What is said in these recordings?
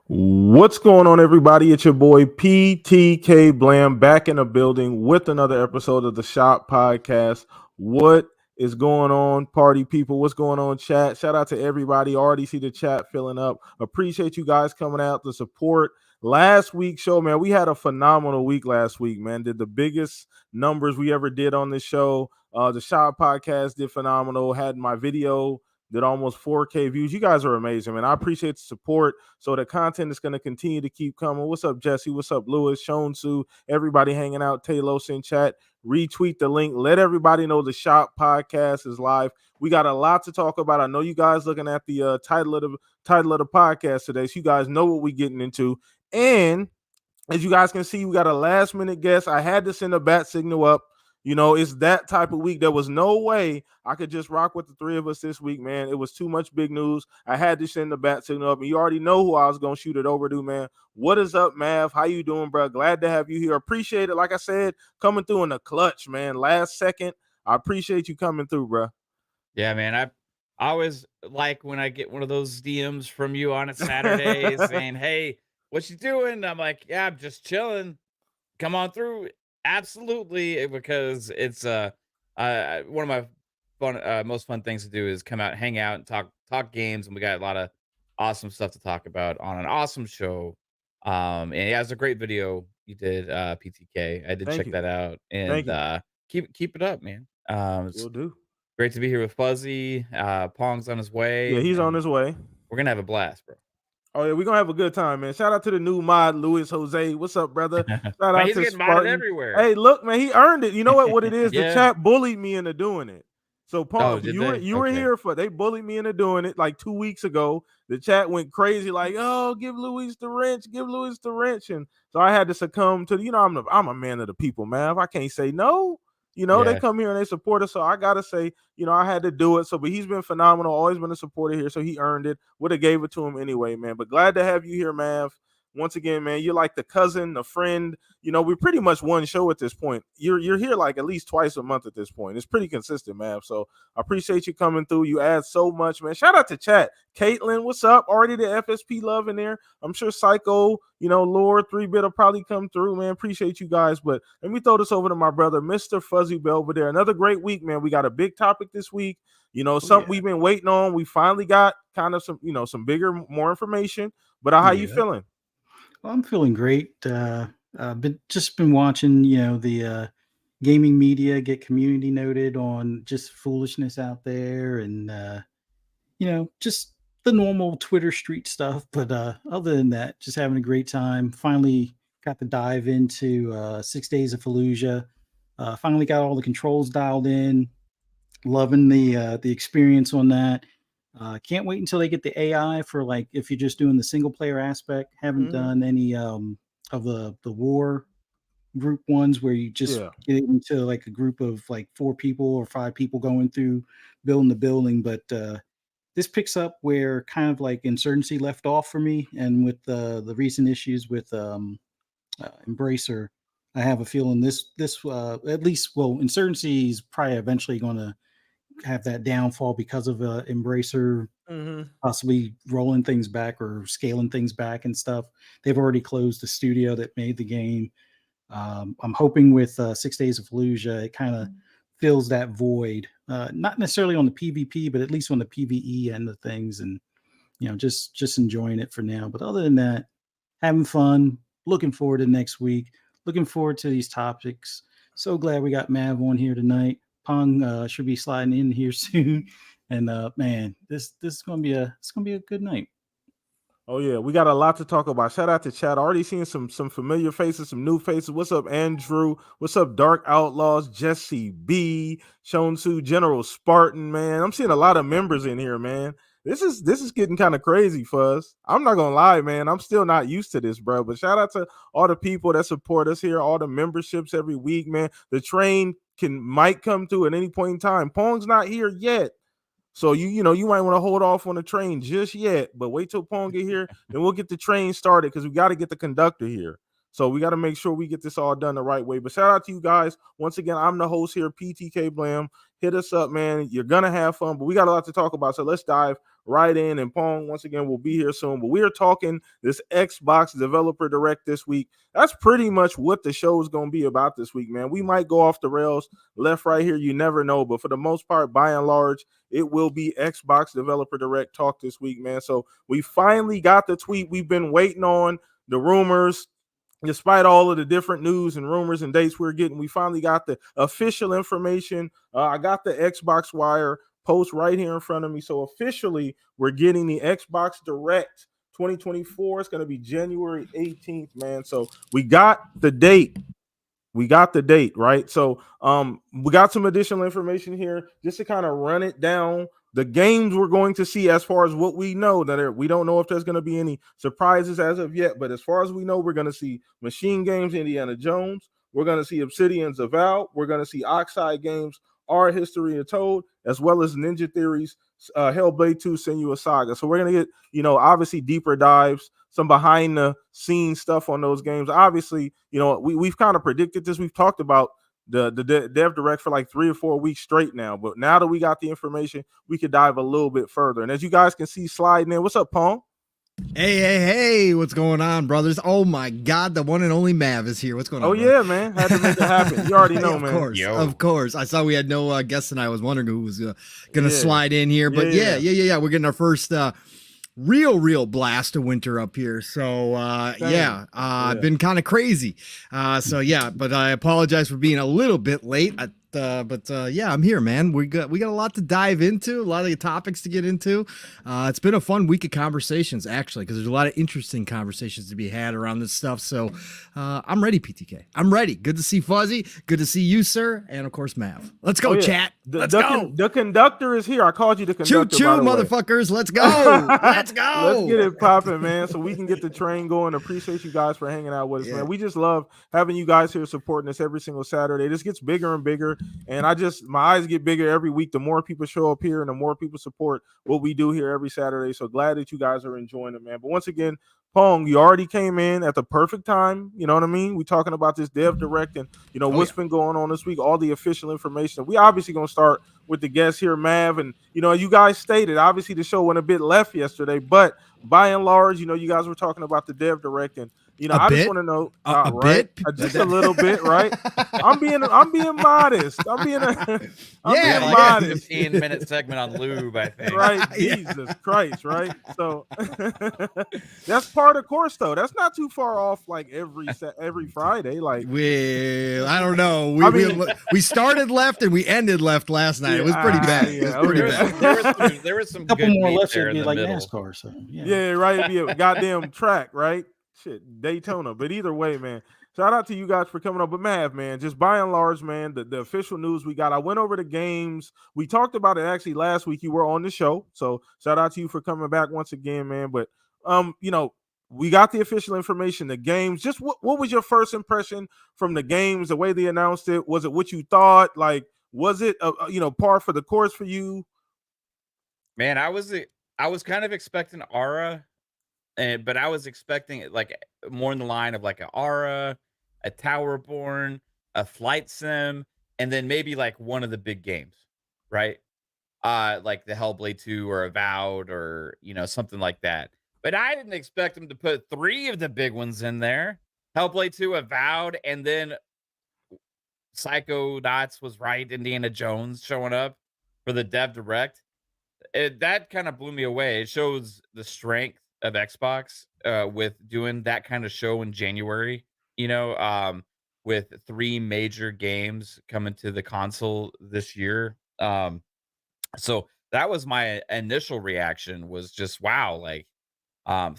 What's going on, everybody? It's your boy PTK Blam back in the building with another episode of the Shop Podcast. What is going on, party people? What's going on, chat? Shout out to everybody. Already see the chat filling up. Appreciate you guys coming out to support last week's show, man. We had a phenomenal week last week, man. Did the biggest numbers we ever did on this show. The Shop Podcast did phenomenal. Had my video did almost 4K views. You guys are amazing, man. I appreciate the support. So the content is going to continue to keep coming. What's up, Jesse? What's up, Lewis, Shonsu? Everybody hanging out. Talos in chat. Retweet the link. Let everybody know the Shop Podcast is live. We got a lot to talk about. I know you guys looking at the title of the podcast today, so you guys know what we're getting into. And as you guys can see, we got a last minute guest. I had to send a bat signal up. You know, it's that type of week. There was no way I could just rock with the three of us this week, man. It was too much big news. I had to send the bat signal up. And you already know who I was going to shoot it over to, man. What is up, Mav? How you doing, bro? Glad to have you here. Appreciate it. Like I said, coming through in the clutch, man. Last second. I appreciate you coming through, bro. Yeah, man. I always like when I get one of those DMs from you on a Saturday saying, "Hey, what you doing?" I'm like, "Yeah, I'm just chilling. Come on through." Absolutely, because it's one of my most fun things to do is come out, hang out, and talk games, and we got a lot of awesome stuff to talk about on an awesome show. And yeah, it's a great video you did, PTK. I did Thank check you. that out, Thank and you. keep it up, man. It's Will do. great to be here with Fuzzy. Pong's on his Yeah, way, he's on and his way. we're gonna have a blast, bro. Oh, yeah, we're going to have a good time, man. Shout out to the new mod, Luis Jose. What's up, brother? Shout Man, out he's to getting modded Spartan. everywhere. Hey, look, man, he earned it. You know what it is? The Yeah. chat bullied me into doing it. So, Oh, Paul, did you were they? you were Okay. here for they bullied me into doing it like 2 weeks ago. The chat went crazy, like, oh, give Luis the wrench, give Luis the wrench. And so I had to succumb to, I'm a man of the people, man. If I can't say no, they Yeah. come here and they support us. So I gotta say, I had to do it. So, but he's been phenomenal, always been a supporter here. So he earned it. Would have gave it to him anyway, man. But glad to have you here, Mav. Once again, man, you're like the cousin, the friend. We're pretty much one show at this point. You're here like at least twice a month at this point. It's pretty consistent, man. So I appreciate you coming through. You add so much, man. Shout out to chat. Caitlin, what's up? Already the FSP love in there. I'm sure Psycho, Lord 3-bit will probably come through, man. Appreciate you guys. But let me throw this over to my brother, Mr. Fuzzy Belvedere. Another great week, man. We got a big topic this week. Something we've been waiting on. We finally got kind of some bigger, more information. But how you feeling? Well, I'm feeling great. Been watching, the gaming media get community noted on just foolishness out there, and just the normal Twitter street stuff. But other than that, just having a great time. Finally got to dive into 6 days of Fallujah. Finally got all the controls dialed in. Loving the experience on that. Can't wait until they get the AI for, like, if you're just doing the single player aspect. Haven't done any of the war group ones where you just get into like a group of like 4 people or 5 people going through building the building. But this picks up where kind of like Insurgency left off for me, and with the recent issues with Embracer, I have a feeling this at least, well, Insurgency is probably eventually going to have that downfall because of Embracer possibly rolling things back or scaling things back and stuff. They've already closed the studio that made the game. I'm hoping with 6 Days of Fallujah, it kind of fills that void, not necessarily on the PvP, but at least on the PvE end of things, and just enjoying it for now. But other than that, having fun, looking forward to next week, looking forward to these topics. So glad we got Mav on here tonight. Pong should be sliding in here soon, and man, this is gonna be a good night. Oh yeah, we got a lot to talk about. Shout out to chat. Already seeing some familiar faces, some new faces. What's up, Andrew? What's up, Dark Outlaws? Jesse B, Shonsu, General Spartan, man. I'm seeing a lot of members in here, man. This is getting kind of crazy, Fuzz. I'm not gonna lie, man. I'm still not used to this, bro. But shout out to all the people that support us here, all the memberships every week, man. The train might come through at any point in time. Pong's not here yet. So you might want to hold off on the train just yet, but wait till Pong get here, then we'll get the train started because we got to get the conductor here. So we got to make sure we get this all done the right way. But shout out to you guys. Once again, I'm the host here, PTK Blam. Hit us up, man. You're going to have fun, but we got a lot to talk about. So let's dive right in. And Pong, once again, will be here soon. But we are talking this Xbox Developer Direct this week. That's pretty much what the show is going to be about this week, man. We might go off the rails left, right here. You never know. But for the most part, by and large, it will be Xbox Developer Direct talk this week, man. So we finally got the tweet we've been waiting on, the rumors. Despite all of the different news and rumors and dates we're getting, we finally got the official information. I got the Xbox Wire post right here in front of me. So officially, we're getting the Xbox Direct 2024. It's going to be January 18th, man. So we got the date. Right? So we got some additional information here just to kind of run it down. The games we're going to see, as far as what we know, we don't know if there's going to be any surprises as of yet, but as far as we know, we're going to see Machine Games, Indiana Jones. We're going to see Obsidian's Avowed. We're going to see Oxide Games, Our History of Told, as well as Ninja Theory's Hellblade 2 Senua's Saga. So we're going to get, obviously deeper dives, some behind the scenes stuff on those games. Obviously, we've kind of predicted this. We've talked about the Dev Direct for like 3 or 4 weeks straight now. But now that we got the information, we could dive a little bit further. And as you guys can see sliding in, what's up, Pong? Hey, what's going on, brothers? Oh my God, the one and only Mav is here. What's going on? Oh, yeah, man. Had to make it happen. You already know, man. Of course. I saw we had no guests tonight. I was wondering who was gonna slide in here. But yeah. We're getting our first real blast of winter up here. So been kind of crazy. But I apologize for being a little bit late. I'm here, man. We got a lot to dive into, a lot of topics to get into. It's been a fun week of conversations, actually, because there's a lot of interesting conversations to be had around this stuff. So I'm ready, PTK. I'm ready. Good to see Fuzzy. Good to see you, sir. And of course, Mav. Let's go, chat. Let's go. The conductor is here. I called you the conductor. Choo-choo, motherfuckers. Let's go. Let's go. Let's get it popping, man, so we can get the train going. Appreciate you guys for hanging out with us, man. We just love having you guys here supporting us every single Saturday. This gets bigger and bigger. And my eyes get bigger every week. The more people show up here and the more people support what we do here every Saturday. So glad that you guys are enjoying it, man. But once again, Pong, you already came in at the perfect time. You know what I mean? We're talking about this Dev Direct and, what's been going on this week, all the official information. We obviously going to start with the guests here, Mav. And, you guys stated, obviously the show went a bit left yesterday, but by and large, you guys were talking about the Dev Direct and, just want to know, just a little bit, right? I'm being modest. I'm being modest. 15-minute segment on lube, I think. Right, Jesus Christ, right? So that's part of course, though. That's not too far off. Like every Friday, like I don't know. We started left and we ended left last night. It was pretty bad. There was some couple good more meat left there would in be the like middle. NASCAR. So right. It'd be a goddamn track, right? Shit, Daytona. But either way, man, shout out to you guys for coming up. But Mav, man, just by and large, man, the official news we got. I went over the games. We talked about it actually last week. You were on the show, so shout out to you for coming back once again, man. But we got the official information, the games. Just what was your first impression from the games? The way they announced it, was it what you thought? Like, was it par for the course for you? Man, I was kind of expecting Aura. But I was expecting it like more in the line of like an Aura, a Towerborn, a Flight Sim, and then maybe like one of the big games, right? Like the Hellblade 2 or Avowed or something like that. But I didn't expect them to put 3 of the big ones in there. Hellblade 2, Avowed, and then Psychonauts was right, Indiana Jones showing up for the Dev Direct. That kind of blew me away. It shows the strength of Xbox with doing that kind of show in January, with 3 major games coming to the console this year. So that was my initial reaction, was just wow, like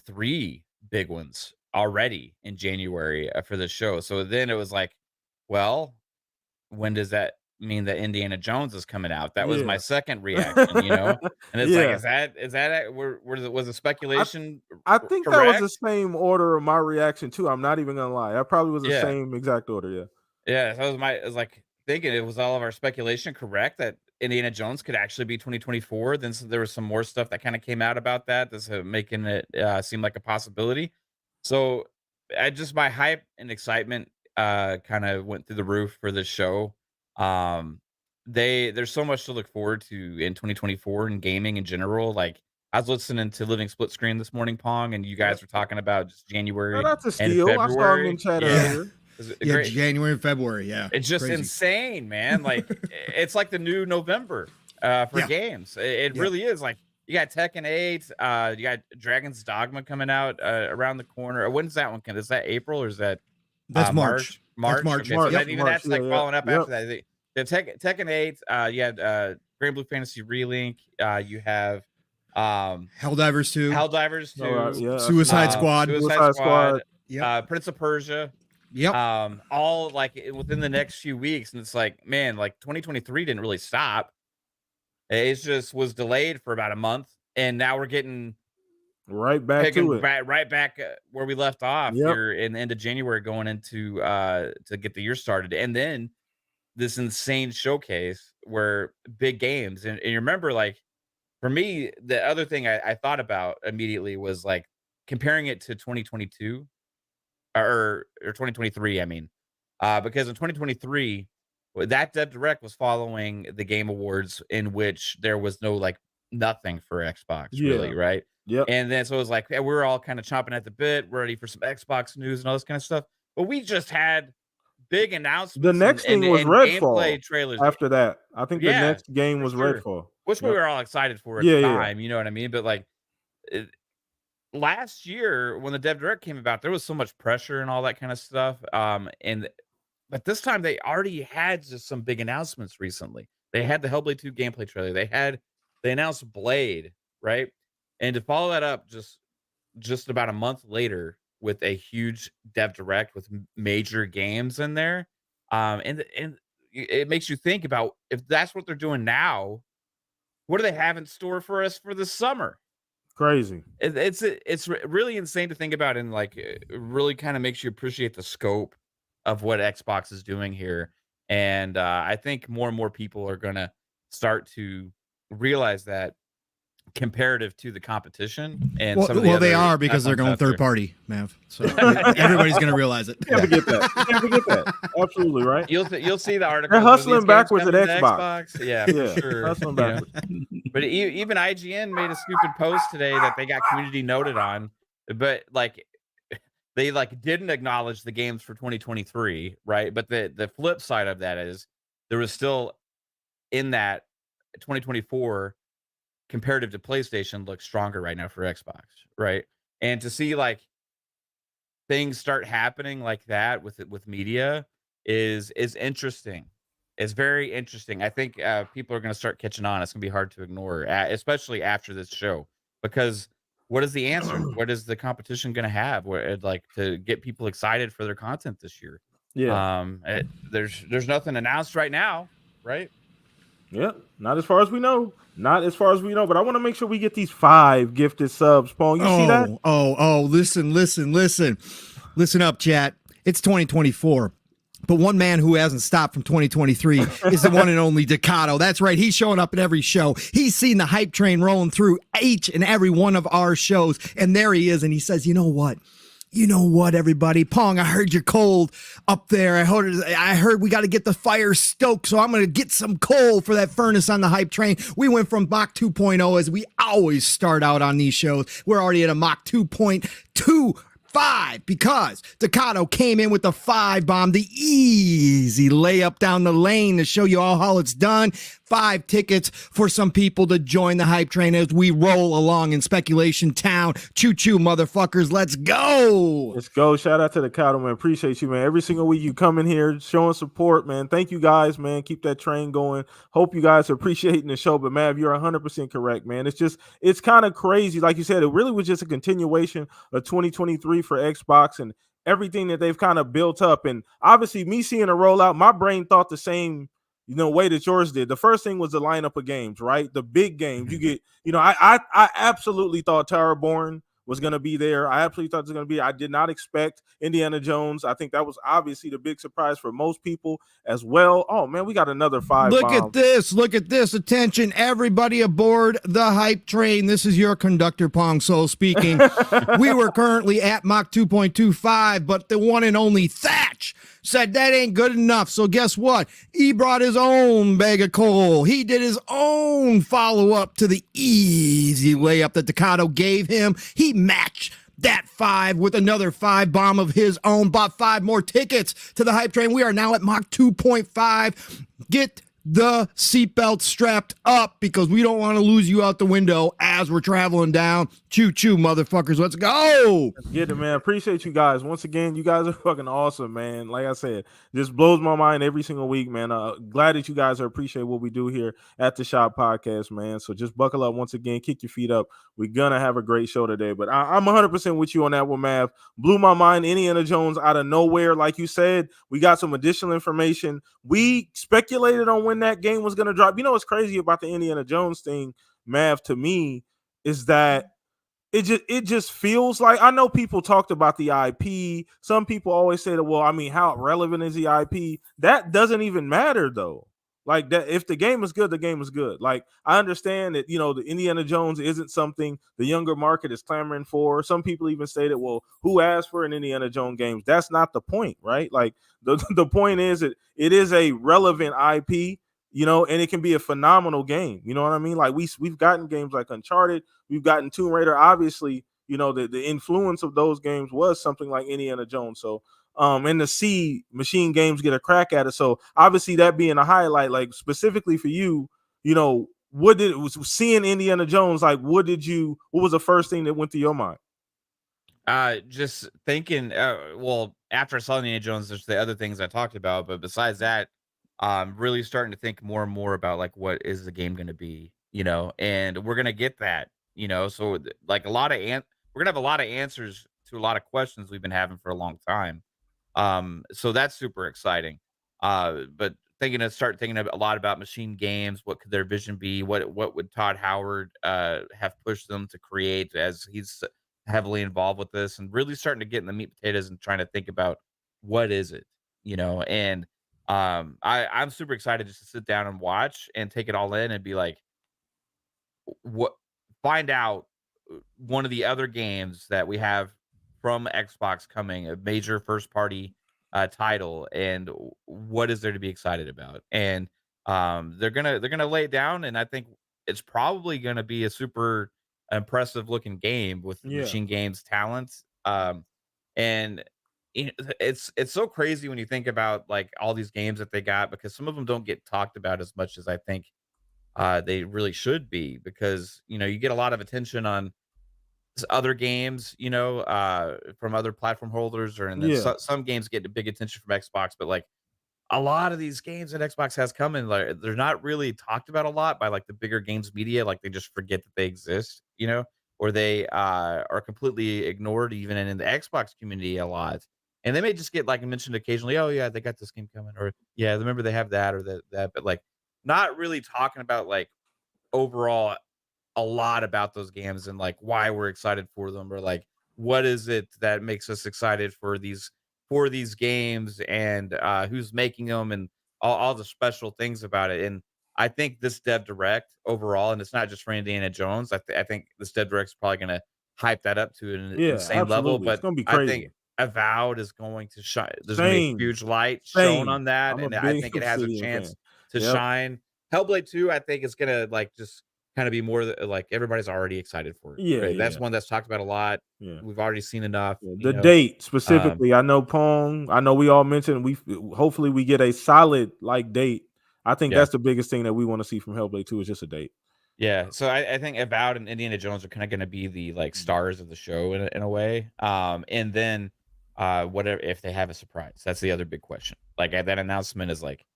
3 big ones already in January for the show. So then it was like, well, when does that mean that Indiana Jones is coming out? That was my second reaction, and it's like, is that was the speculation? I think correct? that was the same order of my reaction too. I'm not even gonna lie. That probably was the same exact order. Yeah. So I was like thinking, it was all of our speculation correct that Indiana Jones could actually be 2024. Then there was some more stuff that kind of came out about that, that's making it seem like a possibility. So my hype and excitement kind of went through the roof for this show. Um, there's so much to look forward to in 2024 in gaming in general. Like I was listening to Living Split Screen this morning, Pong, and you guys were talking about just Oh, January that's a and steal. I saw him in February. chat Yeah, earlier. it's Yeah, great. January and February. Yeah, It's just crazy. insane, man. Like it's like the new November for Yeah. games. It Yeah. really is. Like you got Tekken 8, you got Dragon's Dogma coming out around the corner. When's that one coming? Is that April or is that That's March. March? That's March. Okay, so March, even that's like yeah, following up yep. after that. The Tekken 8, you had Grand Blue Fantasy Relink, you have Helldivers 2. Helldivers 2, Yeah, Suicide Squad. Suicide Squad, Yep. Prince of Persia. Yep. All like within the next few weeks, and it's like, man, like 2023 didn't really stop. It just was delayed for about a month, and now we're getting right back to it. right back where we left off Yep. here in the end of January, going into to get the year started, and then this insane showcase where big games, and you remember, like for me, the other thing I thought about immediately was like comparing it to 2022 or 2023, I mean, because in 2023, that Dev Direct was following the Game Awards, in which there was no like nothing for Xbox, really, right? Yep. And then so it was like we were all kind of chomping at the bit, ready for some Xbox news and all this kind of stuff. But we just had big announcements. The next thing was and Redfall. gameplay trailers. After that, I think the Yeah, next game for was sure. Redfall, which we Yep. were all excited for at Yeah, the yeah. time. You know what I mean? But like last year when the Dev Direct came about, there was so much pressure and all that kind of stuff. But this time they already had just some big announcements recently. They had the Hellblade 2 gameplay trailer. They announced Blade, right? And to follow that up just about a month later with a huge Dev Direct with major games in there. And it makes you think about, if that's what they're doing now, what do they have in store for us for the summer? Crazy. It's really insane to think about, and like it really kind of makes you appreciate the scope of what Xbox is doing here. And I think more and more people are gonna start to realize that comparative to the competition. And some of the they other are, because they're going platforms out there. third party, Mav. So everybody's gonna realize it. You can't forget that. You can't forget that. Absolutely right. You'll see the article. They're hustling backwards at Xbox. Yeah, Yeah, for sure. hustling you know. backwards. But even IGN made a stupid post today that they got community noted on, but like they like didn't acknowledge the games for 2023, right? But the flip side of that is there was still in that 2024 comparative to PlayStation looks stronger right now for Xbox, right? And to see like things start happening like that with media is interesting. It's very interesting. I think people are going to start catching on. It's going to be hard to ignore, especially after this show, because what is the answer? What is the competition going to have? Where like to get people excited for their content this year? Yeah. There's nothing announced right now, right? Yeah, not as far as we know. Not as far as we know, but I want to make sure we get these 5 gifted subs, Paul. You see that? Listen up, chat. It's 2024. But one man who hasn't stopped from 2023 is the one and only Decado. That's right. He's showing up at every show. He's seen the hype train rolling through each and every one of our shows. And there he is. And he says, you know what? You know what, everybody? Pong, I heard you're cold up there. I heard we got to get the fire stoked, so I'm going to get some coal for that furnace on the hype train. We went from Mach 2.0, as we always start out on these shows. We're already at a Mach 2.25 because Decado came in with the 5 bomb, the easy layup down the lane to show you all how it's done. 5 tickets for some people to join the hype train as we roll along in Speculation Town. Choo-choo, motherfuckers. Let's go. Let's go. Shout out to the Cattle, man. Appreciate you, man. Every single week you come in here showing support, man. Thank you guys, man. Keep that train going. Hope you guys are appreciating the show. But Mav, you're 100% correct, man. It's kind of crazy. Like you said, it really was just a continuation of 2023 for Xbox and everything that they've kind of built up. And obviously me seeing a rollout, my brain thought the same way that yours did. The first thing was the lineup of games, right? The big games. You get, I absolutely thought Terraborn was going to be there. I absolutely thought it was going to be. I did not expect Indiana Jones. I think that was obviously the big surprise for most people as well. Oh man, we got another 5 Look bombs. at this. Look at this. Attention, everybody aboard the hype train. This is your conductor, Pong Soul, speaking. We were currently at Mach 2.25, but the one and only Thatch said that ain't good enough. So guess what? He brought his own bag of coal. He did his own follow-up to the easy layup that Ducato gave him. He matched that 5 with another 5 bomb of his own, bought 5 more tickets to the hype train. We are now at Mach 2.5. Get the seatbelt strapped up because we don't want to lose you out the window as we're traveling down. Choo choo, motherfuckers. Let's go. Let's get it, man. Appreciate you guys. Once again, you guys are fucking awesome, man. Like I said, this blows my mind every single week, man. Glad that you guys appreciate what we do here at the Shop Podcast, man. So just buckle up once again, kick your feet up. We're gonna have a great show today. But I'm 100% with you on that one, Mav. Blew my mind. Indiana Jones out of nowhere, like you said. We got some additional information. We speculated on when that game was gonna drop. You know what's crazy about the Indiana Jones thing, Mav, to me, is that it just feels like, I know people talked about the IP. Some people always say that, well, I mean, how relevant is the IP? That doesn't even matter though. Like that, if the game is good, the game is good. Like I understand that, the Indiana Jones isn't something the younger market is clamoring for. Some people even say that, well, who asked for an Indiana Jones game? That's not the point, right? Like the point is that it is a relevant IP, and it can be a phenomenal game. You know what I mean? Like we've gotten games like Uncharted, we've gotten Tomb Raider. Obviously, the influence of those games was something like Indiana Jones. So and to see Machine Games get a crack at it. So obviously that being a highlight, like specifically for you, seeing Indiana Jones, like what was the first thing that went through your mind? Just thinking, well, after I saw Indiana Jones, there's the other things I talked about, but besides that, really starting to think more and more about like what is the game going to be, and we're going to get that, so like we're going to have a lot of answers to a lot of questions we've been having for a long time. So that's super exciting. But start thinking a lot about Machine Games. What could their vision be? What would Todd Howard have pushed them to create, as he's heavily involved with this, and really starting to get in the meat potatoes and trying to think about what is it, and I'm super excited just to sit down and watch and take it all in and be like, what find out one of the other games that we have from Xbox coming, a major first party title, and what is there to be excited about. And they're gonna lay it down, and I think it's probably gonna be a super impressive looking game with Machine Games talents. And it's so crazy when you think about like all these games that they got, because some of them don't get talked about as much as I think they really should be, because you get a lot of attention on other games, from other platform holders, and then some games get big attention from Xbox, but like a lot of these games that Xbox has coming, like they're not really talked about a lot by like the bigger games media. Like they just forget that they exist, or they are completely ignored even in the Xbox community a lot. And they may just get like mentioned occasionally. Oh yeah, they got this game coming, or yeah, remember they have that or that, but like not really talking about like overall a lot about those games and like why we're excited for them, or like what is it that makes us excited for these games, and who's making them, and all the special things about it. And I think this Dev Direct overall, and it's not just for Indiana Jones, I think this Dev Direct is probably going to hype that up to an insane level. Absolutely. It's But gonna be I crazy. think Avowed is going to shine. There's going to be a huge light shown on that, I'm a and I big think it has a Obsidian chance fan. to shine. Hellblade 2, I think is gonna like just kind of be more like everybody's already excited for it. Right? That's one that's talked about a lot. Yeah. We've already seen enough. The date specifically, I know Pong. I know we all mentioned hopefully we get a solid like date. I think that's the biggest thing that we want to see from Hellblade 2 is just a date. Yeah, so I think Avowed and Indiana Jones are kind of going to be the like stars of the show in a way. And then whatever, if they have a surprise, that's the other big question. Like that announcement is like,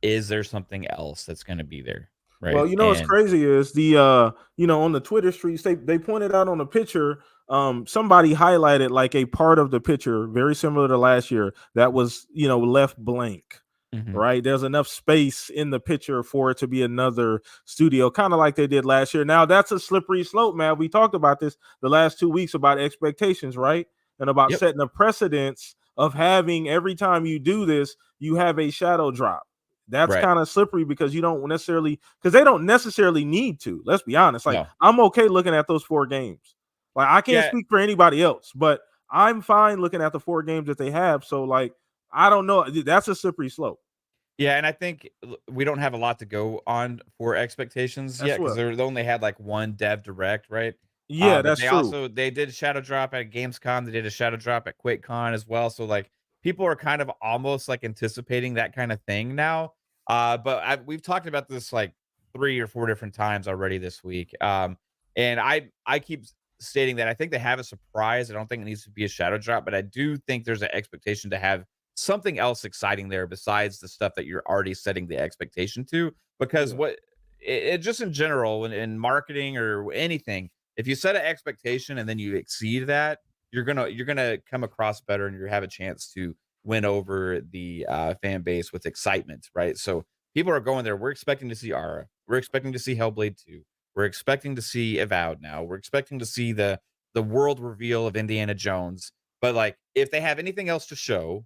is there something else that's going to be there? Right. Well, what's crazy is the on the Twitter streets, they pointed out on the picture, somebody highlighted like a part of the picture very similar to last year that was left blank. right? There's enough space in the picture for it to be another studio, kind of like they did last year. Now that's a slippery slope, man. We talked about this the last 2 weeks about expectations, right? And about setting a precedence of having every time you do this, you have a shadow drop. That's kind of slippery because you don't necessarily, because they don't necessarily need to. Let's be honest. Like, I'm okay looking at those 4 games. Like, I can't speak for anybody else, but I'm fine looking at the 4 games that they have. So, like, I don't know. That's a slippery slope. Yeah, and I think we don't have a lot to go on for expectations yet because they only had like 1 dev direct, right? Yeah, But that's they true. also they did shadow drop at Gamescom. They did a shadow drop at QuakeCon as well. So like people are kind of almost like anticipating that kind of thing now. But we've talked about this like 3 or 4 different times already this week. And I keep stating that I think they have a surprise. I don't think it needs to be a shadow drop, but I do think there's an expectation to have something else exciting there besides the stuff that you're already setting the expectation to. Because it just in general in marketing or anything, if you set an expectation and then you exceed that, you're gonna come across better and you have a chance to win over the fan base with excitement, right? So people are going there. We're expecting to see Aura. We're expecting to see Hellblade 2. We're expecting to see Avowed now. We're expecting to see the world reveal of Indiana Jones. But like if they have anything else to show,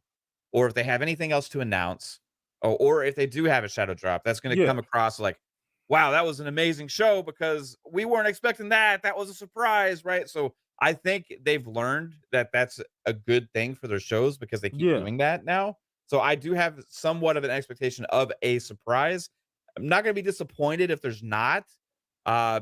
or if they have anything else to announce, or if they do have a shadow drop, that's going to come across like, wow, that was an amazing show because we weren't expecting that. That was a surprise, right? So I think they've learned that that's a good thing for their shows because they keep doing that now. So I do have somewhat of an expectation of a surprise. I'm not going to be disappointed if there's not,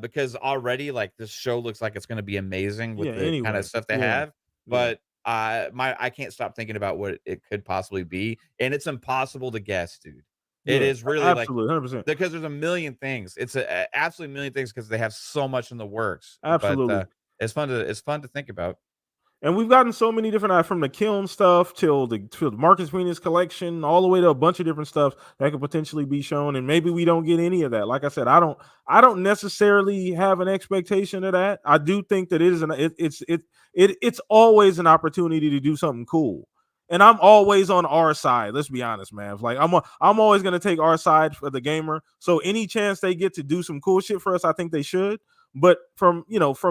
because already like this show looks like it's going to be amazing with the kind of stuff they have. But I can't stop thinking about what it could possibly be, and it's impossible to guess, dude. It is really absolutely, 100%. because there's a million things. It's a absolutely million things because they have so much in the works. Absolutely. But it's fun to think about. And we've gotten so many different, from the Kiln stuff till the Marcus Venus collection, all the way to a bunch of different stuff that could potentially be shown. And maybe we don't get any of that. Like I said, I don't necessarily have an expectation of that. I do think that it's always an opportunity to do something cool. And I'm always on our side. Let's be honest, man. Like I'm always gonna take our side for the gamer. So any chance they get to do some cool shit for us, I think they should. But from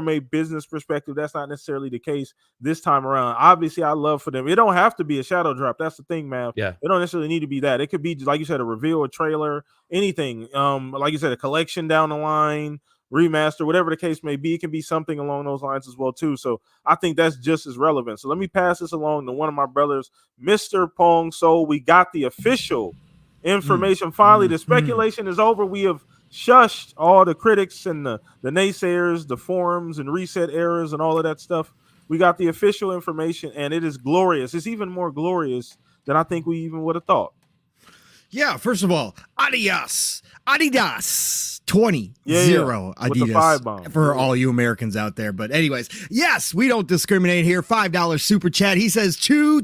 a business perspective, that's not necessarily the case this time around. Obviously, I love for them. It don't have to be a shadow drop. That's the thing, man. Yeah. It don't necessarily need to be that. It could be, like you said, a reveal, a trailer, anything. Like you said, a collection down the line, remaster, whatever the case may be. It can be something along those lines as well, too. So I think that's just as relevant. So let me pass this along to one of my brothers, Mr. Pong. So we got the official information. Finally, the speculation is over. We have shushed all the critics and the naysayers, the forums and reset errors and all of that stuff. We got the official information, and it is glorious. It's even more glorious than I think we even would have thought. Yeah, first of all, Adidas 20 Adidas for all you Americans out there. But anyways, yes, we don't discriminate here. $5 super chat. He says choo.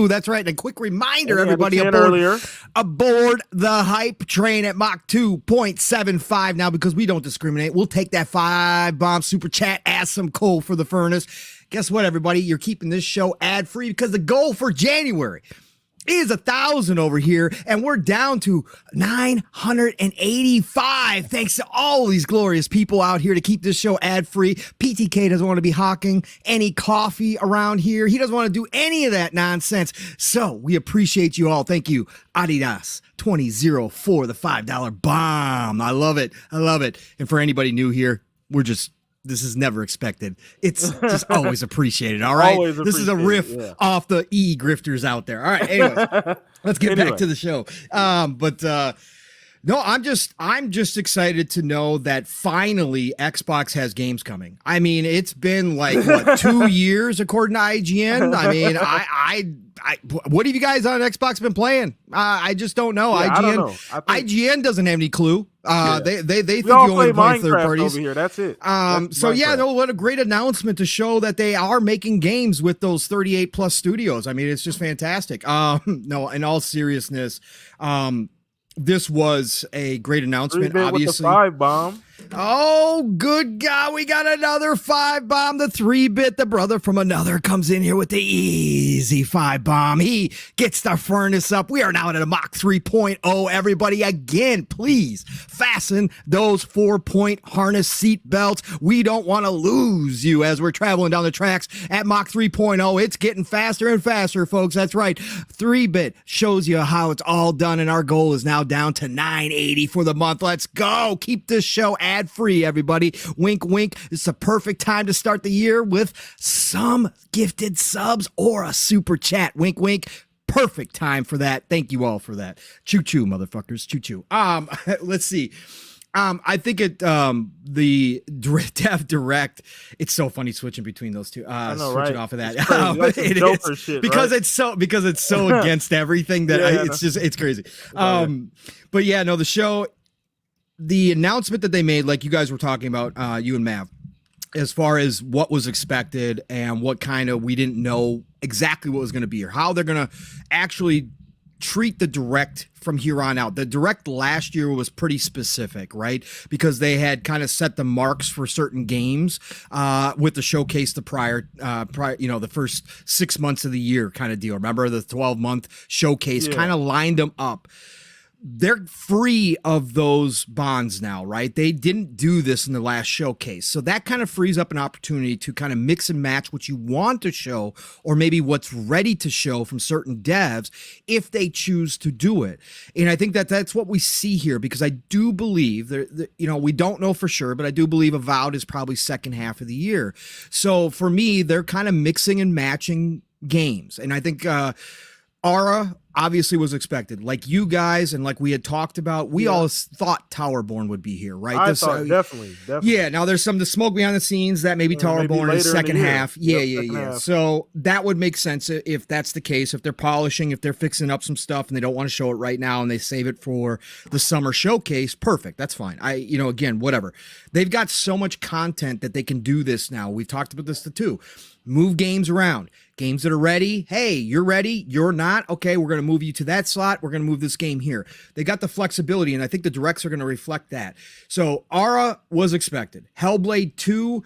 That's right. And a quick reminder, everybody aboard the hype train at Mach 2.75 now, because we don't discriminate. We'll take that 5-bomb super chat as some coal for the furnace. Guess what, everybody? You're keeping this show ad free because the goal for January is 1,000 over here, and we're down to 985. Thanks to all these glorious people out here to keep this show ad-free. PTK doesn't want to be hawking any coffee around here. He doesn't want to do any of that nonsense. So we appreciate you all. Thank you, Adidas 20 for the $5 bomb. I love it. And for anybody new here, this is never expected. It's just always appreciated. All right. This is a riff off the grifters out there. All right. Anyways, let's get back to the show. No, I'm just excited to know that finally Xbox has games coming. I mean, it's been like 2 years according to IGN. I mean, what have you guys on Xbox been playing? I just don't know. Yeah, IGN, I don't know. IGN doesn't have any clue. They think you all only play Minecraft third parties over here. That's it. What a great announcement to show that they are making games with those 38 plus studios. I mean, it's just fantastic. No, in all seriousness, this was a great announcement. Obviously, with the 5-bomb. Oh, good God. We got another 5-bomb. The 3-bit, the brother from another, comes in here with the easy 5-bomb. He gets the furnace up. We are now at a Mach 3.0. Everybody, again, please fasten those 4-point harness seat belts. We don't want to lose you as we're traveling down the tracks at Mach 3.0. It's getting faster and faster, folks. That's right. 3-bit shows you how it's all done, and our goal is now down to $9.80 for the month. Let's go. Keep this show ad-free, everybody. Wink, wink. It's the perfect time to start the year with some gifted subs or a super chat. Wink, wink. Perfect time for that. Thank you all for that. Choo-choo, motherfuckers. Choo-choo. Let's see. I think the Dev Direct, it's so funny switching between those two. I know, switching right? off of that. Like It Joker is, shit, because right? it's so against everything that it's crazy. But yeah, no, the show, the announcement that they made, like you guys were talking about, you and Mav, as far as what was expected and what kind of, we didn't know exactly what was going to be or how they're going to actually treat the Direct from here on out. The Direct last year was pretty specific, right? Because they had kind of set the marks for certain games with the showcase the prior, the first 6 months of the year kind of deal. Remember the 12-month showcase kind of lined them up. They're free of those bonds now, right? They didn't do this in the last showcase. So that kind of frees up an opportunity to kind of mix and match what you want to show or maybe what's ready to show from certain devs if they choose to do it. And I think that that's what we see here, because I do believe we don't know for sure, but I do believe Avowed is probably second half of the year. So for me, they're kind of mixing and matching games. And I think Aura obviously was expected, like you guys, and like we had talked about. We all thought Towerborn would be here, right? I thought definitely. Yeah, now there's some the smoke behind the scenes that maybe Towerborn in the second half. Yeah. So that would make sense if that's the case. If they're polishing, if they're fixing up some stuff and they don't want to show it right now and they save it for the summer showcase, perfect. That's fine. Again, whatever. They've got so much content that they can do this now. We've talked about this too. Move games around. Games that are ready. Hey, you're ready. You're not. Okay, we're going to move you to that slot. We're going to move this game here. They got the flexibility, and I think the directs are going to reflect that. So Aura was expected. Hellblade 2,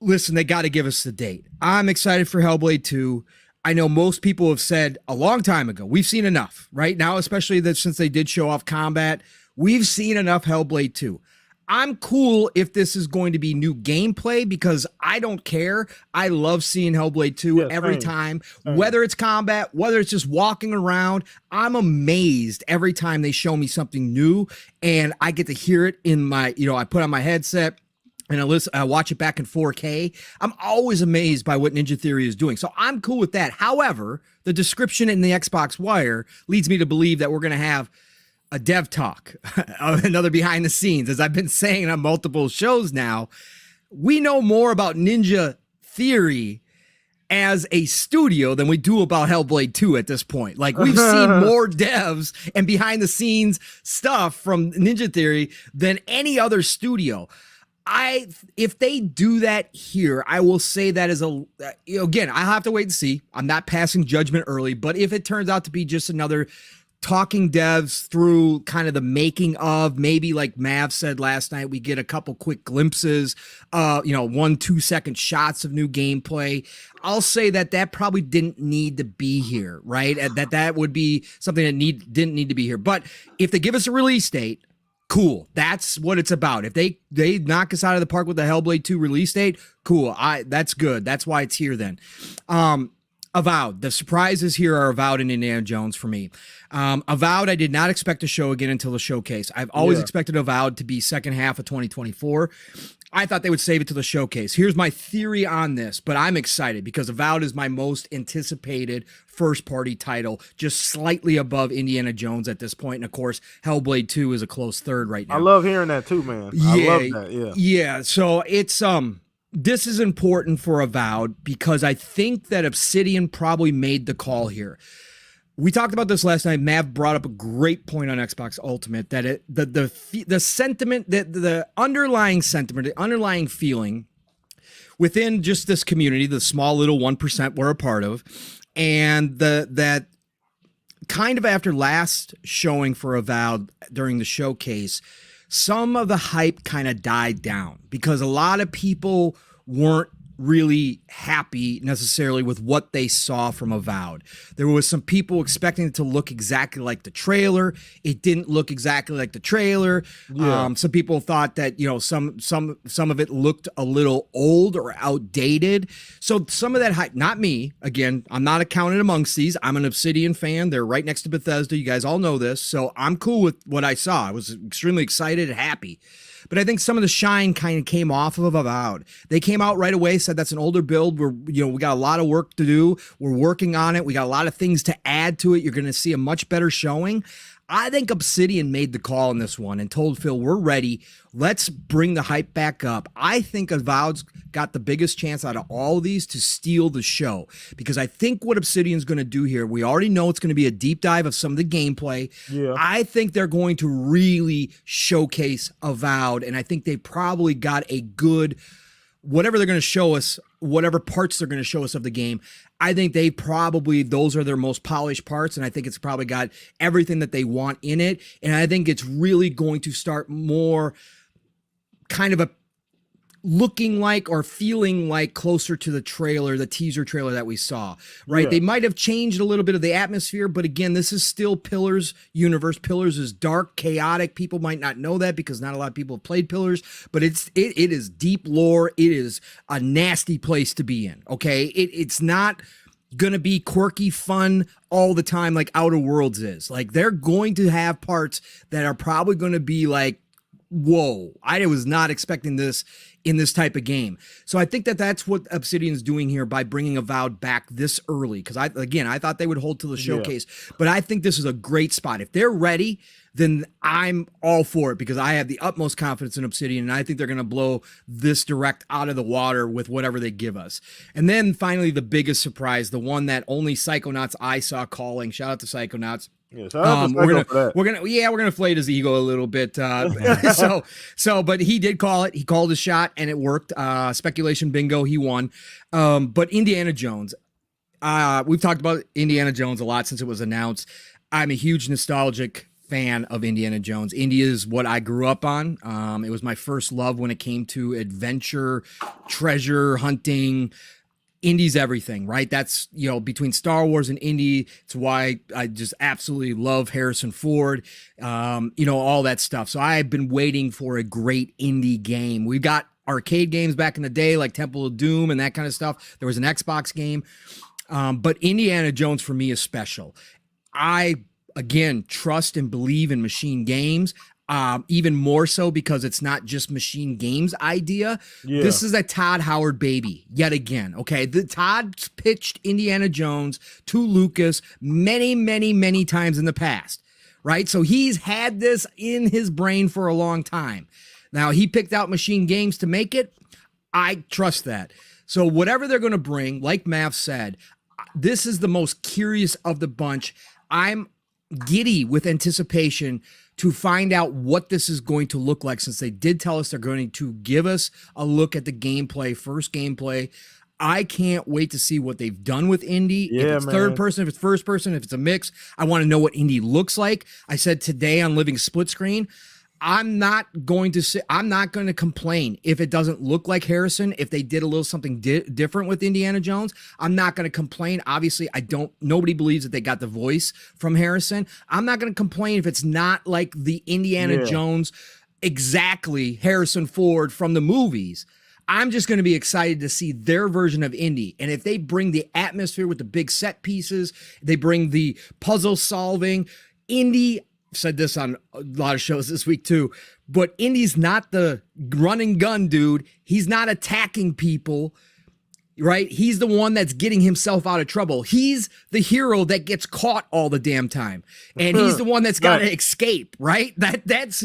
listen, they got to give us the date. I'm excited for Hellblade 2. I know most people have said a long time ago, we've seen enough, right? Now, especially that since they did show off combat, we've seen enough Hellblade 2. I'm cool if this is going to be new gameplay because I don't care. I love seeing Hellblade 2 every time, whether it's combat, whether it's just walking around. I'm amazed every time they show me something new and I get to hear it in my, I put on my headset and I watch it back in 4K. I'm always amazed by what Ninja Theory is doing. So I'm cool with that. However, the description in the Xbox Wire leads me to believe that we're going to have a dev talk, another behind the scenes. As I've been saying on multiple shows now, we know more about Ninja Theory as a studio than we do about Hellblade 2 at this point. Like, we've seen more devs and behind the scenes stuff from Ninja Theory than any other studio. If they do that here, I will say that as again, I'll have to wait and see. I'm not passing judgment early, but if it turns out to be just another talking devs through kind of the making of, maybe like Mav said last night, we get a couple quick glimpses, 1-2 second shots of new gameplay. I'll say that probably didn't need to be here, right? That would be something that didn't need to be here. But if they give us a release date, cool. That's what it's about. If they knock us out of the park with the Hellblade 2 release date, cool. That's good. That's why it's here then. Avowed. The surprises here are Avowed and Indiana Jones for me. Avowed, I did not expect to show again until the showcase. I've always expected Avowed to be second half of 2024. I thought they would save it to the showcase. Here's my theory on this, but I'm excited because Avowed is my most anticipated first-party title, just slightly above Indiana Jones at this point. And, of course, Hellblade 2 is a close third right now. I love hearing that too, man. I love that, Yeah, so it's this is important for Avowed because I think that Obsidian probably made the call here. We talked about this last night. Mav brought up a great point on Xbox Ultimate that the sentiment, the underlying sentiment, the underlying feeling within just this community, the small little 1% we're a part of, and that kind of after last showing for Avowed during the showcase, some of the hype kind of died down because a lot of people weren't really happy necessarily with what they saw from Avowed. There was some people expecting it to look exactly like the trailer. It didn't look exactly like the trailer. Yeah. Some people thought that, you know, some of it looked a little old or outdated. So some of that hype, not me, again, I'm not accounted amongst these. I'm an Obsidian fan. They're right next to Bethesda. You guys all know this. So I'm cool with what I saw. I was extremely excited and happy. But I think some of the shine kind of came off of Avowed. They came out right away, said that's an older build. We got a lot of work to do. We're working on it. We got a lot of things to add to it. You're going to see a much better showing. I think Obsidian made the call on this one and told Phil, we're ready. Let's bring the hype back up. I think Avowed's got the biggest chance out of all of these to steal the show, because I think what Obsidian's going to do here, we already know it's going to be a deep dive of some of the gameplay. Yeah. I think they're going to really showcase Avowed, and I think they probably got a good, whatever they're going to show us, whatever parts they're going to show us of the game, I think those are their most polished parts, and I think it's probably got everything that they want in it, and I think it's really going to start more kind of a looking like or feeling like closer to the trailer, the teaser trailer that we saw, right? Yeah. They might have changed a little bit of the atmosphere, but again, this is still Pillars universe. Pillars is dark, chaotic. People might not know that because not a lot of people have played Pillars, but it is deep lore. It is a nasty place to be in, okay? It's not gonna be quirky fun all the time like Outer Worlds is. Like, they're going to have parts that are probably going to be like, whoa, I was not expecting this in this type of game. So I think that that's what Obsidian's doing here by bringing Avowed back this early. Because I thought they would hold to the showcase, but I think this is a great spot. If they're ready, then I'm all for it, because I have the utmost confidence in Obsidian, and I think they're going to blow this direct out of the water with whatever they give us. And then finally, the biggest surprise, the one that only Psychonauts I saw calling. Shout out to Psychonauts. Yeah, we're gonna inflate his ego a little bit. But he did call it. He called his shot, and it worked. Speculation bingo, he won. But Indiana Jones, we've talked about Indiana Jones a lot since it was announced. I'm a huge nostalgic fan of Indiana Jones. Indy is what I grew up on. It was my first love when it came to adventure, treasure hunting. Indy's everything, right? That's, between Star Wars and Indy, it's why I just absolutely love Harrison Ford, all that stuff. So I've been waiting for a great Indy game. We got arcade games back in the day, like Temple of Doom and that kind of stuff. There was an Xbox game. But Indiana Jones for me is special. I, again, trust and believe in Machine Games. Even more so because it's not just Machine Games' idea. Yeah. This is a Todd Howard baby yet again. Okay, Todd pitched Indiana Jones to Lucas many, many, many times in the past, right? So he's had this in his brain for a long time. Now he picked out Machine Games to make it. I trust that. So whatever they're going to bring, like Mav said, this is the most curious of the bunch. I'm giddy with anticipation to find out what this is going to look like, since they did tell us they're going to give us a look at the gameplay, first gameplay. I can't wait to see what they've done with Indy. Yeah, if it's third person, if it's first person, if it's a mix, I want to know what Indy looks like. I said today on Living Split Screen, I'm not going to complain if it doesn't look like Harrison. If they did a little something different with Indiana Jones, I'm not going to complain. Obviously, nobody believes that they got the voice from Harrison. I'm not going to complain if it's not like the Indiana Jones, exactly Harrison Ford from the movies. I'm just going to be excited to see their version of Indy. And if they bring the atmosphere with the big set pieces, they bring the puzzle solving, Indy, said this on a lot of shows this week too, but Indy's not the run and gun dude. He's not attacking people, right? He's the one that's getting himself out of trouble. He's the hero that gets caught all the damn time, and he's the one that's got to escape, right? That's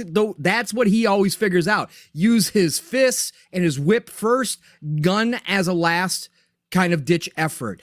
what he always figures out. Use his fists and his whip first, gun as a last kind of ditch effort.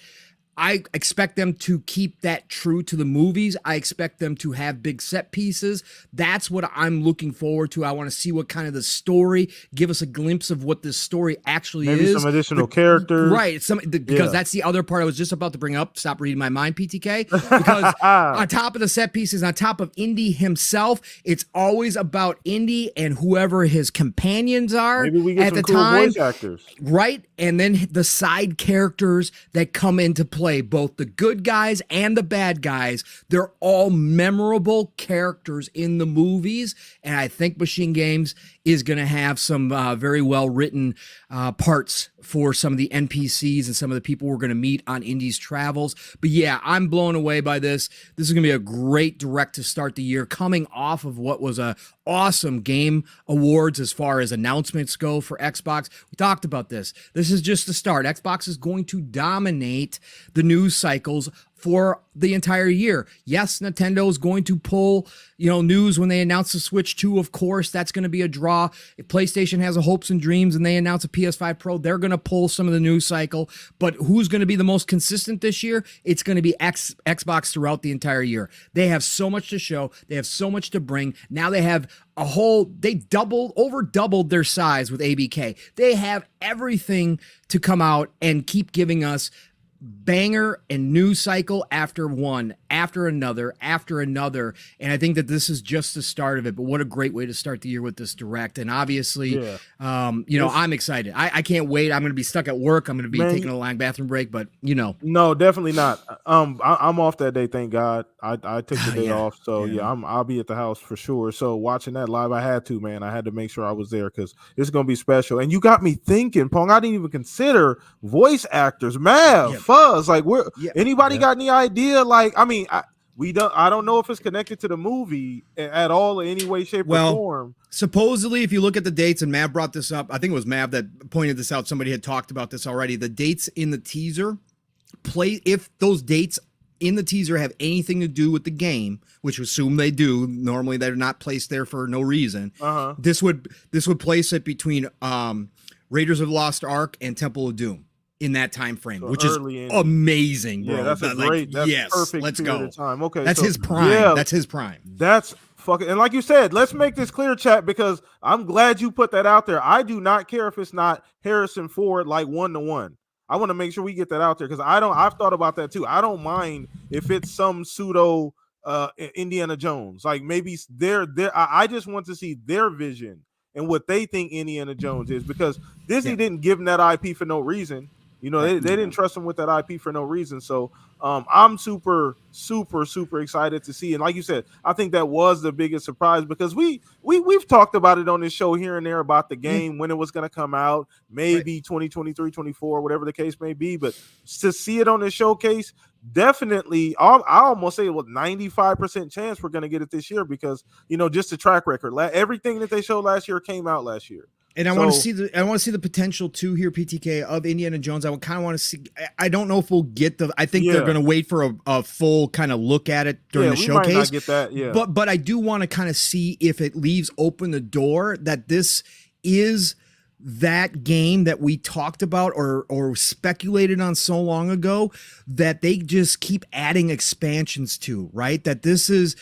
I expect them to keep that true to the movies. I expect them to have big set pieces. That's what I'm looking forward to. I want to see what kind of the story, give us a glimpse of what this story actually Maybe is. some additional characters. Right. Because that's the other part I was just about to bring up. Stop reading my mind, PTK. Because on top of the set pieces, on top of Indy himself, it's always about Indy and whoever his companions are. Maybe we get at some the cool time. voice actors. Right. And then the side characters that come into play, both the good guys and the bad guys, they're all memorable characters in the movies. And I think Machine Games is going to have some very well written parts for some of the NPCs and some of the people we're going to meet on Indy's travels. But yeah, I'm blown away by this. This is going to be a great direct to start the year, coming off of what was a awesome game awards as far as announcements go for Xbox. We talked about this. This is just the start. Xbox is going to dominate the news cycles for the entire year. Yes, Nintendo is going to pull, news when they announce the Switch 2, of course, that's going to be a draw. If PlayStation has a hopes and dreams and they announce a PS5 Pro, they're going to pull some of the news cycle. But who's going to be the most consistent this year? It's going to be Xbox throughout the entire year. They have so much to show. They have so much to bring. Now they have they over doubled their size with ABK. They have everything to come out and keep giving us banger and news cycle after one, after another. And I think that this is just the start of it, but what a great way to start the year with this direct. And obviously, I'm excited. I can't wait. I'm going to be stuck at work. I'm going to be taking a long bathroom break, but No, definitely not. I'm off that day. Thank God. I took the day off. So I'll be at the house for sure. So watching that live, I had to, man. I had to make sure I was there because it's going to be special. And you got me thinking, Pong, I didn't even consider voice actors. Fuzz, like anybody got any idea? Like, I mean, I don't know if it's connected to the movie at all in any way, shape, or form. Supposedly, if you look at the dates, and Mav brought this up, I think it was Mav that pointed this out. Somebody had talked about this already. The dates in the teaser if those dates in the teaser have anything to do with the game, which we assume they do. Normally, they're not placed there for no reason. This would place it between Raiders of the Lost Ark and Temple of Doom. In that time frame, which is amazing, bro. Yeah, that's perfect. Let's go. Time. Okay, that's his prime. Yeah, that's his prime. That's fucking. And like you said, let's make this clear, chat, because I'm glad you put that out there. I do not care if it's not Harrison Ford like 1-to-1. I want to make sure we get that out there because I've thought about that too. I don't mind if it's some pseudo Indiana Jones. Like maybe I just want to see their vision and what they think Indiana Jones is because Disney didn't give them that IP for no reason. They didn't trust him with that IP for no reason. So I'm super, super, super excited to see. And like you said, I think that was the biggest surprise because we've talked about it on this show here and there about the game, when it was going to come out, maybe 2023, 24, whatever the case may be. But to see it on this showcase, definitely, I almost say it was 95% chance we're going to get it this year because, just the track record. Everything that they showed last year came out last year. And I want to see the potential too here, PTK, of Indiana Jones. I kind of want to see. I don't know if we'll get I think they're going to wait for a full kind of look at it during the showcase. Might not get that, But I do want to kind of see if it leaves open the door that this is that game that we talked about or speculated on so long ago that they just keep adding expansions to, right? That this is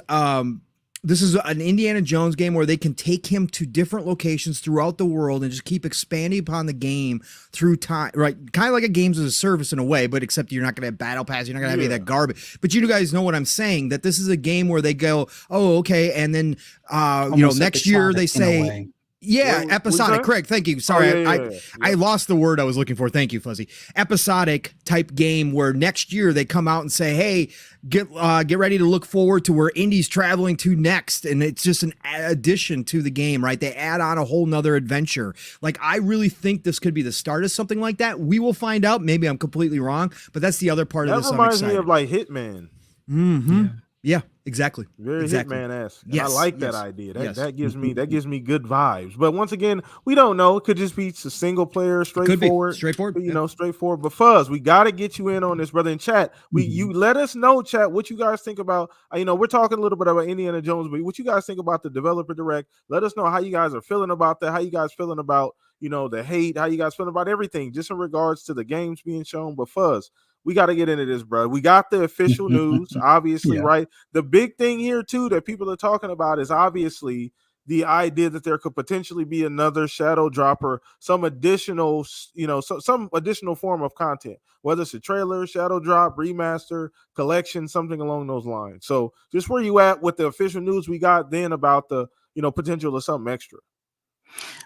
an Indiana Jones game where they can take him to different locations throughout the world and just keep expanding upon the game through time, right? Kind of like a games as a service in a way, but except you're not going to have battle pass, you're not going to have any of that garbage. But you guys know what I'm saying, that this is a game where they go, oh, okay, and then next year they say, episodic. Craig, thank you. Sorry, I lost the word I was looking for. Thank you, Fuzzy. Episodic type game where next year they come out and say, hey, get ready to look forward to where Indy's traveling to next. And it's just an addition to the game, right? They add on a whole nother adventure. Like, I really think this could be the start of something like that. We will find out. Maybe I'm completely wrong, but that's the other part of this. That reminds me of like Hitman. Mm-hmm. Yeah, exactly. Very Hitman-esque. Yes, I like that idea. That gives me good vibes. But once again, we don't know. It could just be a single player, straightforward. Straightforward. But Fuzz, we got to get you in on this, brother. In chat, you let us know, chat, what you guys think about. We're talking a little bit about Indiana Jones, but what you guys think about the developer direct? Let us know how you guys are feeling about that. How you guys feeling about the hate, how you guys feel about everything, just in regards to the games being shown. But Fuzz, we got to get into this, bro. We got the official news, obviously, Yeah. right? The big thing here, too, that people are talking about is obviously the idea that there could potentially be another shadow dropper, some additional, some additional form of content, whether it's a trailer, shadow drop, remaster, collection, something along those lines. So just where you at with the official news we got then about the, potential of something extra?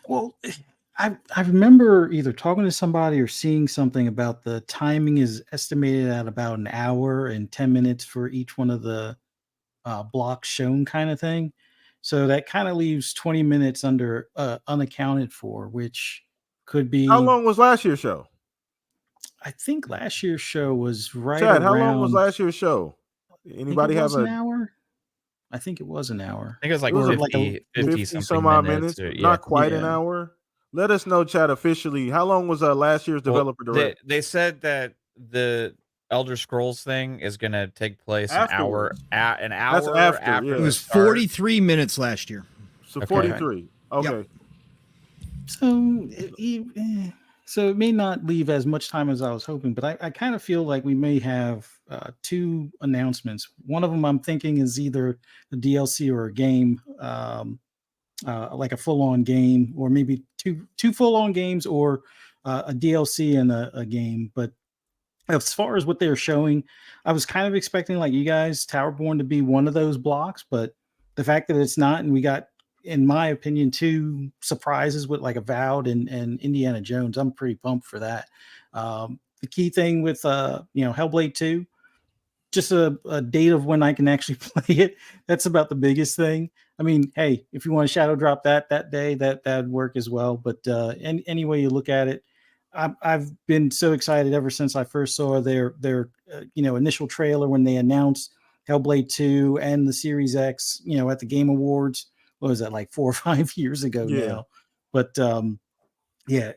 Well, I remember either talking to somebody or seeing something about the timing is estimated at about an hour and 10 minutes for each one of the blocks shown, kind of thing. So that kind of leaves 20 minutes under unaccounted for, which could How be. long was last year's show? I think last year's show was right Chad, how long was around. last year's show? I think Anybody it have was an a? hour. I think it was an hour. I think it was like It was 50, 50 something some odd minutes. minutes, Or, not quite an Yeah. hour. Let us know, Chad, officially. How long was last year's developer direct? They said that the Elder Scrolls thing is going to take place Afterwards. an That's hour after, after yeah. It the was start. 43 minutes last year. So Okay. 43. Okay. Yep. So it may not leave as much time as I was hoping, but I kind of feel like we may have two announcements. One of them I'm thinking is either a DLC or a game, like a full-on game, or maybe two full-on games, or a DLC and a game. But as far as what they're showing, I was kind of expecting, like you guys, Towerborn to be one of those blocks, but the fact that it's not, and we got, in my opinion, two surprises with like Avowed and Indiana Jones. I'm pretty pumped for that. The key thing with Hellblade 2, just a date of when I can actually play it. That's about the biggest thing. I mean, hey, if you want to shadow drop that day, that'd work as well. But any way you look at it, I've been so excited ever since I first saw their initial trailer when they announced Hellblade 2 and the Series X, at the Game Awards. What was that, like 4 or 5 years ago now? But yeah,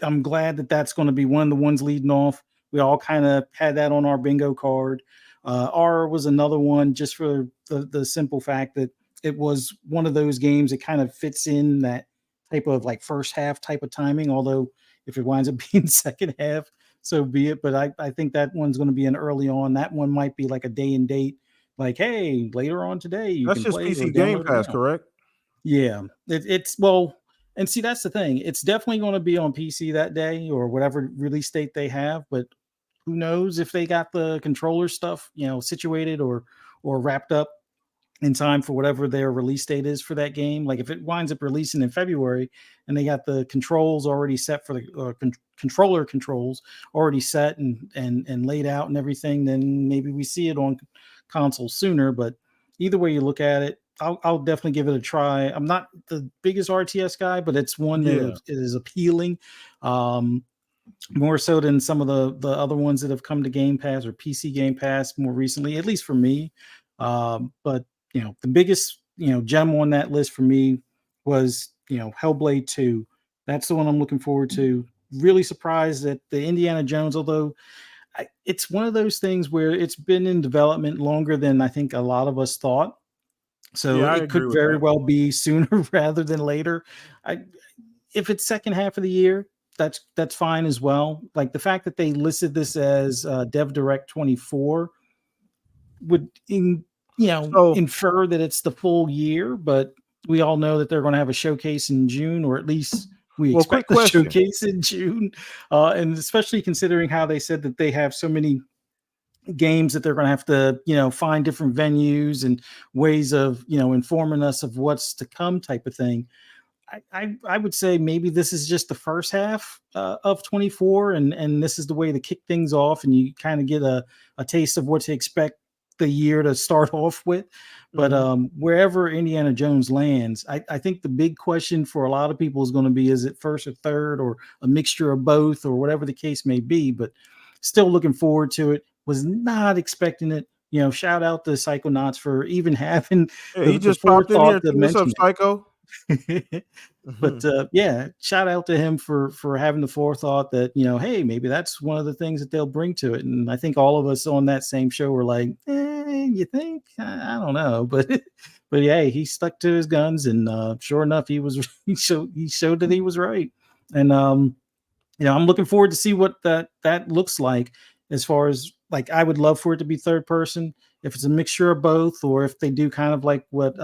I'm glad that that's going to be one of the ones leading off. We all kind of had that on our bingo card. R was another one, just for the simple fact that it was one of those games that kind of fits in that type of like first half type of timing. Although if it winds up being second half, so be it. But I think that one's going to be an early on. That one might be like a day and date, like, hey, later on today you That's can just play PC or Game download it Pass, now. correct? Yeah, it's well, and see, that's the thing. It's definitely going to be on PC that day or whatever release date they have. But who knows if they got the controller stuff, situated or wrapped up in time for whatever their release date is for that game. Like if it winds up releasing in February and they got the controls already set for the controller controls already set and laid out and everything, then maybe we see it on console sooner. But either way you look at it, I'll definitely give it a try. I'm not the biggest RTS guy, but it's one that is appealing. More so than some of the other ones that have come to Game Pass or PC Game Pass more recently, at least for me. But the biggest gem on that list for me was Hellblade 2. That's the one I'm looking forward to. Really surprised that the Indiana Jones, although it's one of those things where it's been in development longer than I think a lot of us thought. So it could very well be sooner rather than later. If it's second half of the year, that's fine as well. Like the fact that they listed this as Dev Direct 24 would infer that it's the full year, but we all know that they're going to have a showcase in June, or at least we expect the showcase in June. And especially considering how they said that they have so many games that they're going to have to find different venues and ways of informing us of what's to come type of thing. I would say maybe this is just the first half of 24, and this is the way to kick things off, and you kind of get a taste of what to expect the year to start off with. But wherever Indiana Jones lands, I think the big question for a lot of people is going to be, is it first or third or a mixture of both or whatever the case may be, but still looking forward to it. Was not expecting it. Shout out to Psychonauts for even having he just popped in here to mention Psycho. But shout out to him for having the forethought that hey, maybe that's one of the things that they'll bring to it. And I think all of us on that same show were like, you think? I don't know, but yeah, he stuck to his guns, and sure enough, he showed that he was right. And I'm looking forward to see what that looks like. As far as, like, I would love for it to be third person. If it's a mixture of both, or if they do kind of like what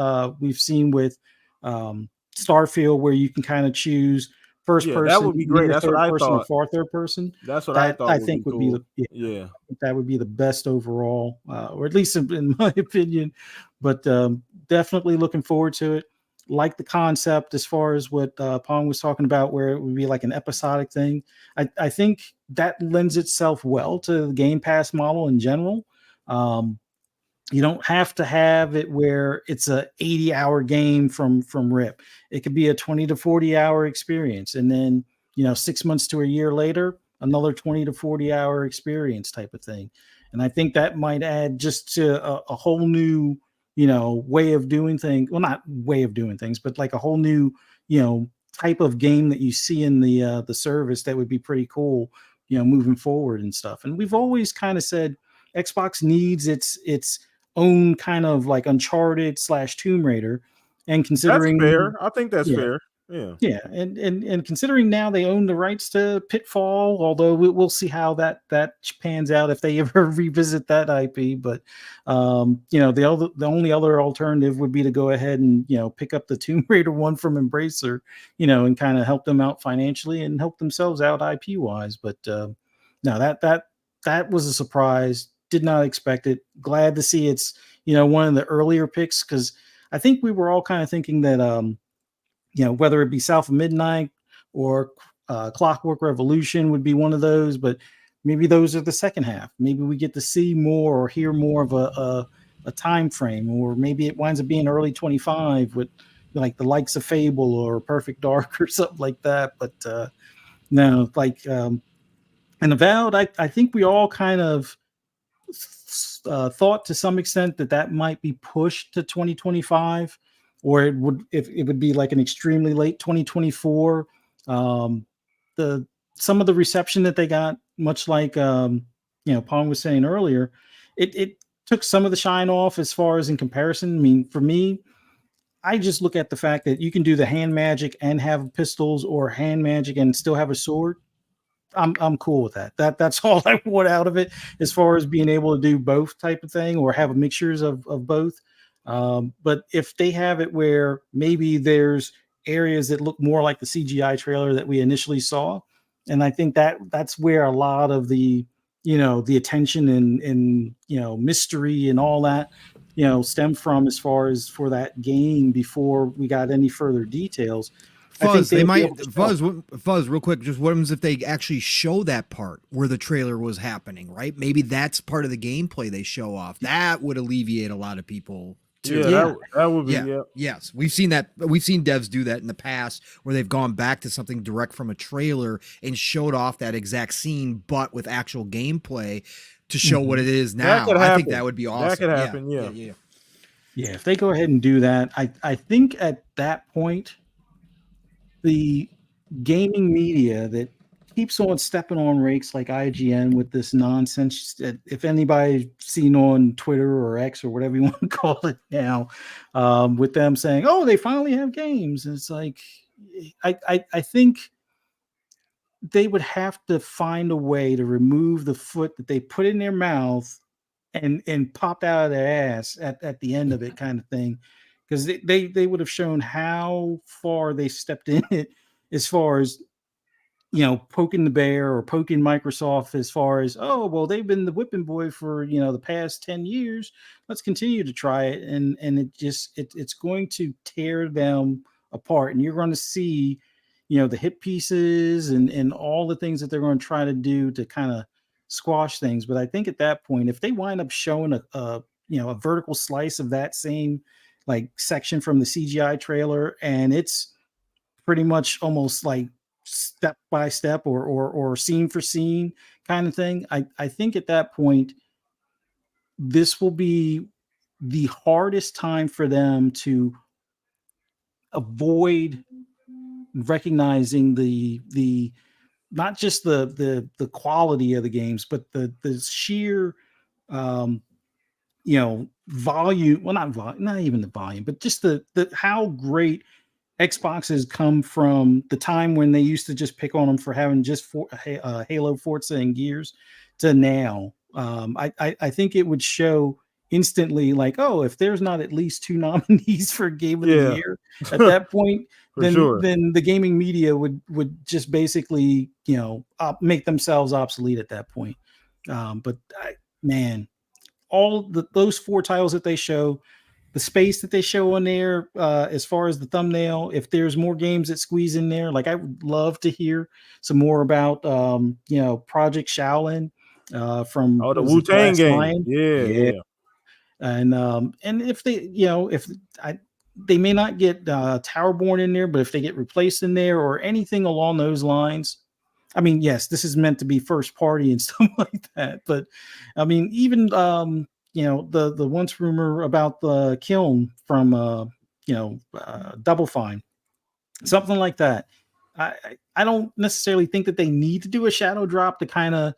we've seen with Starfield, where you can kind of choose first Yeah, that person, would be great. near That's what third I person, or thought. far third person. That's what I That thought I would be think would cool. be Yeah. that would be the best overall, or at least in my opinion. But definitely looking forward to it. Like the concept as far as what Pong was talking about, where it would be like an episodic thing. I think that lends itself well to the Game Pass model in general. You don't have to have it where it's a 80-hour game from rip. It could be a 20 to 40-hour experience, and then 6 months to a year later, another 20 to 40-hour experience type of thing. And I think that might add just to a whole new way of doing things. Well, not way of doing things, but like a whole new type of game that you see in the service that would be pretty cool moving forward and stuff. And we've always kind of said Xbox needs its own kind of like Uncharted / Tomb Raider. And That's considering, fair. I think that's yeah, fair. Yeah. yeah, and considering now they own the rights to Pitfall, although we'll see how that pans out if they ever revisit that IP. But the only other alternative would be to go ahead and pick up the Tomb Raider one from Embracer, and kind of help them out financially and help themselves out IP wise. But no, that was a surprise. Did not expect it. Glad to see it's one of the earlier picks, because I think we were all kind of thinking that whether it be South of Midnight or Clockwork Revolution would be one of those, but maybe those are the second half. Maybe we get to see more or hear more of a time frame, or maybe it winds up being early 25 with like the likes of Fable or Perfect Dark or something like that. But no, like and Avowed, I think we all kind of thought to some extent that might be pushed to 2025, or it would be like an extremely late 2024. The Some of the reception that they got, much like Pong was saying earlier, it took some of the shine off as far as in comparison. I mean, for me, I just look at the fact that you can do the hand magic and have pistols, or hand magic and still have a sword. I'm cool with that. That's all I want out of it, as far as being able to do both type of thing, or have a mixtures of both. But if they have it where maybe there's areas that look more like the CGI trailer that we initially saw, and I think that's where a lot of the the attention and mystery and all that stem from, as far as for that game, before we got any further details. Fuzz, they might Fuzz, real quick. Just what happens if they actually show that part where the trailer was happening, right? Maybe that's part of the gameplay they show off. That would alleviate a lot of people too. Yeah, that would be. Yeah. Yes, we've seen that. We've seen devs do that in the past, where they've gone back to something direct from a trailer and showed off that exact scene, but with actual gameplay to show what it is now. I think that would be awesome. That could happen. Yeah. If they go ahead and do that, I think at that point, the gaming media that keeps on stepping on rakes like IGN with this nonsense. If anybody's seen on Twitter or X or whatever you want to call it now, with them saying, "Oh, they finally have games," it's like, I think they would have to find a way to remove the foot that they put in their mouth and popped out of their ass at the end of it, kind of thing. Because they would have shown how far they stepped in it, as far as poking the bear or poking Microsoft, as far as, oh, well, they've been the whipping boy for the past 10 years. Let's continue to try it. And it's going to tear them apart. And you're going to see the hit pieces and all the things that they're going to try to do to kind of squash things. But I think at that point, if they wind up showing a vertical slice of that same like section from the CGI trailer, and it's pretty much almost like step by step or scene for scene kind of thing, I think at that point, this will be the hardest time for them to avoid recognizing the not just the quality of the games, but the sheer volume. Well, not even the volume, but just the how great Xbox has come from the time when they used to just pick on them for having just Halo, Forza, and Gears to now. I think it would show instantly, like, oh, if there's not at least 2 nominees for Game of the Year at that point, then the gaming media would just basically, make themselves obsolete at that point. But man, all those 4 titles that they show, the space that they show on there, as far as the thumbnail, if there's more games that squeeze in there, like I would love to hear some more about, Project Shaolin, from the Wu-Tang game. Lion? Yeah. And if they, they may not get Towerborn in there, but if they get replaced in there or anything along those lines, I mean, yes, this is meant to be first party and stuff like that, but I mean, even the once rumor about the Kiln from Double Fine, something like that. I don't necessarily think that they need to do a shadow drop to kind of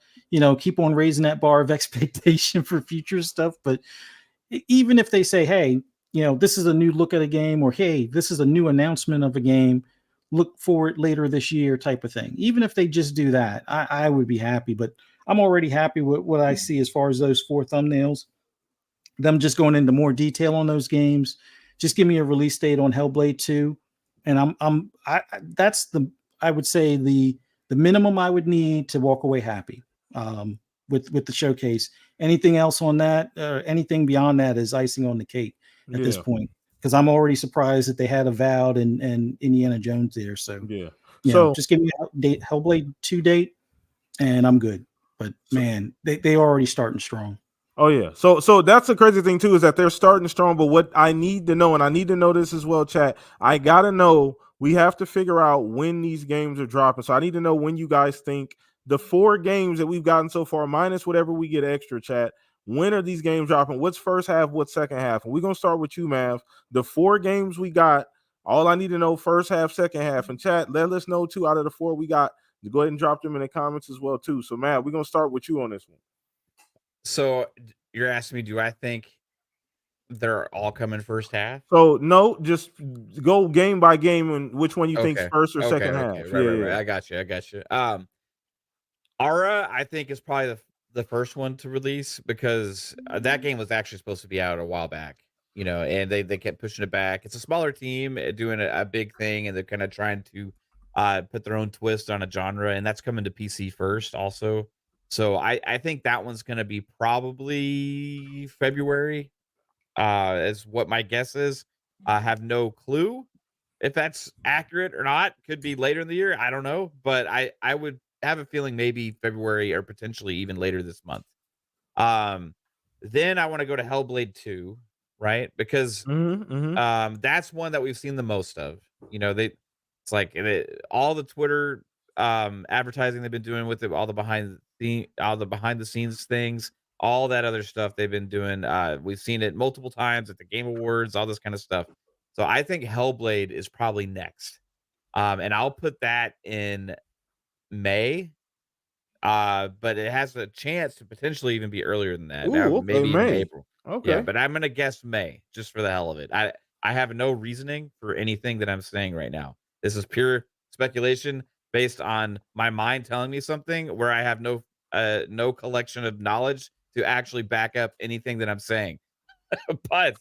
keep on raising that bar of expectation for future stuff, but even if they say, hey, this is a new look at a game, or hey, this is a new announcement of a game, look for it later this year type of thing. Even if they just do that, I would be happy. But I'm already happy with what I see as far as those 4 thumbnails. Them just going into more detail on those games. Just give me a release date on Hellblade 2, and that's I would say the minimum I would need to walk away happy with the showcase. Anything else on that, anything beyond that is icing on the cake at this point. Because I'm already surprised that they had Avowed and Indiana Jones there. So just give me a Hellblade 2 date, and I'm good. But man, they already starting strong. Oh yeah. So that's the crazy thing too, is that they're starting strong. But what I need to know, and I need to know this as well, chat, I gotta know, we have to figure out when these games are dropping. So I need to know when you guys think the 4 games that we've gotten so far, minus whatever we get extra, chat, when are these games dropping? What's first half? What's second half? And we're gonna start with you, Mav. The 4 games we got, all I need to know, first half, second half. And chat, let us know 2 out of the 4 we got. Go ahead and drop them in the comments as well too. So Mav, we're gonna start with you on this one. So you're asking me, do I think they're all coming first half? So no, just go game by game and which one you think first or second half. Right. I got you. Aura, I think, is probably the first one to release, because that game was actually supposed to be out a while back, and they kept pushing it back. It's a smaller team doing a big thing, and they're kind of trying to put their own twist on a genre, and that's coming to PC first also. So I think that one's going to be probably February, is what my guess is. I have no clue if that's accurate or not. Could be later in the year. I don't know, but I would have a feeling maybe February or potentially even later this month. Then I want to go to Hellblade 2, right? Because that's one that we've seen the most of. It's like all the Twitter advertising they've been doing with it, all the behind the scenes things, all that other stuff they've been doing. We've seen it multiple times at the Game Awards, all this kind of stuff. So I think Hellblade is probably next. And I'll put that in May. But it has a chance to potentially even be earlier than that. Maybe in April. Okay. Yeah, but I'm gonna guess May just for the hell of it. I have no reasoning for anything that I'm saying right now. This is pure speculation based on my mind telling me something where I have no collection of knowledge to actually back up anything that I'm saying. But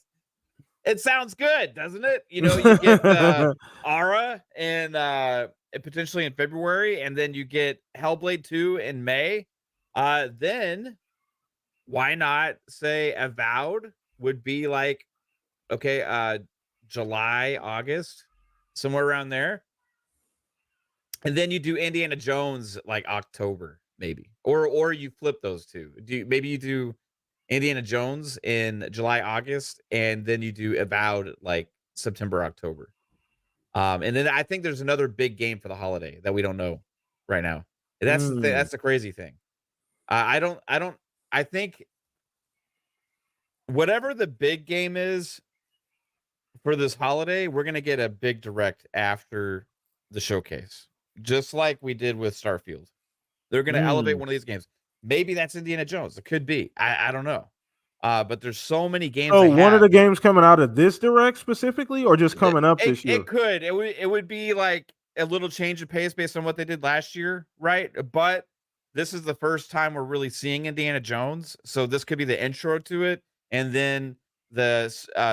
it sounds good, doesn't it? You get Aura and potentially in February, and then you get Hellblade 2 in May. Then why not say Avowed would be like, July, August, somewhere around there. And then you do Indiana Jones like October, maybe. Or you flip those two. Maybe you do Indiana Jones in July, August, and then you do Avowed like September, October. And then I think there's another big game for the holiday that we don't know right now. And that's the thing. That's the crazy thing. I think whatever the big game is for this holiday, we're going to get a big direct after the showcase, just like we did with Starfield. They're going to elevate one of these games. Maybe that's Indiana Jones. It could be. I don't know. But there's so many games. Oh, one of the games coming out of this direct specifically, or just coming up this year? It would be like a little change of pace based on what they did last year, right? But this is the first time we're really seeing Indiana Jones, so this could be the intro to it, and then the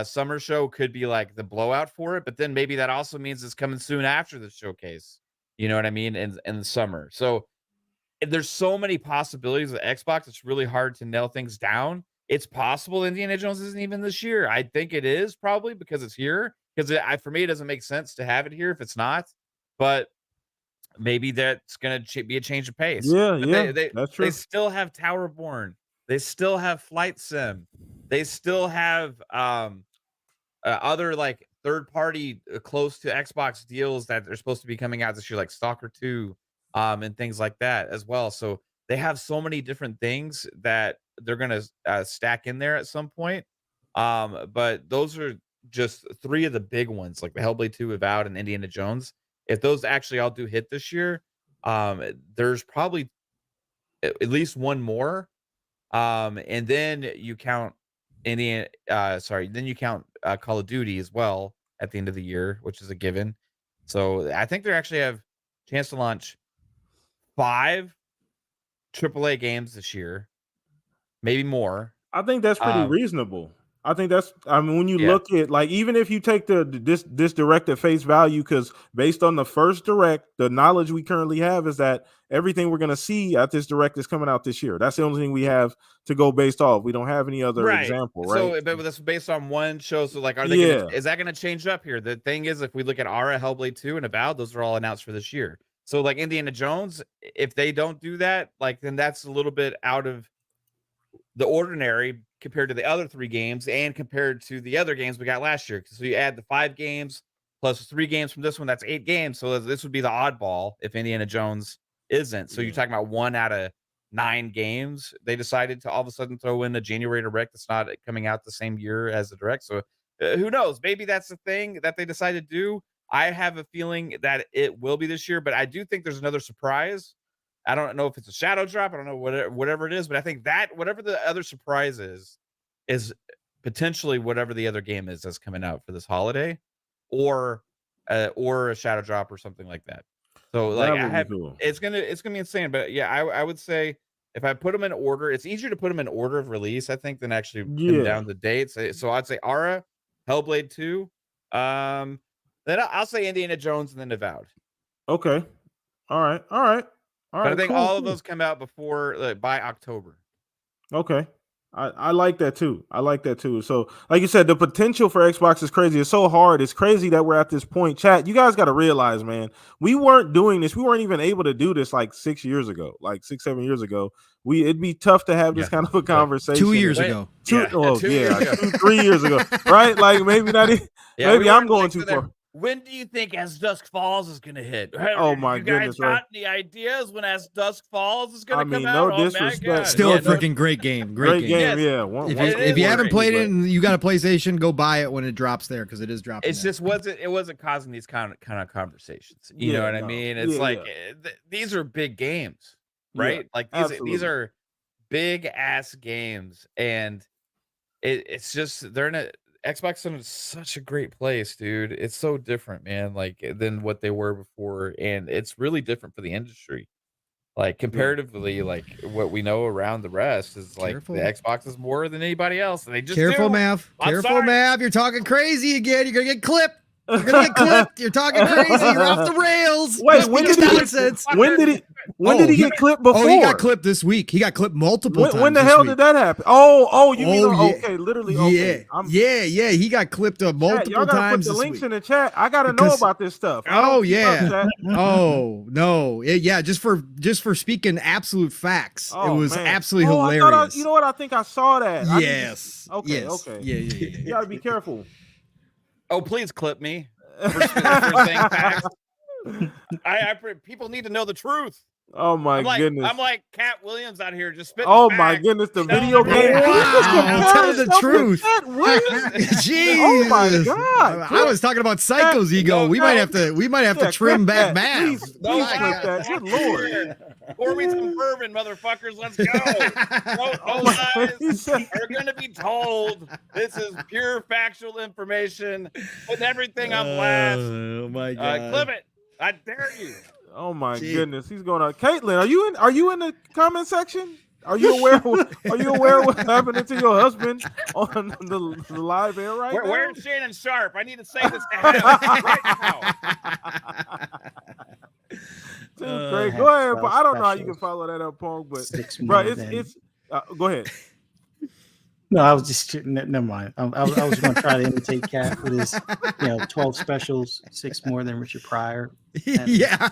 summer show could be like the blowout for it. But then maybe that also means it's coming soon after the showcase. You know what I mean? In the summer, so there's so many possibilities with Xbox. It's really hard to nail things down. It's possible Indiana Jones isn't even this year. I think it is probably because it's here. Because for me, it doesn't make sense to have it here if it's not. But maybe that's going to be a change of pace. Yeah, But that's true. They still have Towerborn. They still have Flight Sim. They still have other like third party close to Xbox deals that are supposed to be coming out this year, like Stalker 2, and things like that as well. So they have so many different things that they're gonna stack in there at some point. But those are just three of the big ones, like the Hellblade 2, Avowed, and Indiana Jones. If those actually all do hit this year, there's probably at least one more. And then you count then you count Call of Duty as well at the end of the year, which is a given. So I think they actually have a chance to launch 5 AAA games this year, maybe more. I think that's pretty reasonable. I think that's, I mean, when you look at, like, even if you take this direct at face value, because based on the first direct, the knowledge we currently have is that everything we're going to see at this direct is coming out this year. That's the only thing we have to go based off. We don't have any other example, right? So, but that's based on one show. So, like, is that going to change up here? The thing is, if we look at Ara, Hellblade 2, and Avowed, those are all announced for this year. So, like, Indiana Jones, if they don't do that, like, then that's a little bit out of the ordinary compared to the other 3 games and compared to the other games we got last year. So you add the 5 games plus 3 games from this one, that's 8 games. So this would be the oddball if Indiana Jones isn't. So you're talking about 1 out of 9 games. They decided to all of a sudden throw in a January direct that's not coming out the same year as the direct. So who knows? Maybe that's the thing that they decided to do. I have a feeling that it will be this year, but I do think there's another surprise. I don't know if it's a shadow drop. I don't know whatever it is, but I think that whatever the other surprise is potentially whatever the other game is that's coming out for this holiday, or a shadow drop or something like that. So like it's gonna be insane. But yeah, I would say if I put them in order, it's easier to put them in order of release, I think, than actually pin down the dates. So I'd say Ara, Hellblade 2, then I'll say Indiana Jones, and then Avowed. Okay, all right. But I think all of those come out before by October. Okay. I like that too. So, like you said, the potential for Xbox is crazy. It's so hard. It's crazy that we're at this point. Chat, you guys got to realize, man, we weren't doing this. We weren't even able to do this like 6 years ago, like 6-7 years ago. It'd be tough to have this kind of a conversation. 2 years ago. 2 3 years ago, right? Like maybe not. Maybe I'm going too far. When do you think As Dusk Falls is going to hit? Oh my goodness! You guys got any ideas when As Dusk Falls is going to come out? No disrespect. Still a freaking great game. Great game. Yeah. If you haven't played it and you got a PlayStation, go buy it when it drops there, because it is dropping. It wasn't causing these kind of conversations. You know what I mean? It's these are big games, right? Like these are big ass games, and it's just they're in a. Xbox is such a great place, dude. It's so different, man, like than what they were before, and it's really different for the industry. Like comparatively, like what we know around the rest is like the Xbox is more than anybody else. They just Mav. Mav. You're talking crazy again. You're gonna get clipped. You're gonna get clipped. You're talking crazy. You're off the rails. Wait, when did he get clipped before? Oh, he got clipped this week. He got clipped multiple times. When the hell did that happen? You mean okay, literally. Okay. Yeah. He got clipped multiple times. Put the links in the chat. I gotta know about this stuff. Oh yeah. Oh no. Yeah. Just for speaking absolute facts, it was absolutely hilarious. You know what? I think I saw that. Yes. Okay. Yeah. You gotta be careful. Oh, please clip me for saying facts. People need to know the truth. Oh my goodness! I'm like Cat Williams out here just spitting. Oh my goodness! The video game. Tell the truth. Jeez! Oh my god! I was talking about Psycho's ego. We might have to trim back Mav. Please clip that. Good lord! Pour me some bourbon, motherfuckers. Let's go. No lies are going to be told. This is pure factual information. Put everything on blast. Oh my God. Clip it. I dare you. Oh my goodness, he's going on. Caitlin, are you in the comment section? Are you aware what's happening to your husband on the live air right now? Where's Shannon Sharp? I need to say this to him right now. Great. Go ahead, but I don't know how you can follow that up, Pong. But bro, it's go ahead. No, I was just never mind. I was going to try to imitate Cat with his 12 specials, 6 more than Richard Pryor. Yeah.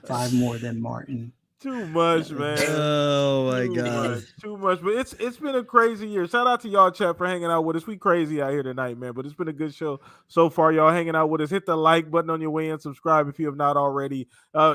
5 more than Martin. Too much, man. Oh my God. Too much. But it's been a crazy year. Shout out to y'all, chat, for hanging out with us. We crazy out here tonight, man. But it's been a good show so far. Y'all hanging out with us. Hit the like button on your way in. Subscribe if you have not already.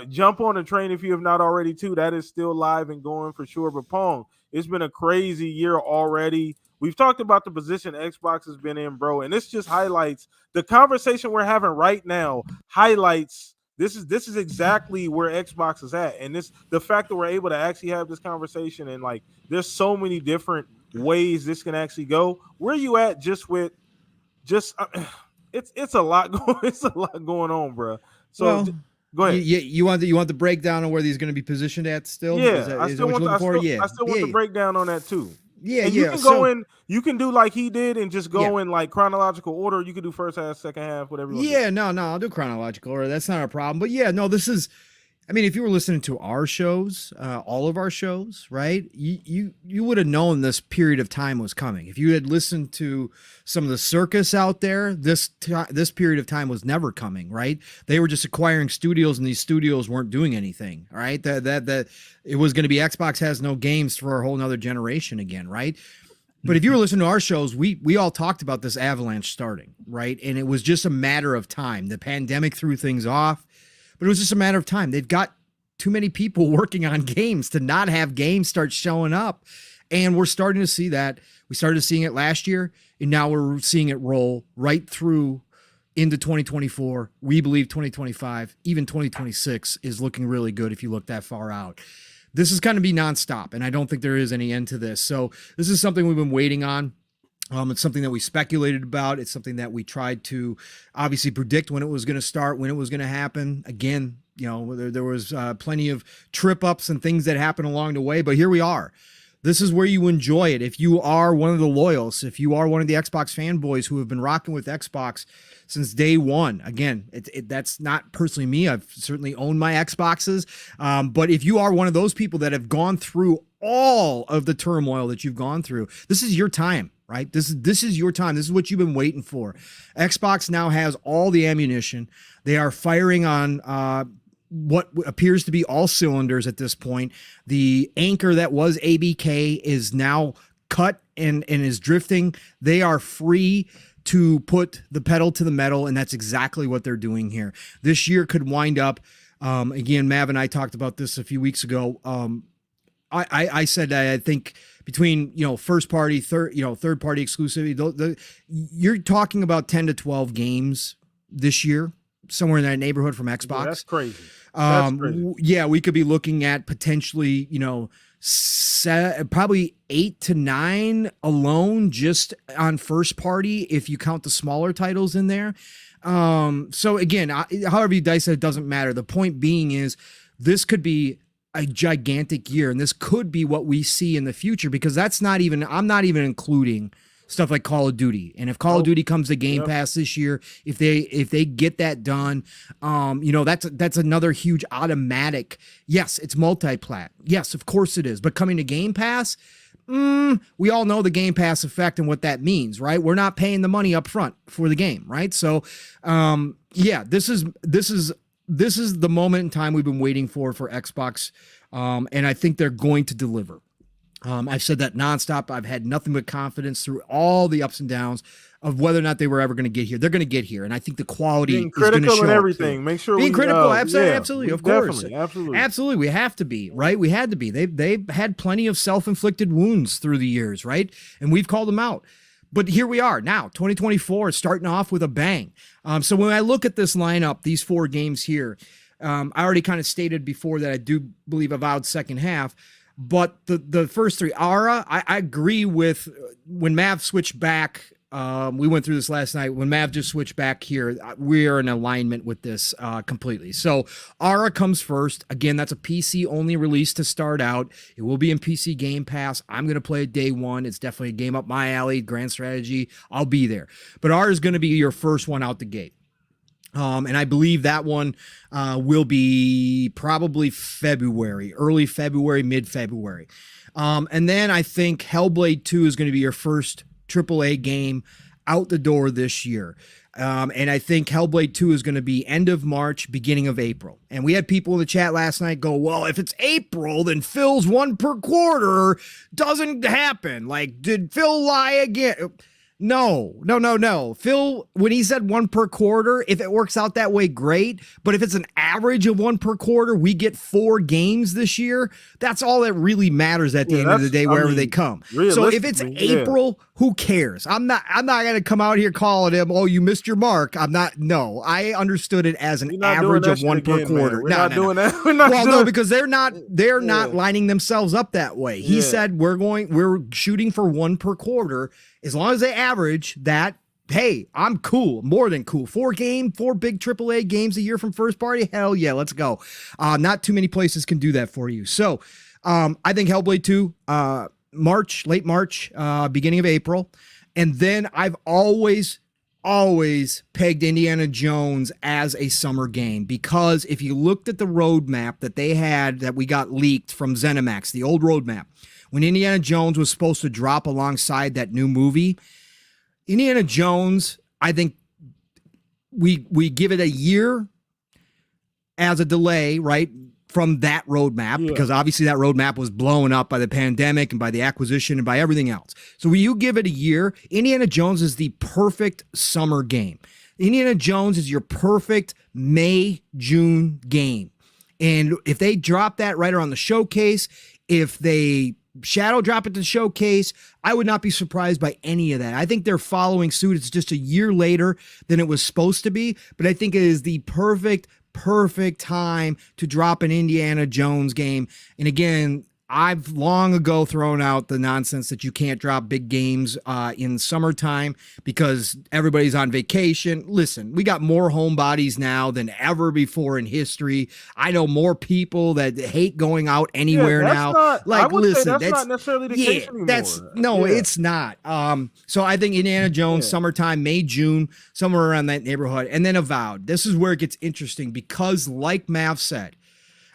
Jump on the train if you have not already too. That is still live and going for sure. But Pong, it's been a crazy year already. We've talked about the position Xbox has been in, bro. And this just highlights the conversation we're having right now. Highlights. This is exactly where Xbox is at, and the fact that we're able to actually have this conversation, and like there's so many different ways this can actually go. Where you at? It's a lot going on, bro. So go ahead. You want the breakdown on where these going to be positioned at still? Yeah, I still want the breakdown on that too. Yeah, and you can go in. You can do like he did and just go in like chronological order. You can do first half, second half, whatever. No, I'll do chronological order. That's not a problem. But yeah, no, this is. I mean, if you were listening to our shows, all of our shows, right, you would have known this period of time was coming. If you had listened to some of the circus out there, this period of time was never coming, right? They were just acquiring studios, and these studios weren't doing anything, right? That it was going to be Xbox has no games for a whole nother generation again, right? But if you were listening to our shows, we all talked about this avalanche starting, right? And it was just a matter of time. The pandemic threw things off. But it was just a matter of time. They've got too many people working on games to not have games start showing up. And we're starting to see that. We started seeing it last year, and now we're seeing it roll right through into 2024. We believe 2025, even 2026 is looking really good if you look that far out. This is going to be nonstop, and I don't think there is any end to this. So this is something we've been waiting on. It's something that we speculated about. It's something that we tried to obviously predict when it was going to start, when it was going to happen. Again, there was plenty of trip ups and things that happened along the way, but here we are. This is where you enjoy it. If you are one of the loyals, if you are one of the Xbox fanboys who have been rocking with Xbox since day one, again, that's not personally me. I've certainly owned my Xboxes. But if you are one of those people that have gone through all of the turmoil that you've gone through, this is your time. Right? This is your time. This is what you've been waiting for. Xbox now has all the ammunition. They are firing on what appears to be all cylinders at this point. The anchor that was ABK is now cut and is drifting. They are free to put the pedal to the metal, and that's exactly what they're doing here. This year could wind up, again, Mav and I talked about this a few weeks ago. I said that I think between first party, third party exclusivity, you're talking about 10 to 12 games this year, somewhere in that neighborhood from Xbox. Yeah, that's crazy. That's crazy. Yeah, we could be looking at potentially probably 8 to 9 alone just on first party if you count the smaller titles in there. So again, however you dice it, it doesn't matter. The point being is this could be a gigantic year, and this could be what we see in the future, because I'm not even including stuff like Call of Duty. And if Call of Duty comes to Game Pass this year, if they get that done, that's another huge automatic. Yes, it's multi-plat. Yes, of course it is. But coming to Game Pass, we all know the Game Pass effect and what that means, right? We're not paying the money up front for the game, right? So, this is the moment in time we've been waiting for Xbox, and I think they're going to deliver. I've said that nonstop. I've had nothing but confidence through all the ups and downs of whether or not they were ever going to get here. They're going to get here, and I think the quality being critical and everything. Make sure being critical, absolutely, of course, absolutely. We have to be, right? We had to be. They've had plenty of self-inflicted wounds through the years, right? And we've called them out. But here we are now, 2024 is starting off with a bang. So when I look at this lineup, these 4 games here, I already kind of stated before that I do believe Avowed second half, but the first three, Aura, I agree with when Mav switched back. We went through this last night. When Mav just switched back here, we are in alignment with this completely. So Aura comes first. Again, that's a PC only release to start out. It will be in PC Game Pass. I'm going to play it day one. It's definitely a game up my alley, grand strategy. I'll be there. But Aura is going to be your first one out the gate. And I believe that one will be probably February, early February, mid-February. And then I think Hellblade 2 is going to be your first AAA game out the door this year. And I think Hellblade 2 is going to be end of March, beginning of April. And we had people in the chat last night go, well, if it's April, then Phil's one per quarter doesn't happen. Like, did Phil lie again? No. Phil, when he said one per quarter, if it works out that way, great. But if it's an average of one per quarter, we get 4 games this year. That's all that really matters at the end of the day, wherever they come. So if it's April, who cares? I'm not going to come out here calling him, oh, you missed your mark. I'm not. No, I understood it as an average of one per quarter. We're not doing that. No, because they're not lining themselves up that way. He said we're shooting for one per quarter. As long as they average that, hey, I'm cool, more than cool. 4 big AAA games a year from first party. Hell yeah, let's go. Not too many places can do that for you. So I think Hellblade 2, late March, beginning of April. And then I've always pegged Indiana Jones as a summer game, because if you looked at the roadmap that they had that we got leaked from ZeniMax, the old roadmap, when Indiana Jones was supposed to drop alongside that new movie, Indiana Jones, I think we give it a year as a delay, right, from that roadmap, because obviously that roadmap was blown up by the pandemic and by the acquisition and by everything else. So when you give it a year, Indiana Jones is the perfect summer game. Indiana Jones is your perfect May, June game. And if they drop that right around the showcase, if they shadow drop at the showcase, I would not be surprised by any of that. I think they're following suit. It's just a year later than it was supposed to be, but I think it is the perfect time to drop an Indiana Jones game. And again, I've long ago thrown out the nonsense that you can't drop big games in summertime because everybody's on vacation. Listen, we got more homebodies now than ever before in history. I know more people that hate going out anywhere now. That's not necessarily the case anymore. It's not. So I think Indiana Jones, summertime, May, June, somewhere around that neighborhood. And then Avowed. This is where it gets interesting because, like Mav said,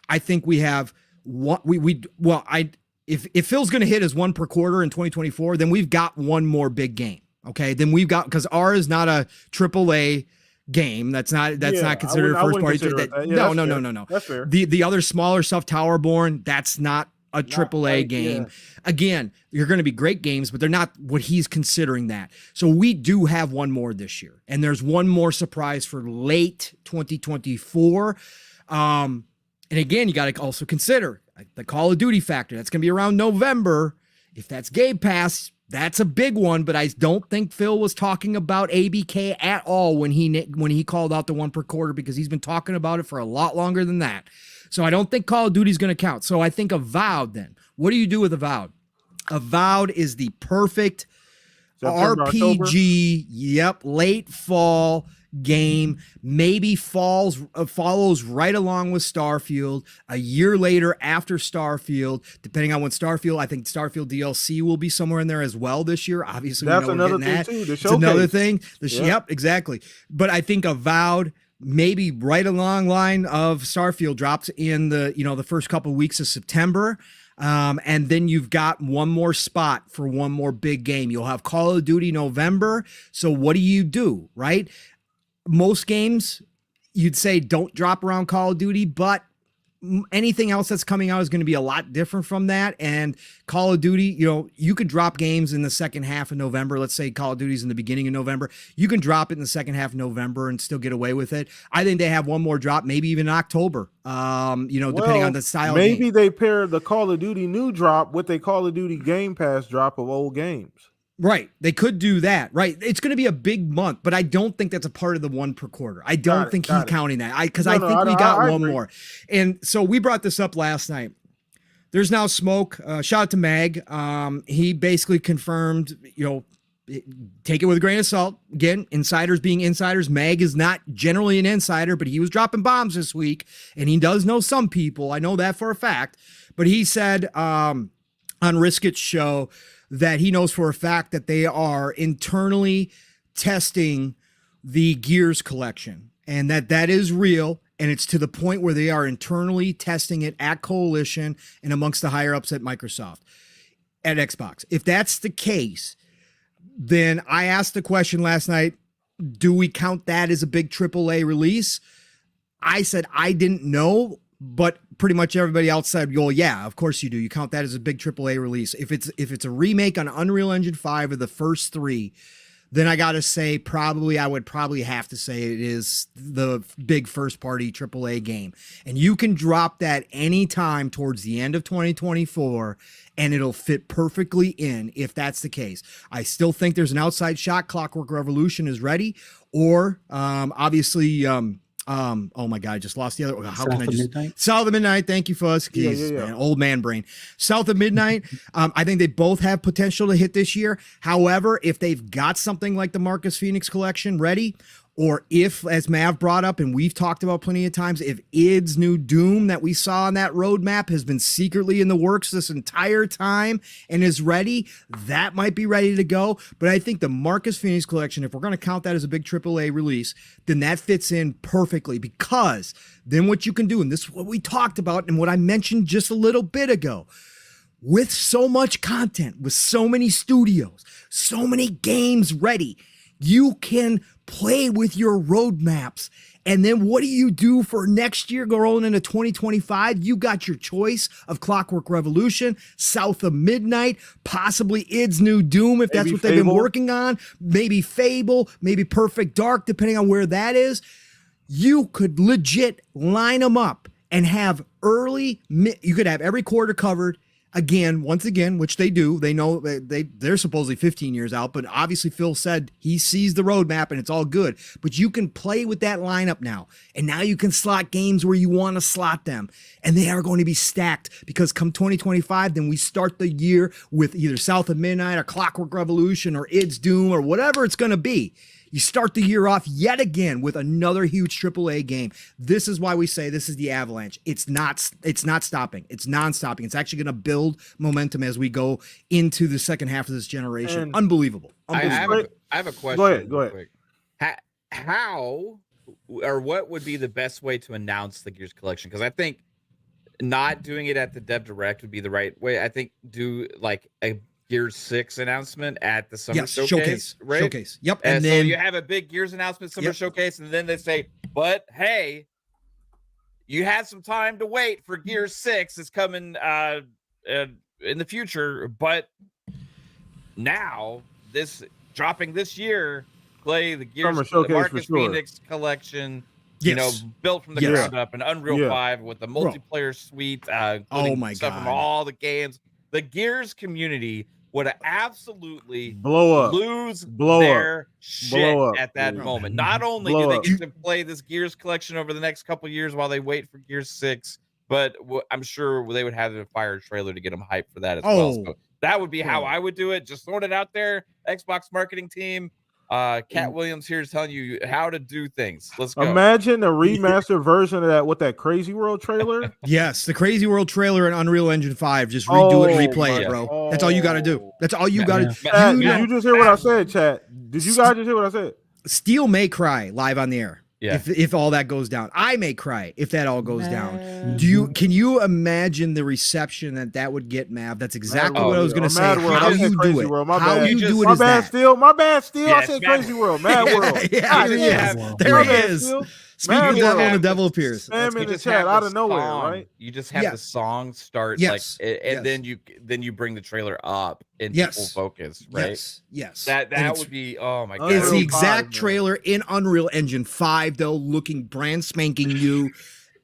I think we have if Phil's going to hit his one per quarter in 2024, then we've got one more big game. Okay. Then we've got, because ours is not a AAA game. That's not considered first party. No. That's fair. The other smaller stuff, Towerborn, that's not a AAA game. Yeah. Again, you're going to be great games, but they're not what he's considering that. So we do have one more this year, and there's one more surprise for late 2024. And again, you got to also consider the Call of Duty factor. That's going to be around November. If that's Game Pass, that's a big one. But I don't think Phil was talking about ABK at all when he called out the one per quarter, because he's been talking about it for a lot longer than that. So I don't think Call of Duty is going to count. So I think Avowed then. What do you do with Avowed? Avowed is the perfect September, RPG, late fall game, maybe follows right along with Starfield a year later after Starfield, depending on when Starfield, I think Starfield DLC will be somewhere in there as well this year. Obviously, that's another thing too. It's another thing. Yep, exactly. But I think Avowed maybe right along line of Starfield drops in the first couple of weeks of September. And then you've got one more spot for one more big game. You'll have Call of Duty November. So what do, right? Most games, you'd say don't drop around Call of Duty, but anything else that's coming out is going to be a lot different from that. And Call of Duty, you could drop games in the second half of November. Let's say Call of Duty's in the beginning of November. You can drop it in the second half of November and still get away with it. I think they have one more drop, maybe even in October, depending on the style. Maybe they pair the Call of Duty new drop with a Call of Duty Game Pass drop of old games. Right. They could do that. Right. It's going to be a big month, but I don't think that's a part of the 1 per quarter. I don't think he's counting that. Because I think we got one more. And so we brought this up last night. There's now smoke. Shout out to Mag. He basically confirmed, take it with a grain of salt. Again, insiders being insiders. Mag is not generally an insider, but he was dropping bombs this week, and he does know some people. I know that for a fact. But he said on Risket's show that he knows for a fact that they are internally testing the Gears collection, and that is real. And it's to the point where they are internally testing it at Coalition and amongst the higher ups at Microsoft, at Xbox. If that's the case, then I asked the question last night, do we count that as a big AAA release? I said I didn't know, but pretty much everybody else said, well, yeah, of course you do. You count that as a big AAA release. If it's a remake on Unreal Engine 5 of the first 3, then I got to say I would probably have to say it is the big first-party AAA game. And you can drop that anytime towards the end of 2024, and it'll fit perfectly in if that's the case. I still think there's an outside shot. Clockwork Revolution is ready. Or, obviously... oh my God, I just lost the other. How can I just South of Midnight? Thank you, Fuzz. Jesus, man, old man brain. South of Midnight. I think they both have potential to hit this year. However, if they've got something like the Marcus Phoenix collection ready, or if, as Mav brought up and we've talked about plenty of times, if id's new Doom that we saw on that roadmap has been secretly in the works this entire time and is ready, that might be ready to go. But I think the Marcus Phoenix collection, if we're going to count that as a big AAA release, then that fits in perfectly, because then what you can do, and this is what we talked about and what I mentioned just a little bit ago, with so much content, with so many studios, so many games ready, you can play with your roadmaps. And then what do you do for next year, go rolling into 2025? You got your choice of Clockwork Revolution, South of Midnight, possibly id's new Doom, if that's what they've been working on, maybe Fable, maybe Perfect Dark, depending on where that is. You could legit line them up and have you could have every quarter covered. Once again, which they do. They know they're supposedly 15 years out, but obviously Phil said he sees the roadmap and it's all good. But you can play with that lineup now. And now you can slot games where you want to slot them. And they are going to be stacked, because come 2025, then we start the year with either South of Midnight or Clockwork Revolution or id's Doom or whatever it's going to be. You start the year off yet again with another huge AAA game. This is why we say this is the avalanche. It's not stopping. It's non-stopping. It's actually going to build momentum as we go into the second half of this generation. And unbelievable. I have a question. Go ahead. How or what would be the best way to announce the Gears collection? Because I think not doing it at the Dev Direct would be the right way. I think do like a Gears 6 announcement at the Summer Showcase, right? Showcase. Yep. And then so you have a big Gears announcement, Summer Showcase, and then they say, but hey, you had some time to wait for Gears 6. It's coming in the future, but now dropping this year, play the Gears the Marcus Phoenix collection. Built from the ground up, an Unreal 5 with the multiplayer suite, including stuff from all the games. The Gears community would absolutely lose their shit at that moment. Not only do they get to play this Gears collection over the next couple years while they wait for Gears 6, but I'm sure they would have a fire trailer to get them hyped for that as well. So that would be how I would do it. Just throwing it out there. Xbox marketing team. Cat Williams here is telling you how to do things. Let's go. Imagine a remastered version of that with that Crazy World trailer. Yes, the Crazy World trailer in Unreal Engine 5. Just redo it, replay it, bro. That's all you got to do. That's all you got to do. Did you just hear what I said, chat? Did you guys just hear what I said? Steel may cry live on the air. Yeah. If all that goes down, I may cry if that all goes down. Can you imagine the reception that would get, Mav? That's exactly what I was going to say. How you do it? How you do it is that. My bad. Still, I said Crazy World. Mad World. There he is. Speak of the devil and the devil appears. Spam in the chat out of nowhere, right? You just have the song start, then you bring the trailer up into full focus, right? Yes. That would be, oh my god. It's the exact trailer in Unreal Engine 5, though, looking brand spanking new.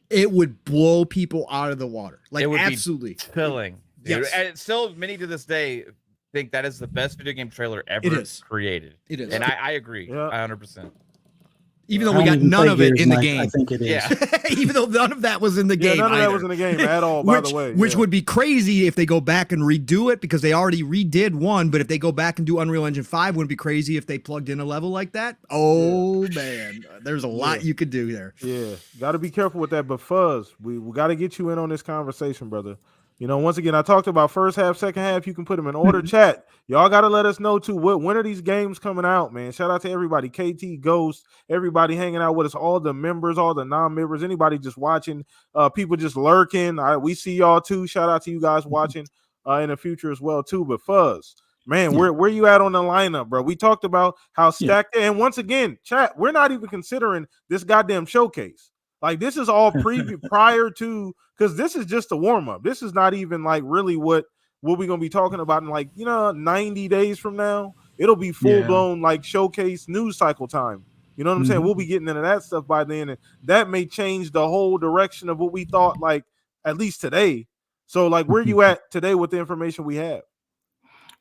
It would blow people out of the water. Like, it would absolutely be chilling. Dude. And still, many to this day think that is the best video game trailer ever is. created. It is. And I agree. Yeah. 100%. Even though I we don't got even none play of it Gears, in the and game. I think it is. Yeah. Even though none of that was in the Yeah, game none of that either. was in the game at all, by the way. Which Yeah. would be crazy if they go back and redo it, because they already redid one, but if they go back and do Unreal Engine 5, wouldn't it be crazy if they plugged in a level like that? Oh, man. There's a lot you could do there. Yeah, got to be careful with that. But Fuzz, we got to get you in on this conversation, brother. You know, once again, I talked about first half, second half. You can put them in order. Chat. Y'all got to let us know too. When are these games coming out, man? Shout out to everybody. KT, Ghost, everybody hanging out with us. All the members, all the non-members, anybody just watching. People just lurking. We see y'all too. Shout out to you guys watching in the future as well too. But Fuzz, man, where you at on the lineup, bro? We talked about how stacked. And once again, chat, we're not even considering this goddamn showcase. Like, this is all preview prior to, because this is just a warm-up. This is not even like really what we're gonna be talking about in, like, 90 days from now. It'll be full-blown like showcase news cycle time. You know what I'm saying? We'll be getting into that stuff by then, and that may change the whole direction of what we thought, like, at least today. So, like, where you at today with the information we have?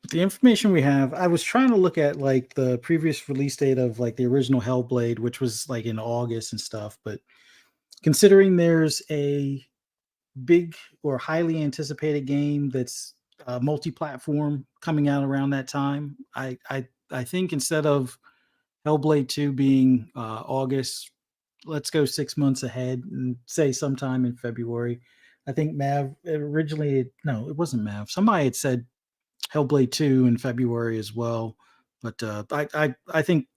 The information we have, I was trying to look at like the previous release date of like the original Hellblade, which was like in August and stuff, but considering there's a big or highly anticipated game that's multi-platform coming out around that time, I think instead of Hellblade 2 being August, let's go 6 months ahead and say sometime in February. I think Mav originally, no, it wasn't Mav. Somebody had said Hellblade 2 in February as well, but I think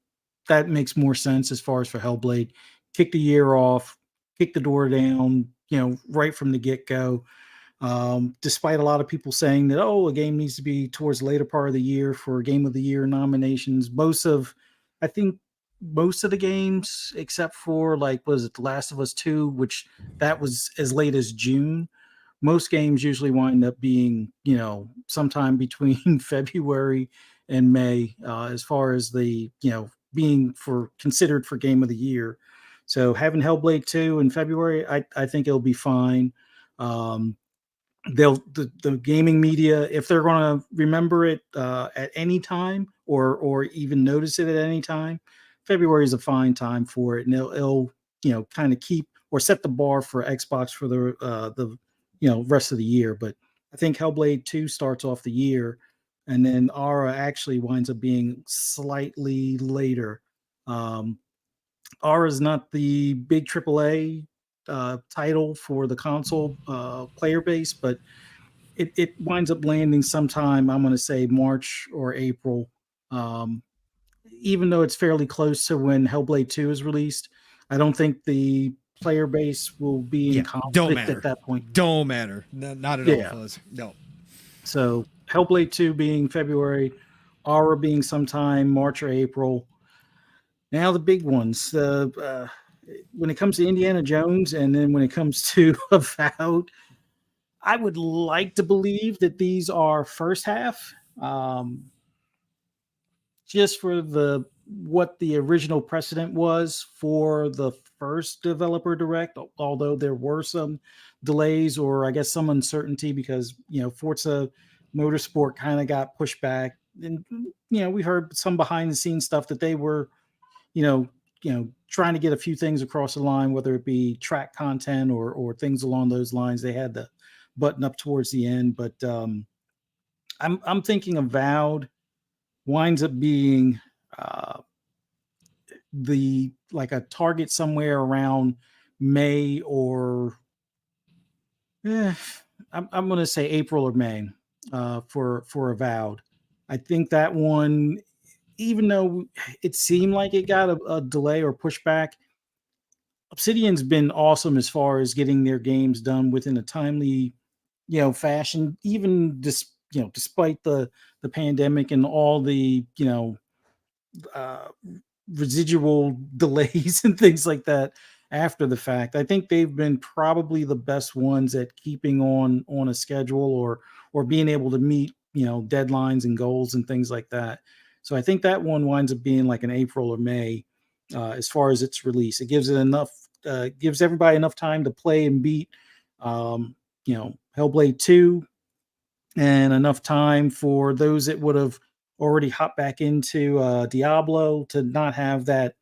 that makes more sense as far as for Hellblade. Kick the year off, kick the door down, right from the get-go. Despite a lot of people saying that, a game needs to be towards the later part of the year for Game of the Year nominations. I think most of the games, except for like, was it The Last of Us 2, which that was as late as June. Most games usually wind up being, sometime between February and May, as far as the, being considered for Game of the Year. So having Hellblade 2 in February, I think it'll be fine. The gaming media, if they're going to remember it at any time or even notice it at any time, February is a fine time for it, and it'll kind of keep or set the bar for Xbox for the rest of the year. But I think Hellblade 2 starts off the year, and then Aura actually winds up being slightly later. Aura is not the big AAA title for the console player base, but it winds up landing sometime, I'm going to say March or April. Even though it's fairly close to when Hellblade 2 is released, I don't think the player base will be in conflict at that point. Don't matter. No, not at all, fellas. No. So Hellblade 2 being February, Aura being sometime March or April. Now the big ones. When it comes to Indiana Jones, and then when it comes to Avowed, I would like to believe that these are first half, just for what the original precedent was for the first developer direct, although there were some delays or I guess some uncertainty because, Forza Motorsport kind of got pushed back. And, we heard some behind the scenes stuff that they were, trying to get a few things across the line, whether it be track content or things along those lines. They had the button up towards the end, but I'm thinking Avowed winds up being a target somewhere around May or I'm going to say April or May for Avowed. I think that one, even though it seemed like it got a delay or pushback, Obsidian's been awesome as far as getting their games done within a timely, fashion, even despite the pandemic and all the, residual delays and things like that after the fact. I think they've been probably the best ones at keeping on a schedule or being able to meet, deadlines and goals and things like that. So I think that one winds up being like an April or May as far as its release. It gives gives everybody enough time to play and beat, Hellblade 2. and enough time for those that would have already hopped back into Diablo to not have that,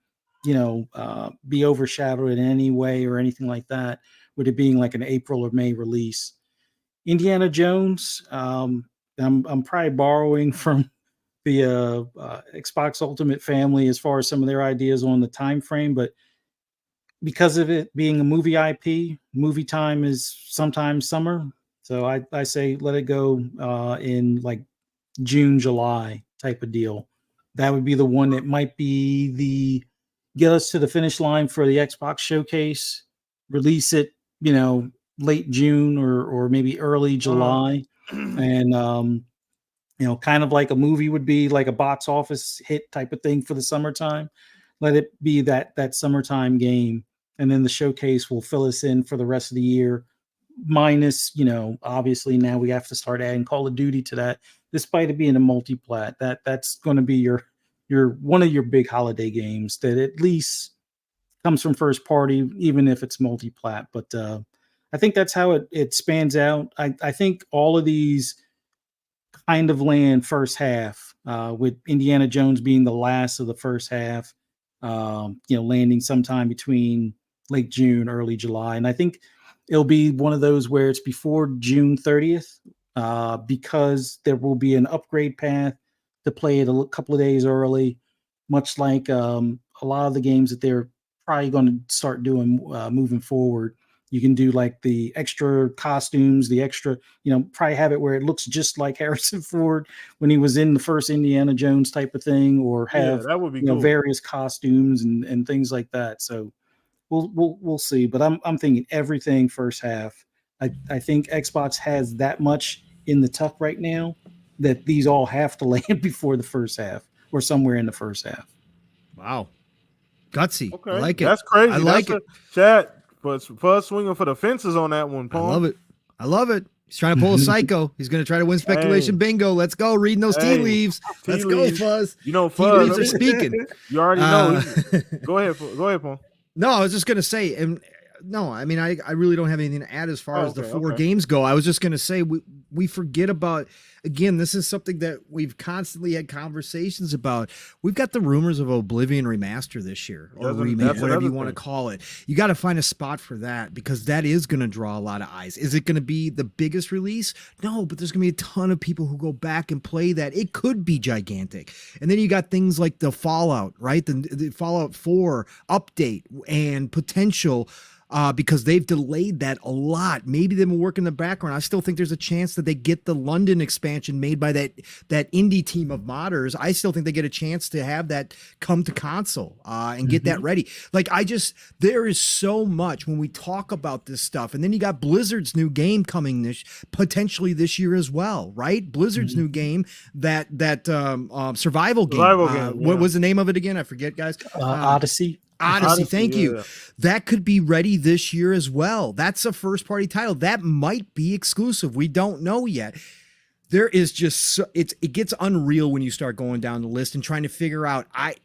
be overshadowed in any way or anything like that, with it being like an April or May release. Indiana Jones, I'm probably borrowing from the Xbox Ultimate family as far as some of their ideas on the time frame, but because of it being a movie IP, movie time is sometimes summer. So I say let it go in like June, July type of deal. That would be the one that might be the get us to the finish line for the Xbox showcase, release it, late June or maybe early July. And kind of like a movie would be like a box office hit type of thing for the summertime. Let it be that summertime game, and then the showcase will fill us in for the rest of the year. Minus, obviously now we have to start adding Call of Duty to that, despite it being a multi-plat. That's going to be your one of your big holiday games that at least comes from first party, even if it's multi-plat. But I think that's how it spans out. I think all of these kind of land first half, with Indiana Jones being the last of the first half, landing sometime between late June, early July. And I think it'll be one of those where it's before June 30th, because there will be an upgrade path to play it a couple of days early, much like a lot of the games that they're probably going to start doing moving forward. You can do like the extra costumes, the extra, probably have it where it looks just like Harrison Ford when he was in the first Indiana Jones type of thing, or have that would be cool. Various costumes and things like that. So we'll see. But I'm thinking everything first half. I think Xbox has that much in the tuck right now that these all have to land before the first half or somewhere in the first half. Wow. Gutsy. Okay. I like it. That's crazy. I like it. Chat. But Fuzz swinging for the fences on that one, Paul. I love it. He's trying to pull a psycho. He's going to try to win speculation bingo. Let's go. Reading those tea leaves. Let's go, Fuzz. Fuzz. Tea leaves are speaking. You already know. Go ahead, Paul. No, I was just going to say, and no, I mean, I really don't have anything to add as far as the four games go. I was just going to say we forget about, again, this is something that we've constantly had conversations about. We've got the rumors of Oblivion remaster this year, or remake, whatever you want to call it. You got to find a spot for that, because that is going to draw a lot of eyes. Is it going to be the biggest release? No, but there's going to be a ton of people who go back and play that. It could be gigantic. And then you got things like the Fallout, right? The Fallout 4 update and potential, because they've delayed that a lot. Maybe they've been working in the background. I still think there's a chance that they get the London expansion made by that indie team of modders. I still think they get a chance to have that come to console and get that ready. Like, there is so much when we talk about this stuff. And then you got Blizzard's new game coming potentially this year as well, right? Blizzard's new game, that survival game. What was the name of it again? I forget, guys. Odyssey. Odyssey, thank you. That could be ready this year as well. That's a first party title. That might be exclusive. We don't know yet. There is just it gets unreal when you start going down the list and trying to figure out. I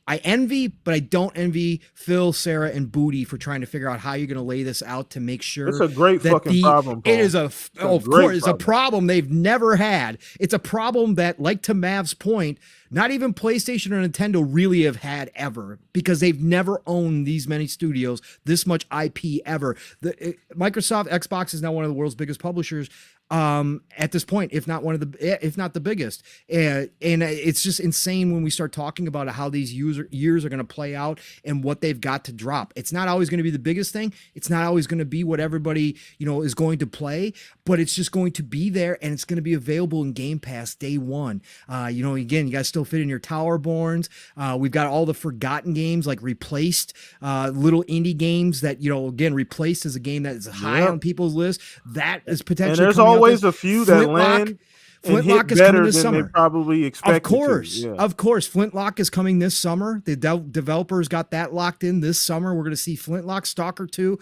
envy, but I don't envy Phil, Sarah, and Booty for trying to figure out how you're going to lay this out to make sure. It's a great fucking problem, Paul. It is of course, it's a problem they've never had. It's a problem that, like to Mav's point, not even PlayStation or Nintendo really have had ever, because they've never owned these many studios, this much IP ever. Microsoft, Xbox is now one of the world's biggest publishers. At this point, if not the biggest. And it's just insane when we start talking about how these years are going to play out and what they've got to drop. It's not always going to be the biggest thing. It's not always going to be what everybody, is going to play, but it's just going to be there, and it's going to be available in Game Pass day one. Again, you guys still fit in your Towerborns. We've got all the forgotten games like Replaced, little indie games that, again, Replaced is a game that is high on people's list. That is potentially, and there's always a few that land and hit better than they probably expected. Of course, Flintlock is coming this summer. The developers got that locked in this summer. We're going to see Flintlock, Stalker 2.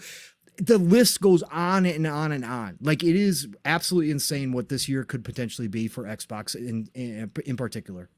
The list goes on and on and on. Like, it is absolutely insane what this year could potentially be for Xbox in particular.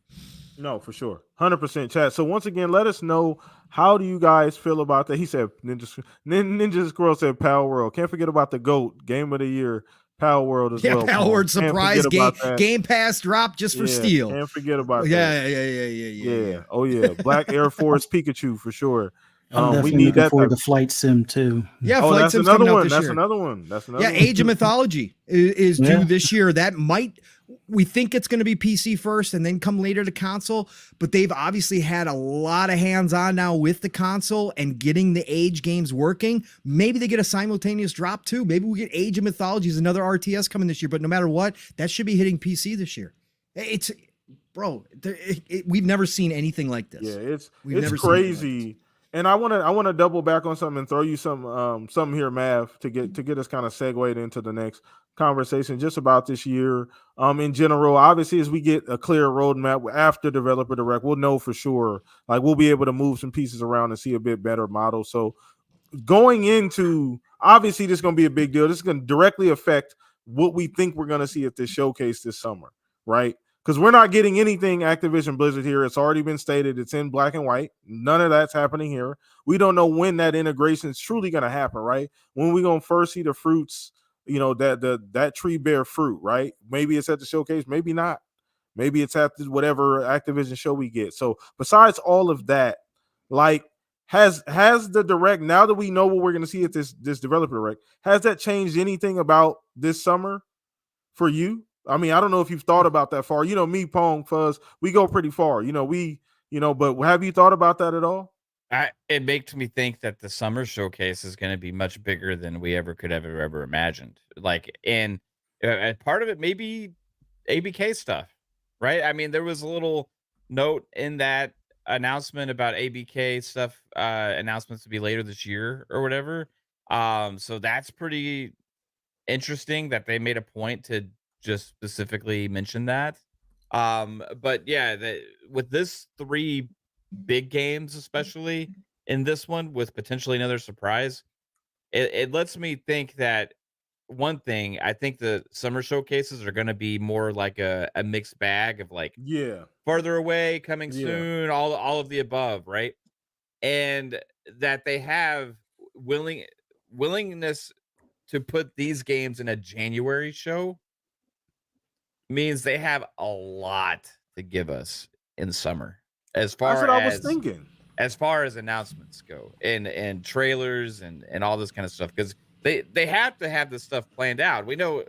No, for sure. 100% chat. So once again, let us know, how do you guys feel about that? He said, Ninja Squirrel said Power World. Can't forget about the GOAT, Game of the Year, Pal World as Yeah, well. Pal World Can't surprise forget about that. Game Pass drop just for steel. Can't forget about that. Yeah. Oh yeah, Black Air Force Pikachu for sure. I'm We definitely need looking that forward type. to Flight Sim too. Yeah, Oh, Flight that's Sim's another coming out one. this That's year. another one. That's another Yeah, one. Age of Mythology is due Yeah. this year. That might, we think it's going to be PC first and then come later to console, but they've obviously had a lot of hands-on now with the console and getting the Age games working. Maybe they get a simultaneous drop too. Maybe we get Age of Mythology as another RTS coming this year, but no matter what, that should be hitting PC this year. It's, bro, we've never seen anything like this. Yeah, We've it's never seen anything like crazy. And I want to double back on something and throw you something here, Mav, to get us kind of segued into the next conversation just about this year. In general, obviously, as we get a clear roadmap after Developer Direct, we'll know for sure. Like we'll be able to move some pieces around and see a bit better model. So going into, obviously, this is going to be a big deal. This is going to directly affect what we think we're going to see at this showcase this summer, right? Because we're not getting anything Activision Blizzard here. It's already been stated. It's in black and white. None of that's happening here. We don't know when that integration is truly going to happen, right? When we going to first see the fruits, that tree bear fruit, right? Maybe it's at the showcase, maybe not. Maybe it's at whatever Activision show we get. So besides all of that, like, has the direct, now that we know what we're going to see at this Developer Direct, has that changed anything about this summer for you? I mean, I don't know if you've thought about that far. Me, Pong, Fuzz, we go pretty far. But have you thought about that at all? It makes me think that the summer showcase is going to be much bigger than we could ever imagined. Like, and part of it may be ABK stuff, right? I mean, there was a little note in that announcement about ABK stuff, announcements to be later this year or whatever. So that's pretty interesting that they made a point to just specifically mention that. But yeah, with this 3 big games, especially in this one, with potentially another surprise, it lets me think that one thing, I think the summer showcases are going to be more like a mixed bag of like Yeah. farther away, coming Yeah. soon, all of the above, right? And that they have willingness to put these games in a January show means they have a lot to give us in summer That's what I was thinking. as far as announcements go and trailers and all this kind of stuff, because they have to have this stuff planned out. We know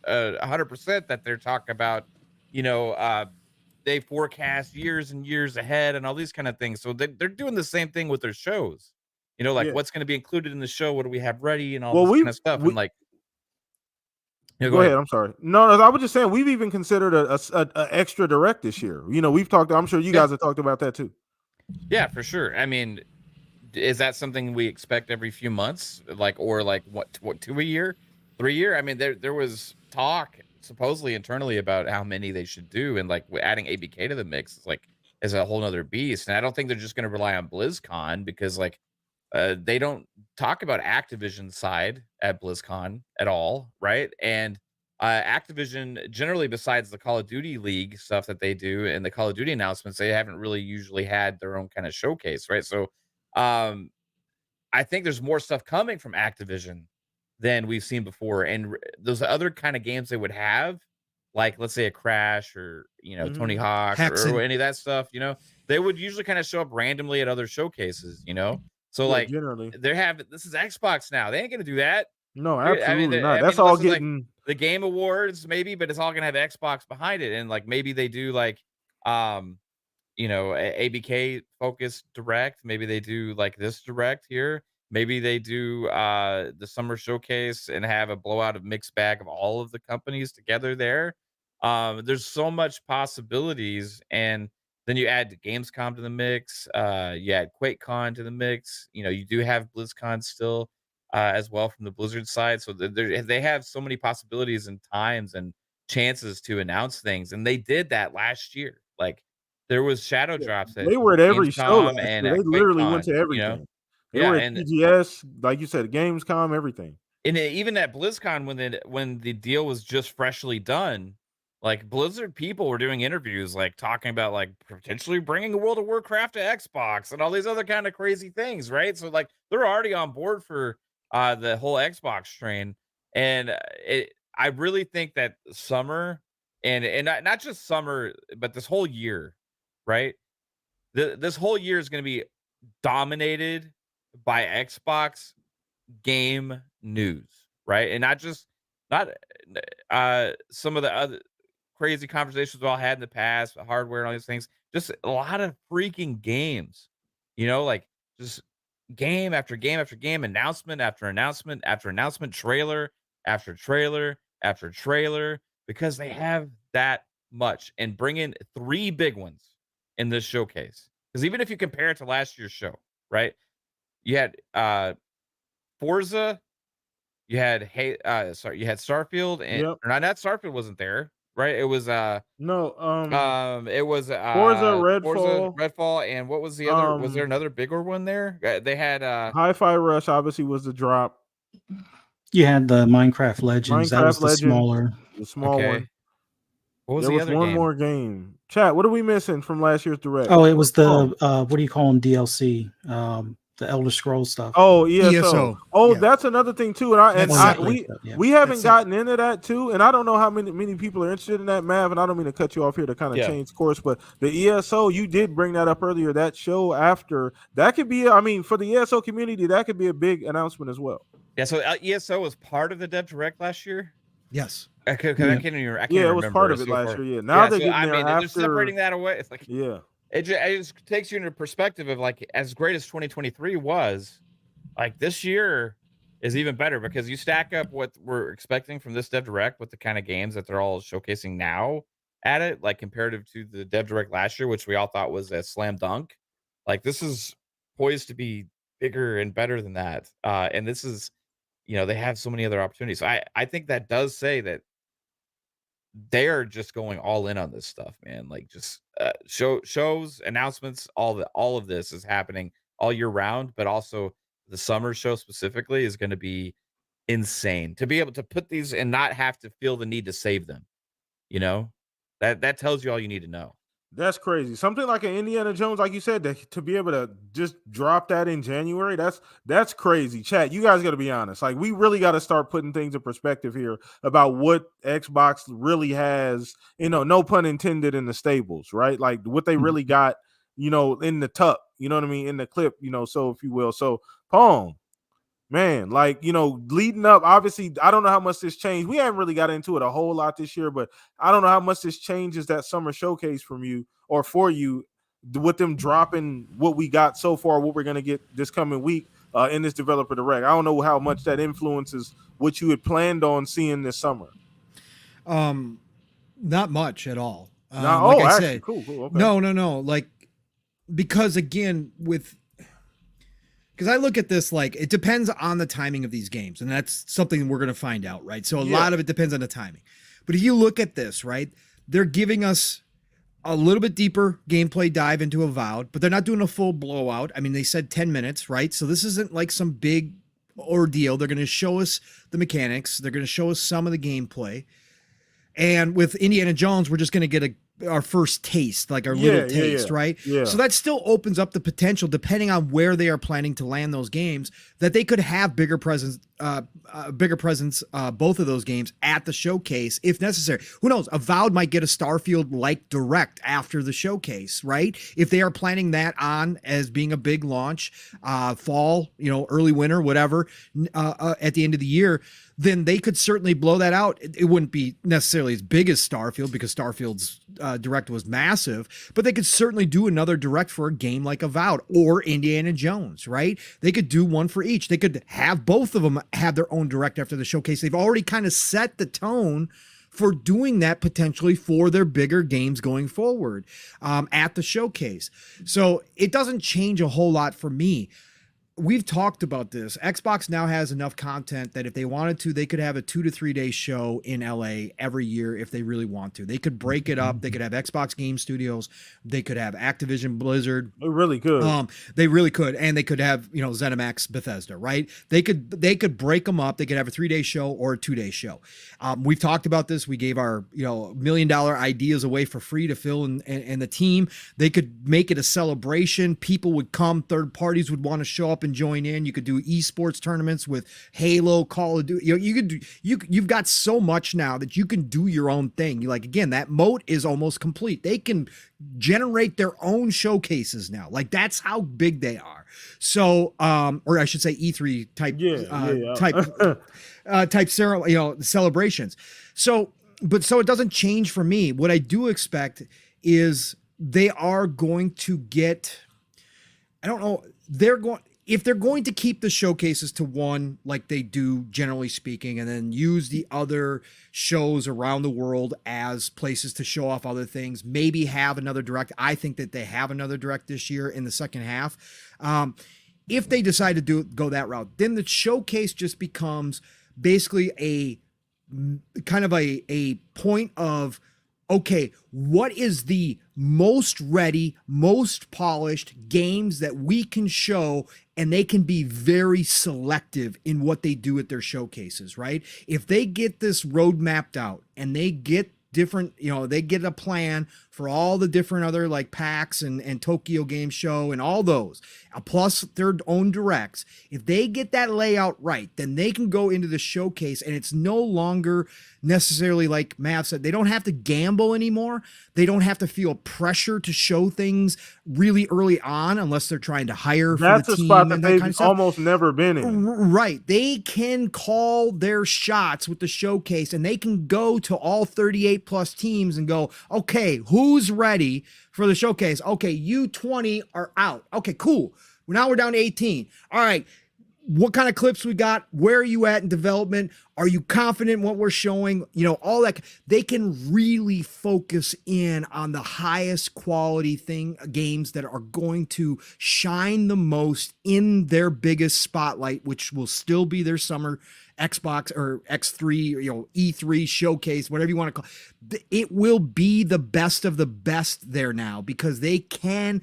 100% that they're talking about, they forecast years and years ahead and all these kind of things. So they're doing the same thing with their shows. Yeah. What's going to be included in the show? What do we have ready and all Well, this kind of stuff. And like, go ahead. I'm sorry. No, I was just saying we've even considered a extra direct this year. We've talked. I'm sure you guys have talked about that too. Yeah, for sure. I mean, is that something we expect every few months? Or what 2 a year, 3 a year? I mean, there was talk supposedly internally about how many they should do, and like adding ABK to the mix is a whole nother beast. And I don't think they're just going to rely on BlizzCon, because they don't talk about Activision side at BlizzCon at all, right? And Activision generally, besides the Call of Duty League stuff that they do and the Call of Duty announcements, they haven't really usually had their own kind of showcase, right? So um, I think there's more stuff coming from Activision than we've seen before. And those other kind of games they would have, like let's say a Crash or Tony Hawk Hexen. or any of that stuff, they would usually kind of show up randomly at other showcases, So generally, this is Xbox now. They ain't gonna do that. No, I mean, absolutely not. I mean, That's all unless it's, like, getting the Game Awards, maybe, but it's all gonna have Xbox behind it, and like maybe they do um, ABK focused direct. Maybe they do like this direct here. Maybe they do the summer showcase and have a blowout of mixed bag of all of the companies together there. There's so much possibilities, and then you add Gamescom to the mix. You add QuakeCon to the mix. You do have BlizzCon still as well from the Blizzard side. So they have so many possibilities and times and chances to announce things, and they did that last year. Like there was shadow drops at they were at every show Gamescom last and year. at They literally went QuakeCon. to everything. They Yeah, were at and TGS, like you said, Gamescom, everything. even at BlizzCon when the deal was just freshly done, like Blizzard people were doing interviews, like talking about like potentially bringing a World of Warcraft to Xbox and all these other kind of crazy things, right? So like they're already on board for the whole Xbox train, and I really think that summer and not just summer, but this whole year, right? This whole year is going to be dominated by Xbox game news, right? And not just not some of the other crazy conversations we all had in the past, hardware and all these things. Just a lot of freaking games, like just game after game after game, announcement after announcement after announcement, trailer after trailer after trailer, because they have that much and bring in 3 big ones in this showcase. Because even if you compare it to last year's show, right? You had Forza, you had Starfield and Yep. or not Starfield wasn't there, right? It was No. it was Forza, Forza, Redfall. Redfall, and what was the other? Was there another bigger one there? They had Hi-Fi Rush obviously was the drop. You had the Minecraft Legends. That was Minecraft the Legends, smaller. the small okay. one. What was There the was other one game? more game. Chat, what are we missing from last year's direct? Oh, it was the what do you call them? DLC. The Elder Scrolls stuff. Oh, ESO. ESO. Oh, Yeah. that's another thing too. And we haven't gotten into that too. And I don't know how many people are interested in that, Mav. And I don't mean to cut you off here to kind of change course, but the ESO, you did bring that up earlier. That show after that could be, for the ESO community, that could be a big announcement as well. Yeah. So ESO was part of the Dev Direct last year. Yes. I can't even it remember. was part of it last year. Yeah. Now they're getting there after. They're separating that away. It's like it just takes you into perspective of like as great as 2023 was. Like this year is even better because you stack up what we're expecting from this Dev Direct with the kind of games that they're all showcasing now at it, like comparative to the Dev Direct last year, which we all thought was a slam dunk. Like this is poised to be bigger and better than that. And this is, they have so many other opportunities. So I think that does say that they're just going all in on this stuff, man. Like just shows, announcements, all of this is happening all year round, but also the summer show specifically is going to be insane to be able to put these and not have to feel the need to save them. That tells you all you need to know. That's crazy. Something like an Indiana Jones, like you said, to be able to just drop that in January, that's crazy. Chat, you guys got to be honest. Like, we really got to start putting things in perspective here about what Xbox really has, no pun intended, in the stables, right? Like, what they really got, in the tuck, you know what I mean? In the clip, so if you will. So, Pong, man, like, leading up, obviously, I don't know how much this changed. We haven't really got into it a whole lot this year, but I don't know how much this changes that summer showcase from you or for you with them dropping what we got so far, what we're going to get this coming week in this developer direct. I don't know how much that influences what you had planned on seeing this summer. Not much at all. Like I said, cool. Okay. No. Like, because again, because I look at this like it depends on the timing of these games, and that's something we're going to find out, right? So a lot of it depends on the timing. But if you look at this, right, they're giving us a little bit deeper gameplay dive into Avowed, but they're not doing a full blowout. I mean, they said 10 minutes, right? So this isn't like some big ordeal. They're going to show us the mechanics. They're going to show us some of the gameplay. And with Indiana Jones, we're just going to get our first taste, like our little taste, right? Yeah. So that still opens up the potential, depending on where they are planning to land those games, that they could have bigger presence, both of those games at the showcase if necessary. Who knows? Avowed might get a Starfield-like direct after the showcase, right? If they are planning that on as being a big launch, fall, early winter, whatever, at the end of the year, then they could certainly blow that out. It wouldn't be necessarily as big as Starfield because Starfield's direct was massive, but they could certainly do another direct for a game like Avowed or Indiana Jones, right? They could do one for each. They could have both of them have their own direct after the showcase. They've already kind of set the tone for doing that potentially for their bigger games going forward at the showcase. So it doesn't change a whole lot for me. We've talked about this. Xbox now has enough content that if they wanted to, they could have a 2 to 3 day show in LA every year if they really want to. They could break it up. They could have Xbox Game Studios. They could have Activision Blizzard. They really could. They really could. And they could have, ZeniMax, Bethesda, right? They could break them up. They could have a 3 day show or a 2 day show. We've talked about this. We gave our, $1 million ideas away for free to Phil and the team. They could make it a celebration. People would come. Third parties would want to show up and and join in. You could do esports tournaments with Halo, Call of Duty. You've got so much now that you can do your own thing. Like, again, that moat is almost complete. They can generate their own showcases now. Like, that's how big they are. So, or I should say E3 type, type celebrations. So it doesn't change for me. What I do expect is they are going to get, I don't know, if they're going to keep the showcases to one, like they do generally speaking, and then use the other shows around the world as places to show off other things, maybe have another direct. I think that they have another direct this year in the second half. If they decide to go that route, then the showcase just becomes basically a kind of a point of, okay, what is the most ready, most polished games that we can show, and they can be very selective in what they do at their showcases, right? If they get this road mapped out and they get different, they get a plan for all the different other like PAX and Tokyo Game Show and all those, plus their own directs. If they get that layout right, then they can go into the showcase, and it's no longer necessarily, like Mav said, they don't have to gamble anymore. They don't have to feel pressure to show things really early on unless they're trying to hire for the team. Spot that they've almost never been in. Right. They can call their shots with the showcase, and they can go to all 38 plus teams and go, okay, who's ready for the showcase? Okay, you 20 are out. Okay, cool. Now we're down to 18. All right. What kind of clips we got? Where are you at in development? Are you confident in what we're showing? All that. They can really focus in on the highest quality games that are going to shine the most in their biggest spotlight, which will still be their summer Xbox or X3, E3 showcase, whatever you want to call it. It will be the best of the best there now, because they can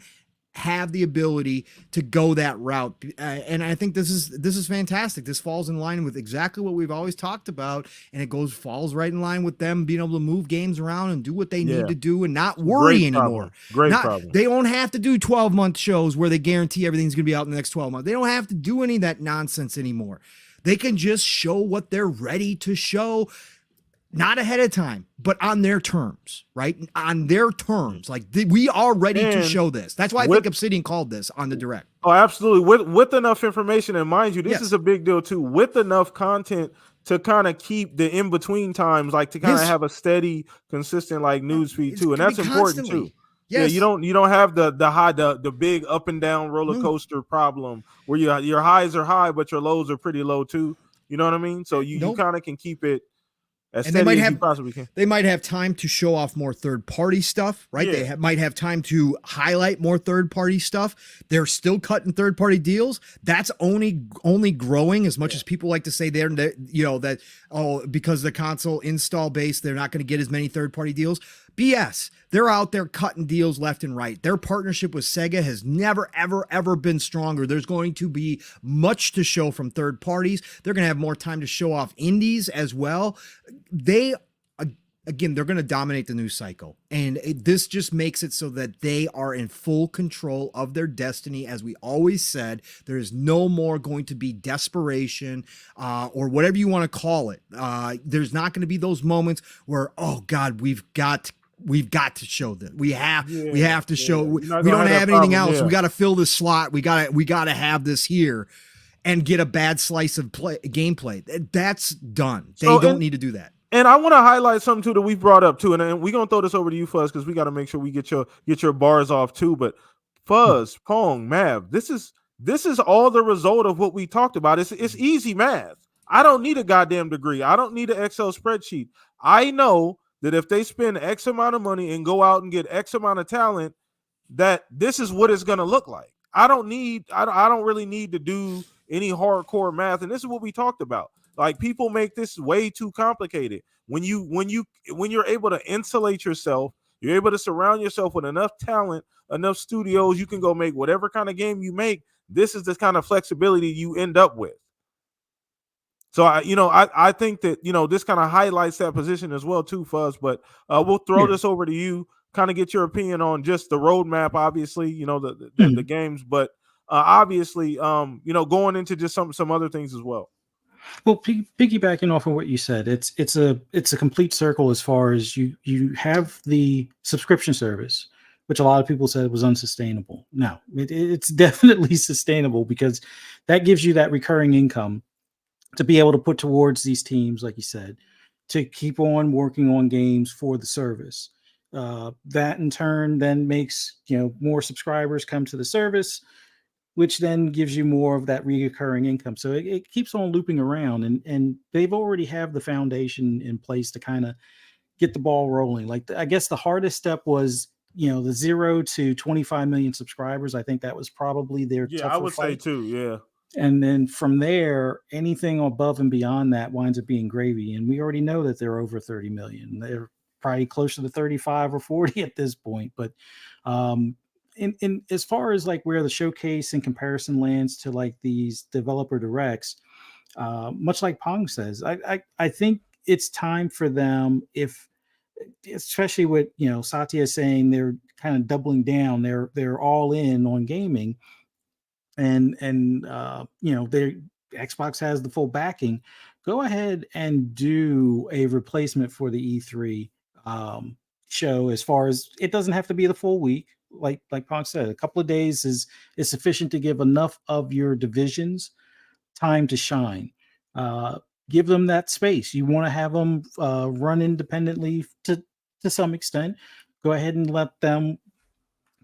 have the ability to go that route. And I think this is fantastic. This falls in line with exactly what we've always talked about. And it falls right in line with them being able to move games around and do what they need to do and not worry anymore. Great problem. They don't have to do 12-month shows where they guarantee everything's going to be out in the next 12 months. They don't have to do any of that nonsense anymore. They can just show what they're ready to show. Not ahead of time, but on their terms, right? On their terms. Like, we are ready to show this. That's why I think Obsidian called this on the direct. Oh, absolutely. With enough information, and mind you, this is a big deal too, with enough content to kind of keep the in-between times, like to kind of have a steady, consistent like news feed too. And that's important too. Yes. Yeah, you don't have the big up and down roller coaster problem where your highs are high, but your lows are pretty low too. You know what I mean? So you kind of can keep it as steady as you possibly can. They might have time to show off more third-party stuff, right? Yeah. They might have time to highlight more third-party stuff. They're still cutting third-party deals. That's only growing, as much as people like to say because the console install base, they're not going to get as many third-party deals. BS. They're out there cutting deals left and right. Their partnership with Sega has never, ever, ever been stronger. There's going to be much to show from third parties. They're going to have more time to show off indies as well. They're going to dominate the news cycle. And this just makes it so that they are in full control of their destiny. As we always said, there is no more going to be desperation or whatever you want to call it. There's not going to be those moments where, oh God, we've got to show that we have to show, we don't have anything else. Yeah. We got to fill this slot. We got to have this here and get a bad slice of gameplay. That's done. They don't need to do that. And I want to highlight something too that we brought up too, and we're gonna throw this over to you, Fuzz, because we got to make sure we get your bars off too. But Fuzz, Pong, Mav, this is all the result of what we talked about. It's easy math. I don't need a goddamn degree. I don't need an Excel spreadsheet. I know that if they spend X amount of money and go out and get X amount of talent, that this is what it's gonna look like. I don't really need to do any hardcore math, and this is what we talked about. Like, people make this way too complicated. When you're able to insulate yourself, you're able to surround yourself with enough talent, enough studios, you can go make whatever kind of game you make. This is the kind of flexibility you end up with. So I think that this kind of highlights that position as well too, Fuzz. But we'll throw this over to you, kind of get your opinion on just the roadmap, obviously, the games, but obviously, going into just some other things as well. Well, piggybacking off of what you said, it's a complete circle as far as you have the subscription service, which a lot of people said was unsustainable. No, it's definitely sustainable because that gives you that recurring income to be able to put towards these teams, like you said, to keep on working on games for the service. That in turn then makes more subscribers come to the service, which then gives you more of that recurring income. So it keeps on looping around, and they've already have the foundation in place to kind of get the ball rolling. Like I guess the hardest step was the 0 to 25 million subscribers. I think that was probably their tougher I would say fight. too. Yeah. And then from there, anything above and beyond that winds up being gravy. And we already know that they're over 30 million. They're probably closer to 35 or 40 at this point. But in as far as like where the showcase in comparison lands to like these developer directs, much like Pong says, I think it's time for them, if especially with Satya saying they're kind of doubling down, they're all in on gaming, and they Xbox has the full backing. Go ahead and do a replacement for the E3 show. As far as it doesn't have to be the full week, like Pong said, a couple of days is sufficient to give enough of your divisions time to shine. Give them that space. You want to have them run independently to some extent. Go ahead and let them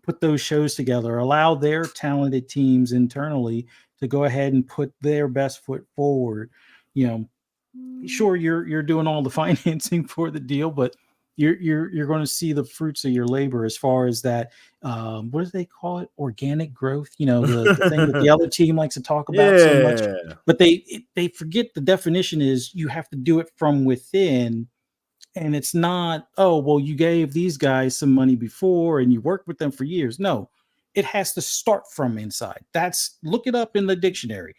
put those shows together. Allow their talented teams internally to go ahead and put their best foot forward. Sure, you're doing all the financing for the deal, but you're going to see the fruits of your labor as far as that. What do they call it? Organic growth. The thing that the other team likes to talk about so much, but they forget the definition is you have to do it from within. And it's not, oh, well, you gave these guys some money before and you worked with them for years. No, it has to start from inside. Look it up in the dictionary.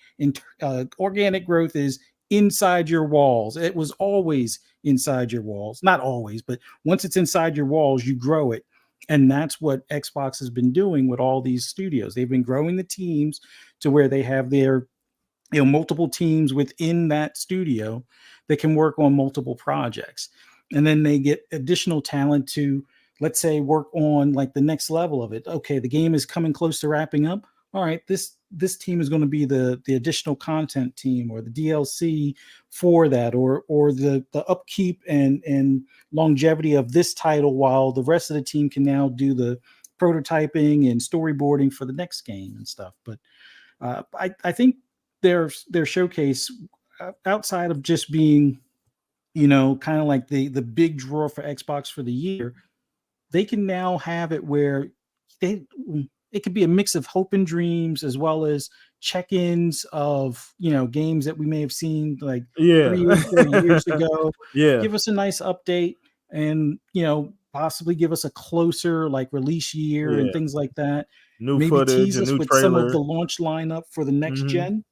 Organic growth is inside your walls. It was always inside your walls. Not always, but once it's inside your walls, you grow it. And that's what Xbox has been doing with all these studios. They've been growing the teams to where they have their multiple teams within that studio that can work on multiple projects. And then they get additional talent to, let's say, work on like the next level of it. Okay, the game is coming close to wrapping up. All right, this team is going to be the additional content team or the DLC for that, or the upkeep and longevity of this title, while the rest of the team can now do the prototyping and storyboarding for the next game and stuff. But I think their showcase, outside of just being kind of like the big draw for Xbox for the year, they can now have it where it could be a mix of hope and dreams, as well as check-ins of games that we may have seen like 3 or 4 years ago. Give us a nice update, and possibly give us a closer like release year and things like that. New Maybe footage, tease us with trailer. some of the launch lineup for the next gen.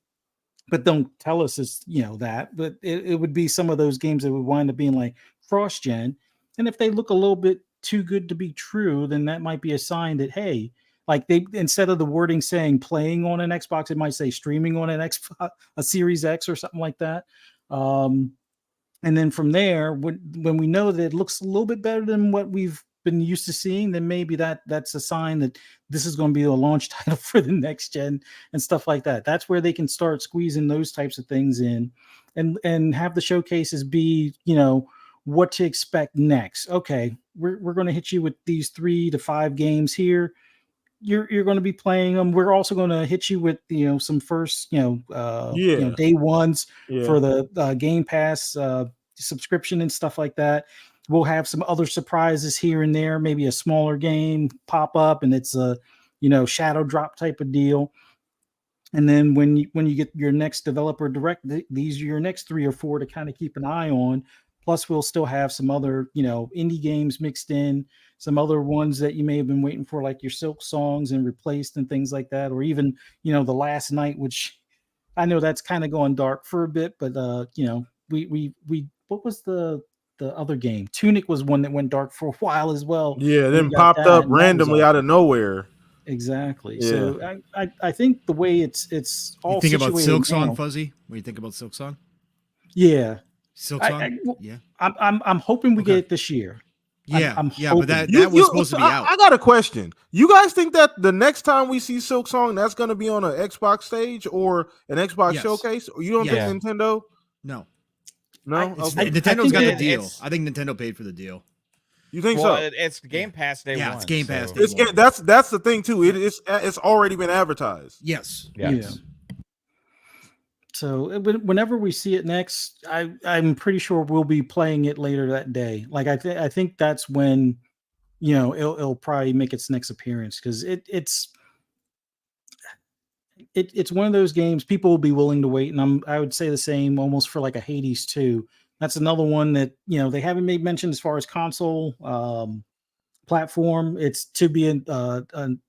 But don't tell us it's that. But it would be some of those games that would wind up being like cross-gen. And if they look a little bit too good to be true, then that might be a sign that, hey, like they, instead of the wording saying playing on an Xbox, it might say streaming on an Xbox, a Series X or something like that. And then from there, when we know that it looks a little bit better than what we've been used to seeing, then maybe that's a sign that this is going to be a launch title for the next gen and stuff like that. That's where they can start squeezing those types of things in, and have the showcases be, what to expect next. Okay, we're going to hit you with these 3 to 5 games here. You're going to be playing them. We're also going to hit you with some first day ones for the Game Pass subscription and stuff like that. We'll have some other surprises here and there, maybe a smaller game pop up and it's a shadow drop type of deal. And then when you get your next developer direct, these are your next 3 or 4 to kind of keep an eye on. Plus, we'll still have some other, indie games mixed in, some other ones that you may have been waiting for, like your Silk Songs and Replaced and things like that, or even, The Last Night, which I know that's kind of going dark for a bit, but we what was the other game? Tunic was one that went dark for a while as well. Yeah, then popped up randomly out of nowhere. Exactly. Yeah. So I think the way it's all You think about situated Silksong, now, Fuzzy? When you think about Silksong? yeah. Silksong? Well, Yeah. I'm hoping we Okay. get it this year. Yeah. I'm Yeah, but hoping. that was supposed So to be out. I got a question. You guys think that the next time we see Silk Song, that's going to be on an Xbox stage or an Xbox Yes. showcase? Or you don't Yes. think Nintendo? No. No. It's, Okay. Nintendo's got the it- deal. it's- I think Nintendo paid for the deal. You think Well, so? it's Game Pass day one. Yeah, it's Game Pass so- day It's, one. that's the thing too. It's already been advertised. Yes. Yes. So whenever we see it next, I'm pretty sure we'll be playing it later that day. Like I think that's when, you know, it'll probably make its next appearance, because it's one of those games people will be willing to wait, and I would say the same almost for like a Hades 2. That's another one that, you know, they haven't made mention as far as console platform. It's to be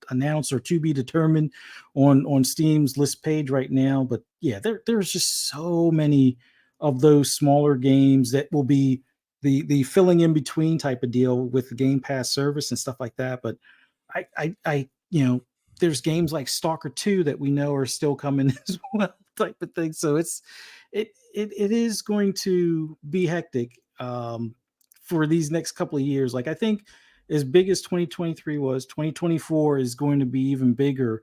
announced or to be determined on Steam's list page right now. But yeah, there's just so many of those smaller games that will be the filling in between type of deal with the Game Pass service and stuff like that. But I you know, there's games like Stalker 2 that we know are still coming as well, type of thing. So it is going to be hectic for these next couple of years. Like, I think as big as 2023 was, 2024 is going to be even bigger,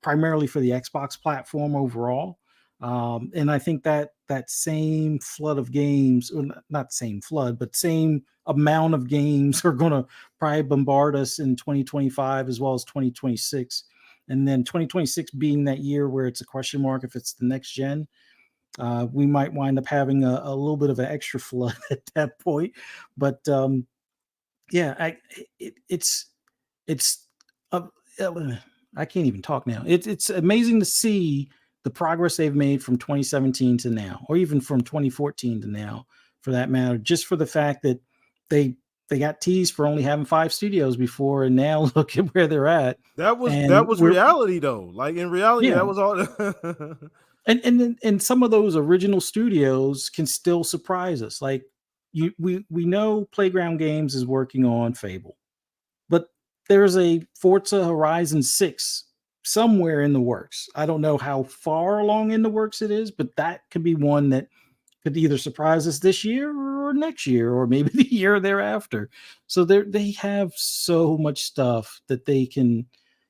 primarily for the Xbox platform overall. And I think that same flood of games, or not same flood, but same amount of games are going to probably bombard us in 2025 as well as 2026. And then 2026 being that year where it's a question mark if it's the next gen, we might wind up having a little bit of an extra flood at that point. But yeah, it's uh, I can't even talk now. It's amazing to see the progress they've made from 2017 to now, or even from 2014 to now, for that matter. Just for the fact that they got teased for only having 5 studios before, and now look at where they're at. That was And reality though. Like in reality, Yeah. that was all. and some of those original studios can still surprise us. Like, we know Playground Games is working on Fable, but there's a Forza Horizon 6 somewhere in the works. I don't know how far along in the works it is, but that could be one that could either surprise us this year or next year, or maybe the year thereafter. So they have so much stuff that they can,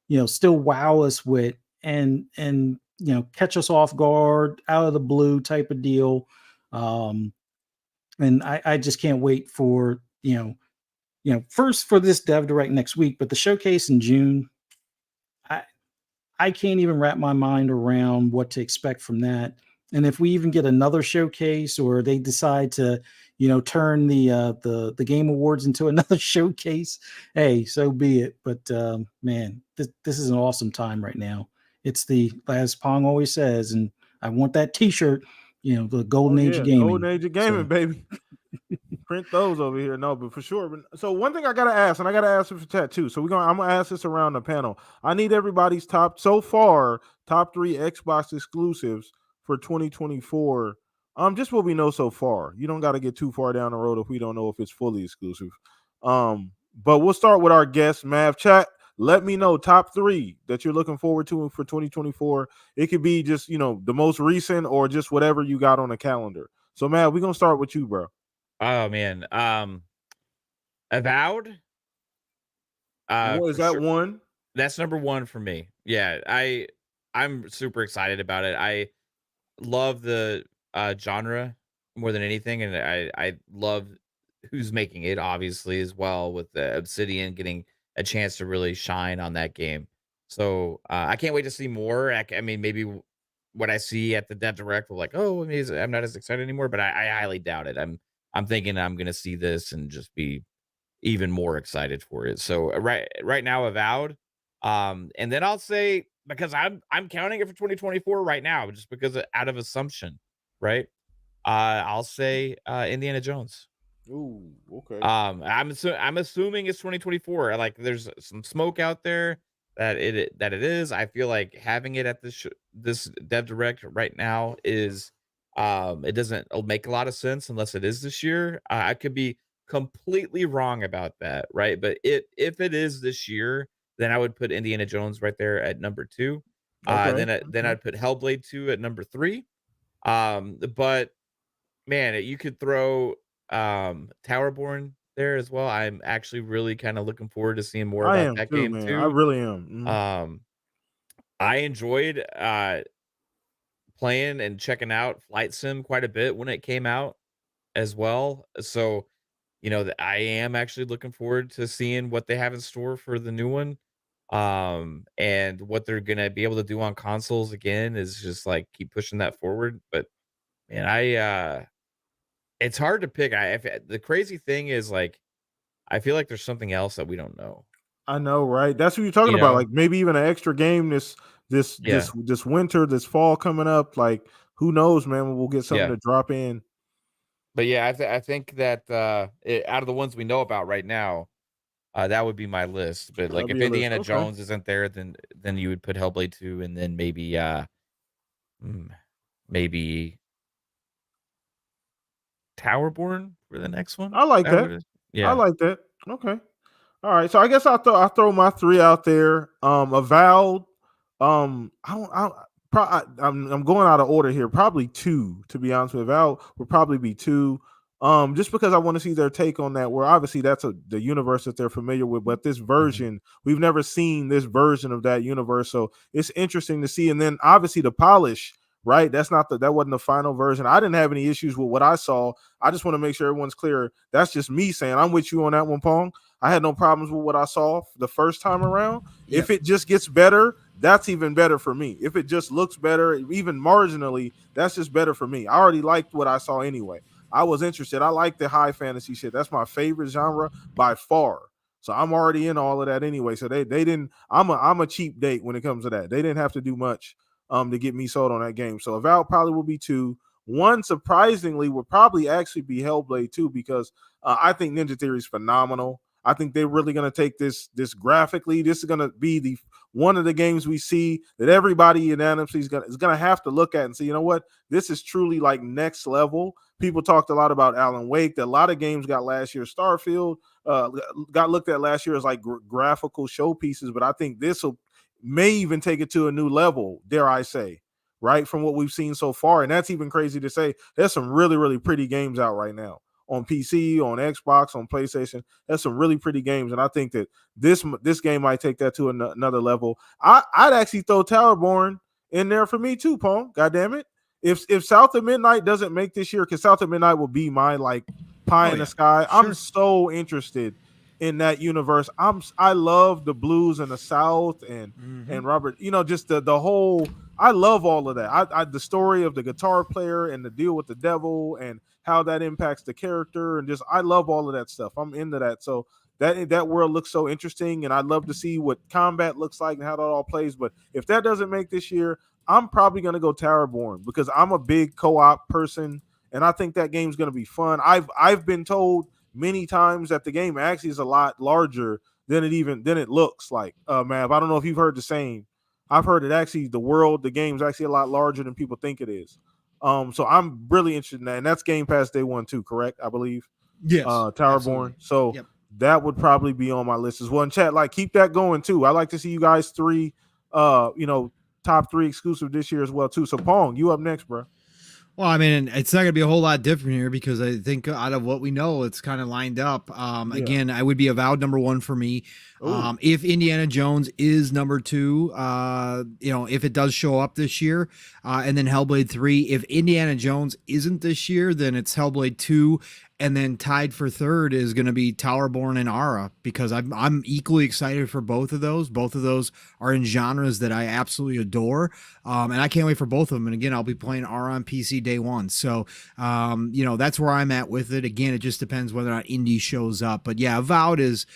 you know, still wow us with, and you know, catch us off guard, out of the blue type of deal. And I just can't wait for, you know, first for this Dev Direct next week, but the showcase in June, I can't even wrap my mind around what to expect from that. And if we even get another showcase, or they decide to, you know, turn the Game Awards into another showcase, hey, so be it. But man, this is an awesome time right now. It's the, as Pong always says, and I want that T-shirt, you know, the golden age of gaming. Golden age of gaming, baby. Print those over here. No, but for sure. So one thing I gotta ask, and I gotta ask it for chat too. So I'm gonna ask this around the panel. I need everybody's top 3 Xbox exclusives for 2024. Just what we know so far. You don't got to get too far down the road if we don't know if it's fully exclusive. But we'll start with our guest, Mav. Chat, let me know top 3 that you're looking forward to for 2024. It could be just, you know, the most recent, or just whatever you got on the calendar. So Mav, we're gonna start with you, bro. Oh man, Avowed. Is that one? That's number 1 for me. Yeah, I'm super excited about it. I love the genre more than anything, and I love who's making it, obviously, as well, with the Obsidian getting a chance to really shine on that game. So I can't wait to see more. I mean, maybe what I see at the Dev Direct will, like, oh, I'm not as excited anymore, but I highly doubt it. I'm thinking I'm gonna see this and just be even more excited for it. So right now, Avowed. And then I'll say, because I'm counting it for 2024 right now, just because out of assumption, right? I'll say Indiana Jones. Ooh, okay. I'm assuming it's 2024. Like, there's some smoke out there that it is. I feel like having it at this Dev Direct right now is it doesn't make a lot of sense unless it is this year. I could be completely wrong about that, right? But if it is this year, then I would put Indiana Jones right there at number 2. Okay. Then I'd put Hellblade 2 at number 3. But man, you could throw Towerborn there as well. I'm actually really kind of looking forward to seeing more I about am that too, game man. I too. really am. Um, I enjoyed playing and checking out Flight Sim quite a bit when it came out as well. So, I am actually looking forward to seeing what they have in store for the new one. And what they're gonna be able to do on consoles again is just like keep pushing that forward. But man, it's hard to pick. The crazy thing is like I feel like there's something else that we don't know. I know, right? That's what you're talking You about. know? Like maybe even an extra game Yeah. this winter, this fall coming up. Like who knows, man? We'll get something Yeah. to drop in. But yeah, I think that out of the ones we know about right now, that would be my list. But like That'd if be a list. Indiana Okay. Jones isn't there, then you would put Hellblade 2 and then mm, maybe Towerborn for the next one. I like Is that that. what it is? I Yeah. like that. Okay. All right. So I guess I'll throw my 3 out there. Avowed. I'm going out of order here. Probably 2, to be honest with you. Avowed would probably be 2. Just because I want to see their take on that. Where obviously that's the universe that they're familiar with, but this version we've never seen this version of that universe, so it's interesting to see. And then obviously the polish, right? That wasn't the final version. I didn't have any issues with what I saw. I just want to make sure everyone's clear. That's just me saying I'm with you on that one, Pong. I had no problems with what I saw the first time around. Yep. If it just gets better, that's even better for me. If it just looks better, even marginally, that's just better for me. I already liked what I saw anyway. I was interested. I like the high fantasy shit. That's my favorite genre by far. So I'm already in all of that anyway. So they didn't. I'm a cheap date when it comes to that. They didn't have to do much to get me sold on that game. So Avowed probably will be 2. 1 surprisingly would probably actually be Hellblade 2 because I think Ninja Theory is phenomenal. I think they're really going to take this graphically. This is going to be one of the games we see that everybody unanimously is going to have to look at and say, you know what, this is truly like next level. People talked a lot about Alan Wake. That a lot of games got last year. Starfield got looked at last year as like graphical showpieces, but I think this may even take it to a new level, dare I say, right, from what we've seen so far. And that's even crazy to say. There's some really, really pretty games out right now on PC, on Xbox, on PlayStation. There's some really pretty games, and I think that this game might take that to another level. I'd actually throw Towerborn in there for me too, Pong. God damn it. If South of Midnight doesn't make this year, because South of Midnight will be my like pie in the sky. Sure. I'm so interested in that universe. I love the blues and the South and Robert, just the whole. I love all of that. The story of the guitar player and the deal with the devil and how that impacts the character, and just I love all of that stuff. I'm into that. So that world looks so interesting, and I'd love to see what combat looks like and how that all plays. But if that doesn't make this year, I'm probably gonna go Towerborn because I'm a big co-op person, and I think that game's gonna be fun. I've been told many times that the game actually is a lot larger than it looks like. Mav, I don't know if you've heard the same. I've heard it actually the game's actually a lot larger than people think it is. So I'm really interested in that, and that's Game Pass day 1 too, correct? I believe. Yes. Towerborn. Absolutely. So that would probably be on my list as well. And chat, like, keep that going too. I like to see you guys 3, top 3 exclusive this year as well too. So Pong, you up next, bro. Well, I mean, it's not going to be a whole lot different here because I think out of what we know, it's kind of lined up. Again, I would be Avowed number 1 for me. If Indiana Jones is number 2, if it does show up this year, and then Hellblade 3. If Indiana Jones isn't this year, then it's Hellblade 2. And then tied for 3rd is going to be Towerborn and Ara, because I'm equally excited for both of those. Both of those are in genres that I absolutely adore, and I can't wait for both of them. And again, I'll be playing Ara on PC day 1. So, that's where I'm at with it. Again, it just depends whether or not indie shows up. But yeah, Avowed is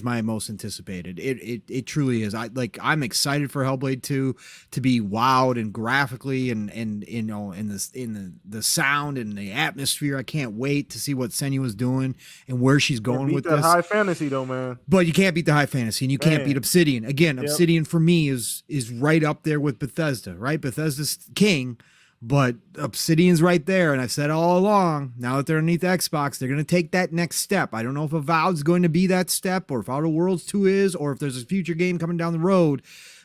my most anticipated. It truly is. I'm excited for Hellblade 2 to be wowed and graphically and in the sound and the atmosphere. I can't wait to see what Senua's doing and where she's going with this. High fantasy though, man. But you can't beat the high fantasy, and you can't beat Obsidian. Again, Obsidian for me is right up there with Bethesda, right? Bethesda's king. But Obsidian's right there, and I've said all along, now that they're underneath Xbox, they're going to take that next step. I don't know if Avowed's going to be that step, or if Outer Worlds 2 is, or if there's a future game coming down the road,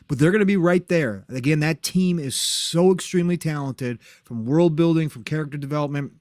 but they're going to be right there. Again, that team is so extremely talented, from world building, from character development,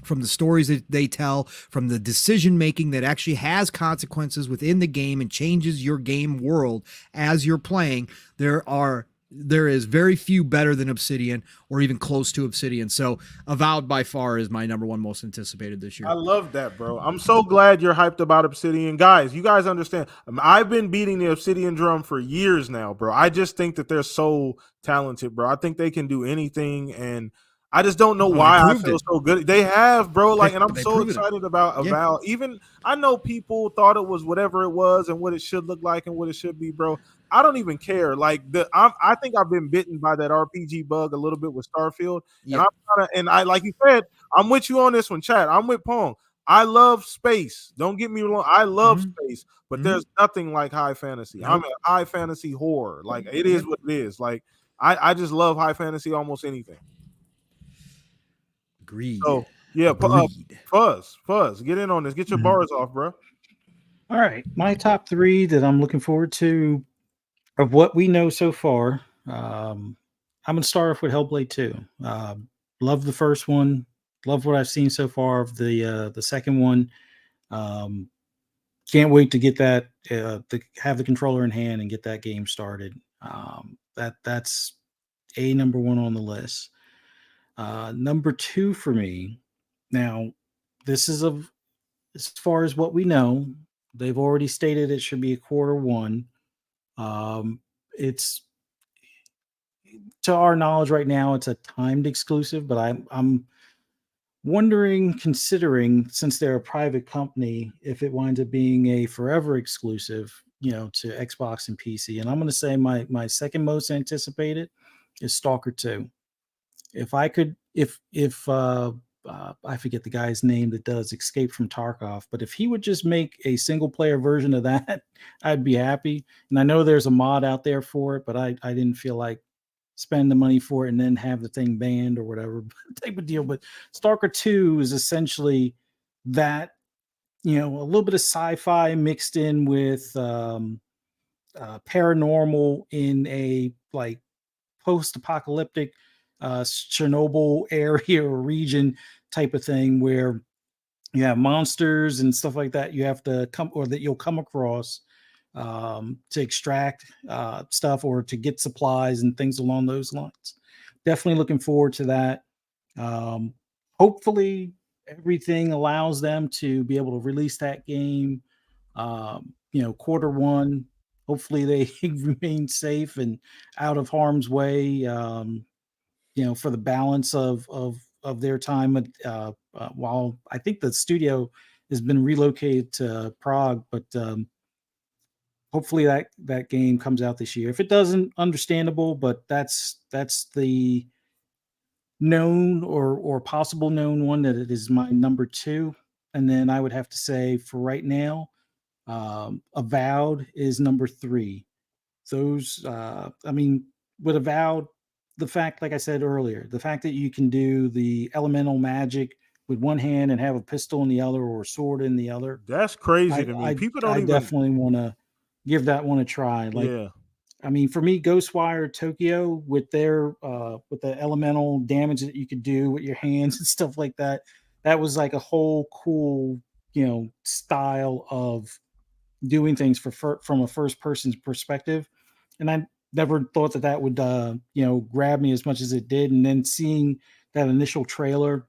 from the stories that they tell, from the decision making that actually has consequences within the game and changes your game world as you're playing. There is very few better than Obsidian, or even close to Obsidian. So Avowed by far is my number one most anticipated this year. I love that, bro. I'm so glad you're hyped about Obsidian. Guys, you guys understand. I've been beating the Obsidian drum for years now, bro. I just think that they're so talented, bro. I think they can do anything, and I just don't know why I feel so good. They have, bro. Like, and I'm so excited about Avowed. Even I know people thought it was whatever it was and what it should look like and what it should be, bro. I don't even care. Like I think I've been bitten by that RPG bug a little bit with Starfield, and I like you said, I'm with you on this one, Chad. I'm with Pong. I love space. Don't get me wrong. I love space, but there's nothing like high fantasy. I'm a high fantasy horror. Like it is what it is. Like I just love high fantasy almost anything. Agreed. So yeah, Fuzz, get in on this. Get your bars off, bro. All right, my top 3 that I'm looking forward to of what we know so far. I'm going to start off with Hellblade 2. Love the first one. Love what I've seen so far of the second one. Can't wait to get that, to have the controller in hand and get that game started. That's number 1 on the list. Number 2 for me. Now, this is as far as what we know. They've already stated it should be a Q1. It's, to our knowledge right now, it's a timed exclusive, but I'm wondering, considering, since they're a private company, if it winds up being a forever exclusive, to Xbox and PC. And I'm going to say my second most anticipated is Stalker 2. If I could, if I forget the guy's name that does Escape from Tarkov, but if he would just make a single player version of that, I'd be happy. And I know there's a mod out there for it, but I didn't feel like spend the money for it and then have the thing banned or whatever type of deal. But Stalker 2 is essentially that, a little bit of sci-fi mixed in with paranormal in a like post-apocalyptic Chernobyl area or region type of thing, where you have monsters and stuff like that you have to come, or that you'll come across to extract stuff or to get supplies and things along those lines. Definitely looking forward to that. Hopefully everything allows them to be able to release that game Q1. Hopefully they remain safe and out of harm's way, for the balance of their time. While I think the studio has been relocated to Prague, but hopefully that game comes out this year. If it doesn't, understandable, but that's the known or possible known one that it is my number 2. And then I would have to say, for right now, Avowed is number 3. Those, with Avowed, the fact, like I said earlier, the fact that you can do the elemental magic with one hand and have a pistol in the other or a sword in the other. That's crazy to me. People don't definitely want to give that one a try. Like, for me, Ghostwire Tokyo with their with the elemental damage that you could do with your hands and stuff like that, that was like a whole cool, style of doing things from a first person's perspective. And I never thought that would grab me as much as it did. And then seeing that initial trailer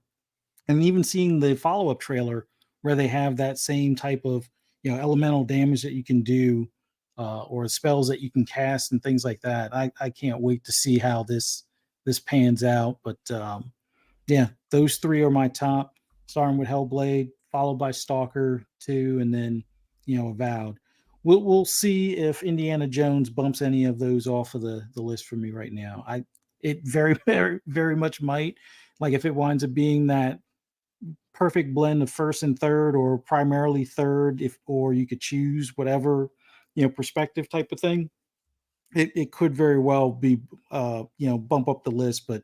and even seeing the follow-up trailer where they have that same type of elemental damage that you can do or spells that you can cast and things like that, I can't wait to see how this pans out. But those 3 are my top, starting with Hellblade, followed by Stalker 2, and then Avowed. We'll see if Indiana Jones bumps any of those off of the list for me right now. It very, very, very much might. Like, if it winds up being that perfect blend of first and third, or primarily third, or you could choose whatever perspective type of thing, it could very well be bump up the list. But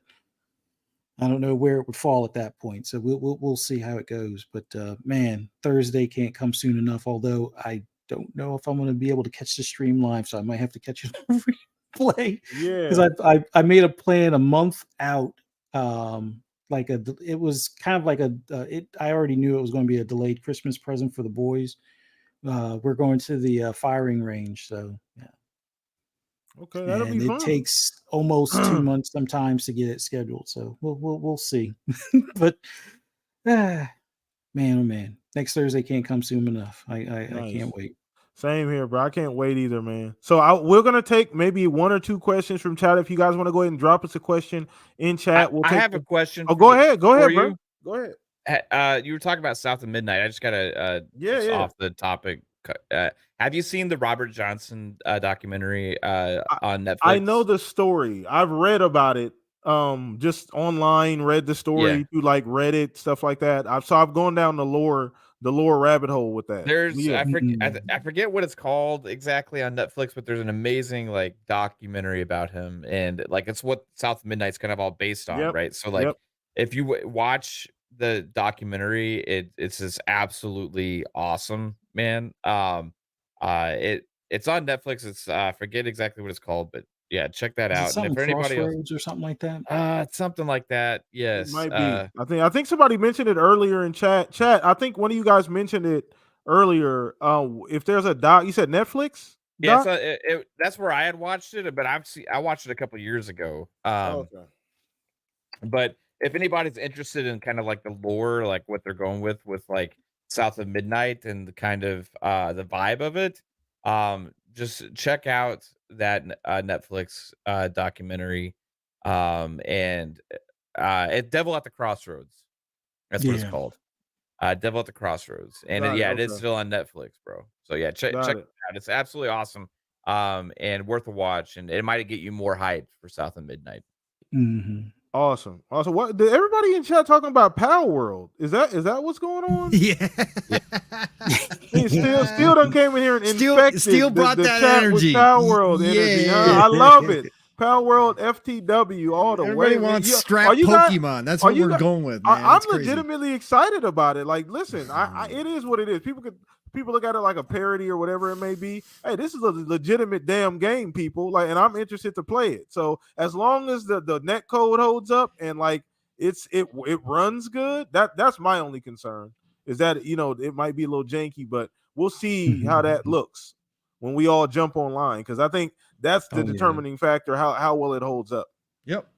I don't know where it would fall at that point. So we'll see how it goes. But man, Thursday can't come soon enough. Although I don't know if I'm going to be able to catch the stream live, so I might have to catch it on replay. Yeah, because I made a plan a month out. It was kind of like I already knew it was going to be a delayed Christmas present for the boys. We're going to the firing range, so yeah. Okay, that'll be And fun. it takes almost 2 months sometimes to get it scheduled, so we'll see. But man, oh man, next Thursday can't come soon enough. I Nice. can't wait. Same here, bro. I can't wait either, man. So we're gonna take maybe 1 or 2 questions from chat. If you guys want to go ahead and drop us a question in chat, we'll I take have a question. Oh, go ahead, for bro. you. Go ahead. You were talking about South of Midnight. I just gotta just Yeah. off the topic. Have you seen the Robert Johnson documentary on Netflix? I know the story. I've read about it. Just online, read the story through like Reddit, stuff like that. I've gone down the lore rabbit hole with that. There's Yeah. I forget what it's called exactly on Netflix, but there's an amazing like documentary about him, and like it's what South of Midnight's kind of all based on, Yep. right? So like if you watch the documentary, it's just absolutely awesome, man. It's on Netflix. It's I forget exactly what it's called, but yeah, check that Is it out. And something if anybody else, Crossroads or something like that? it's something like that. It Yes. might be. I think somebody mentioned it earlier in chat. I think one of you guys mentioned it earlier. If there's a doc, you said Netflix? Yeah, doc? so that's where I had watched it, but I watched it a couple years ago. Okay. But if anybody's interested in kind of like the lore, like what they're going with like South of Midnight and the kind of the vibe of it, just check out that Netflix documentary. And it Devil at the Crossroads. That's what it's called. Devil at the Crossroads. And it is still on Netflix, bro. So yeah, check it out. It's absolutely awesome. And worth a watch, and it might get you more hyped for South of Midnight. Mm-hmm. Awesome. What did everybody in chat talking about Power World? Is that what's going on? Yeah. Still done came in here and infected Still brought the that chat energy. with Power World energy. I love it. Power World, FTW, all the Everybody way. wants strap Pokemon. That's what we're going with, man. I'm legitimately excited about it. Like, listen, it is what it is. People look at it like a parody or whatever it may be. Hey, this is a legitimate damn game, people. Like, and I'm interested to play it. So as long as the net code holds up and like it runs good, that's my only concern. Is that it might be a little janky, but we'll see how that looks when we all jump online, because I think that's the determining factor, how well it holds up. Yep.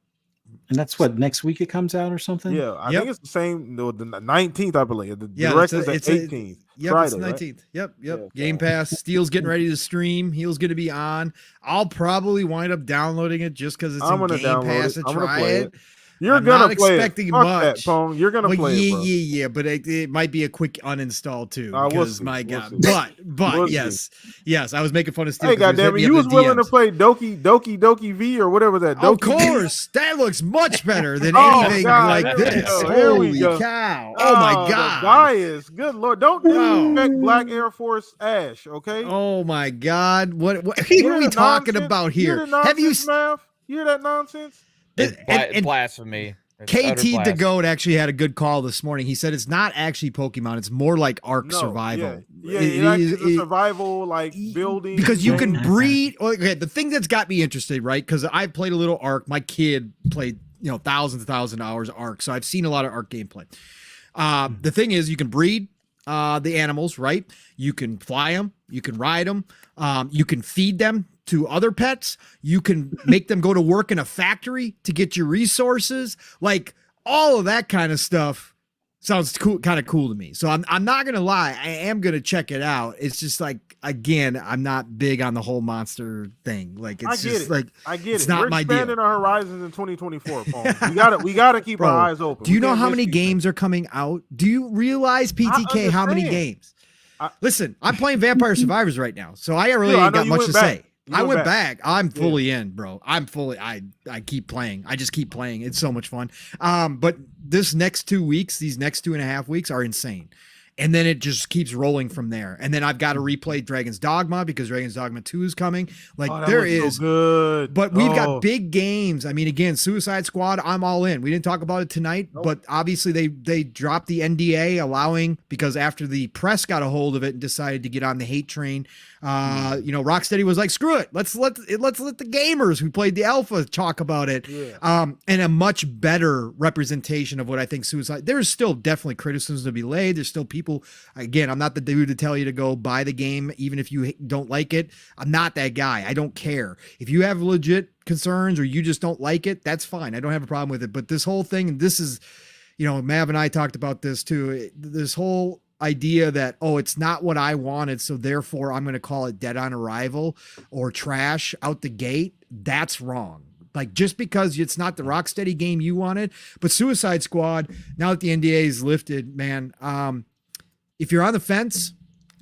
And that's what, next week it comes out or something? Yeah, I think it's the same. The 19th, I believe. The rest is the 18th. Yep, Friday, it's the 19th. Right? Yep. Yeah, Game Pass. Steel's getting ready to stream. He's going to be on. I'll probably wind up downloading it just because it's in Game Pass to try it. You're gonna play expecting it. Much. That, You're gonna play it, bro. Yeah. But it might be a quick uninstall too. Because my God. But yes, I was making fun of Steel. Hey, goddamn it, you was willing to play Doki V or whatever that. Of course, that looks much better than anything like this. Holy cow! Oh my God, bias. Good Lord, don't disrespect Black Air Force Ash. Okay. Oh my God, what are we talking about here? Have you hear that nonsense? It's blasphemy. KT the Goat actually had a good call this morning. He said it's not actually Pokemon; it's more like Ark Survival. Yeah, it's a survival like building because you can breed. Okay, the thing that's got me interested, right? Because I played a little Ark. My kid played thousands and thousands of hours of Ark, so I've seen a lot of Ark gameplay. The thing is, you can breed the animals, right? You can fly them, you can ride them, you can feed them to other pets. You can make them go to work in a factory to get your resources. Like all of that kind of stuff sounds cool, kind of cool to me. So I'm not gonna lie, I am gonna check it out. It's just like, again, I'm not big on the whole monster thing. Like it's just like I get it's it. not We're my expanding deal. our horizons in 2024. We gotta keep our eyes open. Do you know how many games are coming out? Do you realize, PTK, how many games? Listen, I'm playing Vampire Survivors right now, so I really ain't got much to say. I went back. I'm fully in, bro. I keep playing. I just keep playing. It's so much fun. But these next 2 weeks, these next 2.5 weeks are insane. And then it just keeps rolling from there. And then I've got to replay Dragon's Dogma because Dragon's Dogma 2 is coming. Like there is so good. But we've got big games. I mean, again, Suicide Squad, I'm all in. We didn't talk about it tonight, but obviously they dropped the NDA allowing, because after the press got a hold of it and decided to get on the hate train, Rocksteady was like, screw it. Let's let the gamers who played the alpha talk about it. Yeah. And a much better representation of what I think Suicide. There's still definitely criticisms to be laid. There's still people, again, I'm not the dude to tell you to go buy the game, even if you don't like it. I'm not that guy. I don't care. If you have legit concerns or you just don't like it, that's fine. I don't have a problem with it. But this whole thing, and this is, Mav and I talked about this too. This whole idea that, it's not what I wanted, so therefore I'm going to call it dead on arrival or trash out the gate. That's wrong. Like, just because it's not the Rocksteady game you wanted. But Suicide Squad, now that the NDA is lifted, man, if you're on the fence,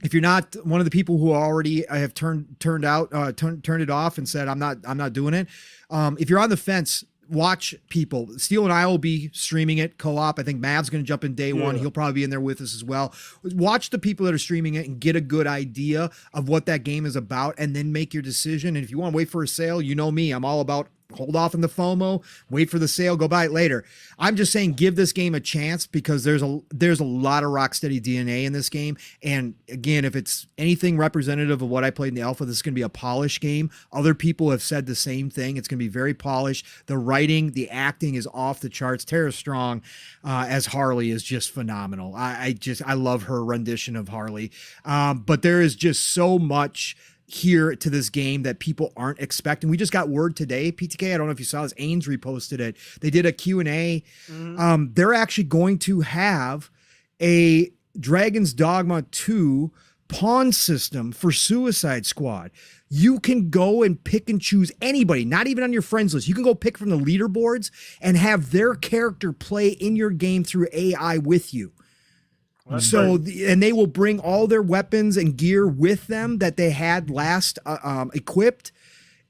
if you're not one of the people who already have turned it off and said, I'm not doing it. If you're on the fence, watch people. Steele and I will be streaming it co-op. I think Mav's going to jump in day one. He'll probably be in there with us as well. Watch the people that are streaming it and get a good idea of what that game is about, and then make your decision. And if you want to wait for a sale, you know me, I'm all about hold off on the FOMO, wait for the sale, go buy it later. I'm just saying, give this game a chance, because there's a lot of Rocksteady DNA in this game. And again, if it's anything representative of what I played in the alpha, this is going to be a polished game. Other people have said the same thing. It's going to be very polished. The writing, the acting is off the charts. Tara Strong as Harley is just phenomenal. I love her rendition of Harley. But there is just so much here to this game that people aren't expecting. We just got word today, PTK, I don't know if you saw this, Ains reposted it. They did a Q&A. They're actually going to have a Dragon's Dogma 2 pawn system for Suicide Squad. You can go and pick and choose anybody, not even on your friends list. You can go pick from the leaderboards and have their character play in your game through AI with you. And they will bring all their weapons and gear with them that they had last equipped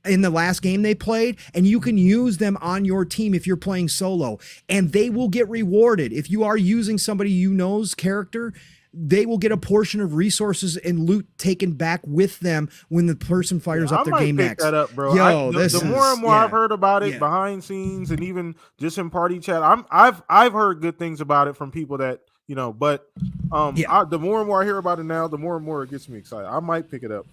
in the last game they played, and you can use them on your team if you're playing solo, and they will get rewarded. If you are using somebody you know's character, they will get a portion of resources and loot taken back with them when the person fires up their game next. That up, bro. The more and more I've heard about it behind scenes and even just in party chat, I've heard good things about it from people that but the more and more I hear about it now, the more and more it gets me excited. I might pick it up.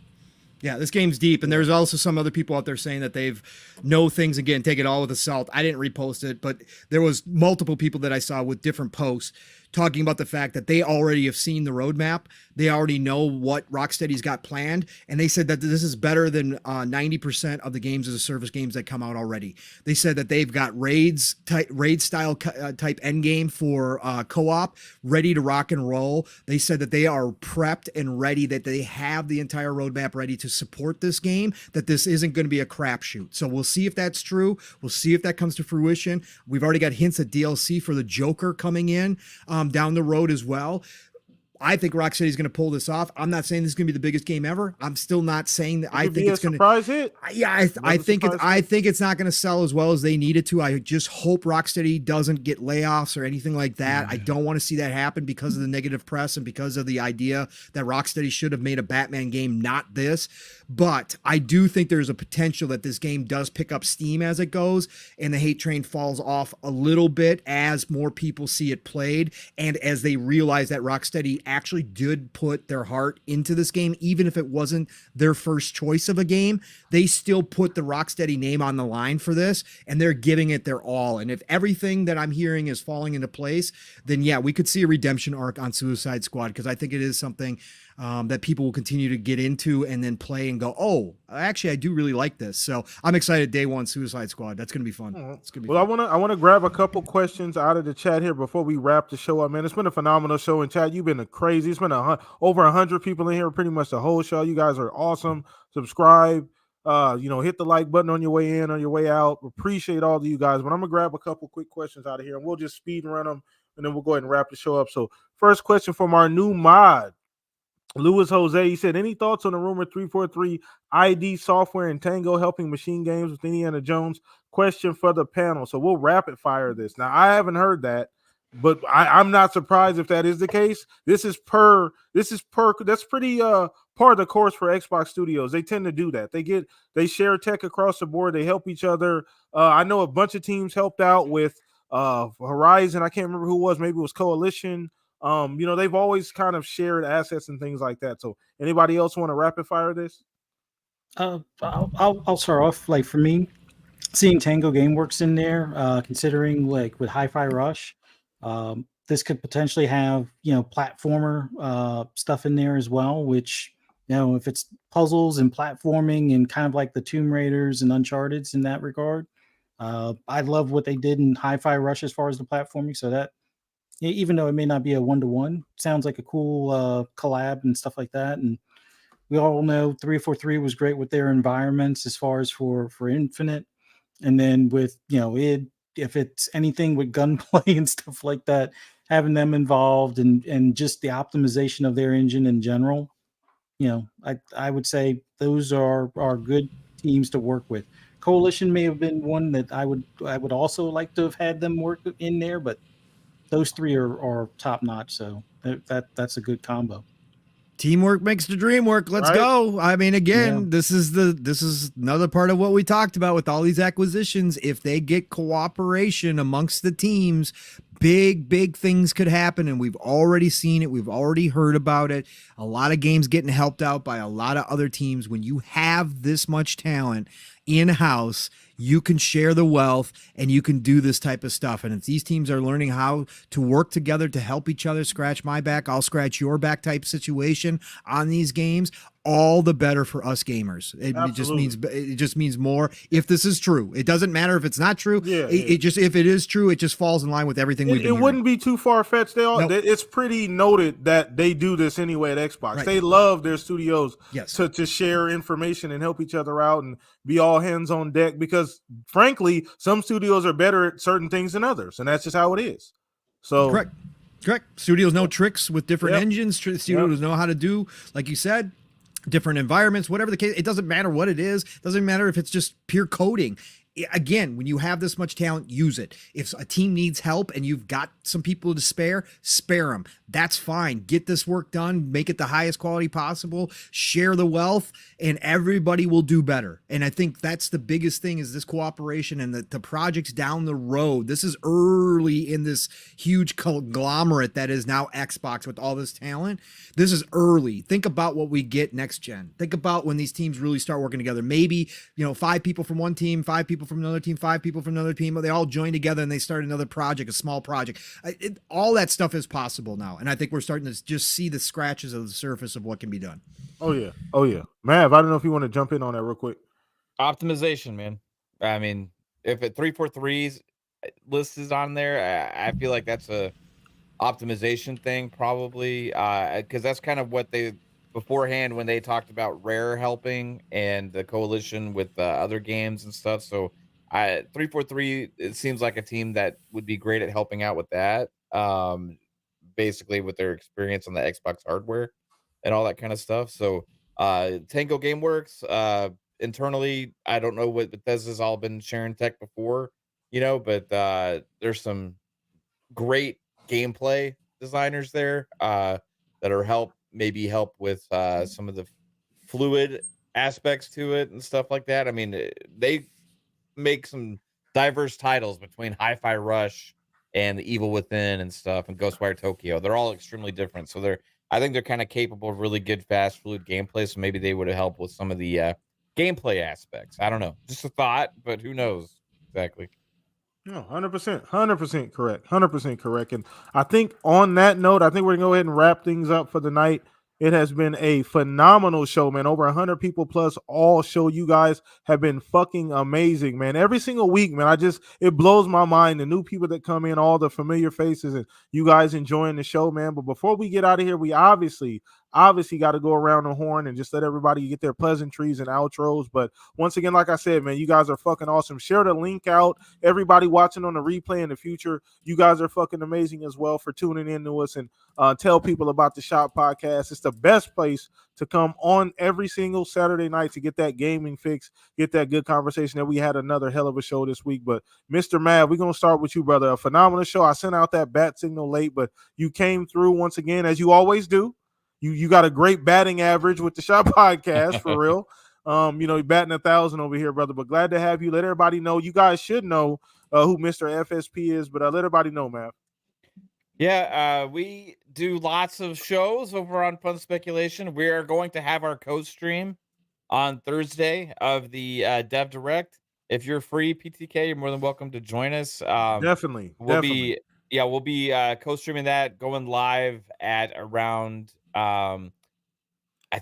Yeah, this game's deep, and there's also some other people out there saying that they've know things. Again, take it all with a salt. I didn't repost it, but there was multiple people that I saw with different posts talking about the fact that they already have seen the roadmap. They already know what Rocksteady's got planned, and they said that this is better than 90% of the games as a service games that come out already. They said that they've got raid style type endgame for co-op ready to rock and roll. They said that they are prepped and ready, that they have the entire roadmap ready to support this game, that this isn't going to be a crapshoot. So we'll see if that's true. We'll see if that comes to fruition. We've already got hints at DLC for the Joker coming in down the road as well. I think Rocksteady is going to pull this off. I'm not saying this is going to be the biggest game ever. I'm still not saying that. I think it's going to surprise hit. Yeah, I think it's not going to sell as well as they need it to. I just hope Rocksteady doesn't get layoffs or anything like that. I don't want to see that happen because of the negative press and because of the idea that Rocksteady should have made a Batman game, not this. But I do think there's a potential that this game does pick up steam as it goes, and the hate train falls off a little bit as more people see it played, and as they realize that Rocksteady actually did put their heart into this game. Even if it wasn't their first choice of a game, they still put the Rocksteady name on the line for this, and they're giving it their all. And if everything that I'm hearing is falling into place, then yeah, we could see a redemption arc on Suicide Squad, because I think it is something that people will continue to get into and then play and go, oh, actually, I do really like this. So I'm excited. Day one, Suicide Squad. That's going to be fun. It's going to be fun. I want to grab a couple questions out of the chat here before we wrap the show up, man. It's been a phenomenal show in chat. You've been crazy. It's been over 100 people in here pretty much the whole show. You guys are awesome. Subscribe. Hit the like button on your way in, on your way out. Appreciate all of you guys. But I'm going to grab a couple quick questions out of here, and we'll just speed run them, and then we'll go ahead and wrap the show up. So first question from our new mod, Louis Jose. He said, any thoughts on the rumor 343 ID software and Tango helping machine games with Indiana Jones? Question for the panel. So we'll rapid fire this. Now, I haven't heard that. but I'm not surprised if that is the case. That's pretty part of the course for Xbox Studios. They tend to do that. They share tech across the board. They help each other. I know a bunch of teams helped out with Horizon. I can't remember who it was. Maybe it was Coalition. They've always kind of shared assets and things like that. So anybody else want to rapid fire this? I'll start off. Like for me, seeing Tango Gameworks in there, considering like with Hi-Fi Rush, this could potentially have platformer stuff in there as well. Which if it's puzzles and platforming and kind of like the Tomb Raiders and Uncharted's in that regard, I love what they did in Hi-Fi Rush as far as the platforming. So that even though it may not be a 1-to-1, sounds like a cool collab and stuff like that. And we all know 343 was great with their environments as far as for Infinite. And then with if it's anything with gunplay and stuff like that, having them involved and just the optimization of their engine in general, I would say those are good teams to work with. Coalition may have been one that I would also like to have had them work in there, but those three are top notch. So that's a good combo. Teamwork makes the dream work. Let's go. I mean, again, this is another part of what we talked about with all these acquisitions. If they get cooperation amongst the teams, big things could happen. And we've already seen it. We've already heard about it. A lot of games getting helped out by a lot of other teams. When you have this much talent in-house, you can share the wealth and you can do this type of stuff. And if these teams are learning how to work together to help each other, scratch my back, I'll scratch your back type situation on these games, all the better for us gamers. It just means more if this is true. It doesn't matter if it's not true. If it is true, it just falls in line with everything we've been hearing. It wouldn't be too far-fetched. It's pretty noted that they do this anyway at Xbox. Right. They love their studios to share information and help each other out and be all hands on deck, because frankly, some studios are better at certain things than others, and that's just how it is. So correct. Studios know tricks with different engines. Studios know how to do, like you said, different environments, whatever the case. It doesn't matter what it is. It doesn't matter if it's just pure coding. Again, when you have this much talent, use it. If a team needs help and you've got some people to spare them. That's fine. Get this work done. Make it the highest quality possible. Share the wealth, and everybody will do better. And I think that's the biggest thing, is this cooperation and the projects down the road. This is early in this huge conglomerate that is now Xbox with all this talent. This is early. Think about what we get next gen. Think about when these teams really start working together. Maybe, 5 people from one team, 5 people from another team, 5 people from another team. They all join together and they start another project, a small project. All that stuff is possible now. And I think we're starting to just see the scratches of the surface of what can be done. Oh yeah. Mav, I don't know if you want to jump in on that real quick. Optimization, man. I mean, if it 343's list is on there, I feel like that's a optimization thing probably, because that's kind of what they beforehand when they talked about Rare helping and the coalition with other games and stuff. So 343, it seems like a team that would be great at helping out with that, basically with their experience on the Xbox hardware and all that kind of stuff. So Tango Gameworks, internally, I don't know what Bethesda's all been sharing tech before, but there's some great gameplay designers there that are help with some of the fluid aspects to it and stuff like that. I mean, they make some diverse titles between Hi-Fi Rush and The Evil Within and stuff, and Ghostwire Tokyo. They're all extremely different. So I think they're kind of capable of really good, fast, fluid gameplay. So maybe they would have helped with some of the gameplay aspects. I don't know. Just a thought, but who knows exactly. No, 100% correct. 100% correct. And I think on that note, I think we're going to go ahead and wrap things up for the night. It has been a phenomenal show, man. Over 100 people plus all show. You guys have been fucking amazing, man. Every single week, man, it blows my mind. The new people that come in, all the familiar faces, and you guys enjoying the show, man. But before we get out of here, we obviously, obviously got to go around the horn and just let everybody get their pleasantries and outros. But once again, like I said, man, you guys are fucking awesome. Share the link out. Everybody watching on the replay in the future, you guys are fucking amazing as well for tuning in to us, and tell people about the Shop Podcast. It's the best place to come on every single Saturday night to get that gaming fix, get that good conversation. That we had another hell of a show this week. But Mr. Mav, we're gonna start with you, brother. A phenomenal show. I sent out that bat signal late, but you came through once again, as you always do. You got a great batting average with the Shop Podcast, for real. You're batting 1,000 over here, brother. But glad to have you. Let everybody know. You guys should know who Mr. FSP is, but let everybody know, man. Yeah, we do lots of shows over on Fun Speculation. We are going to have our co-stream on Thursday of the Dev Direct. If you're free, PTK, you're more than welcome to join us. Definitely. We'll be co-streaming that, going live at around I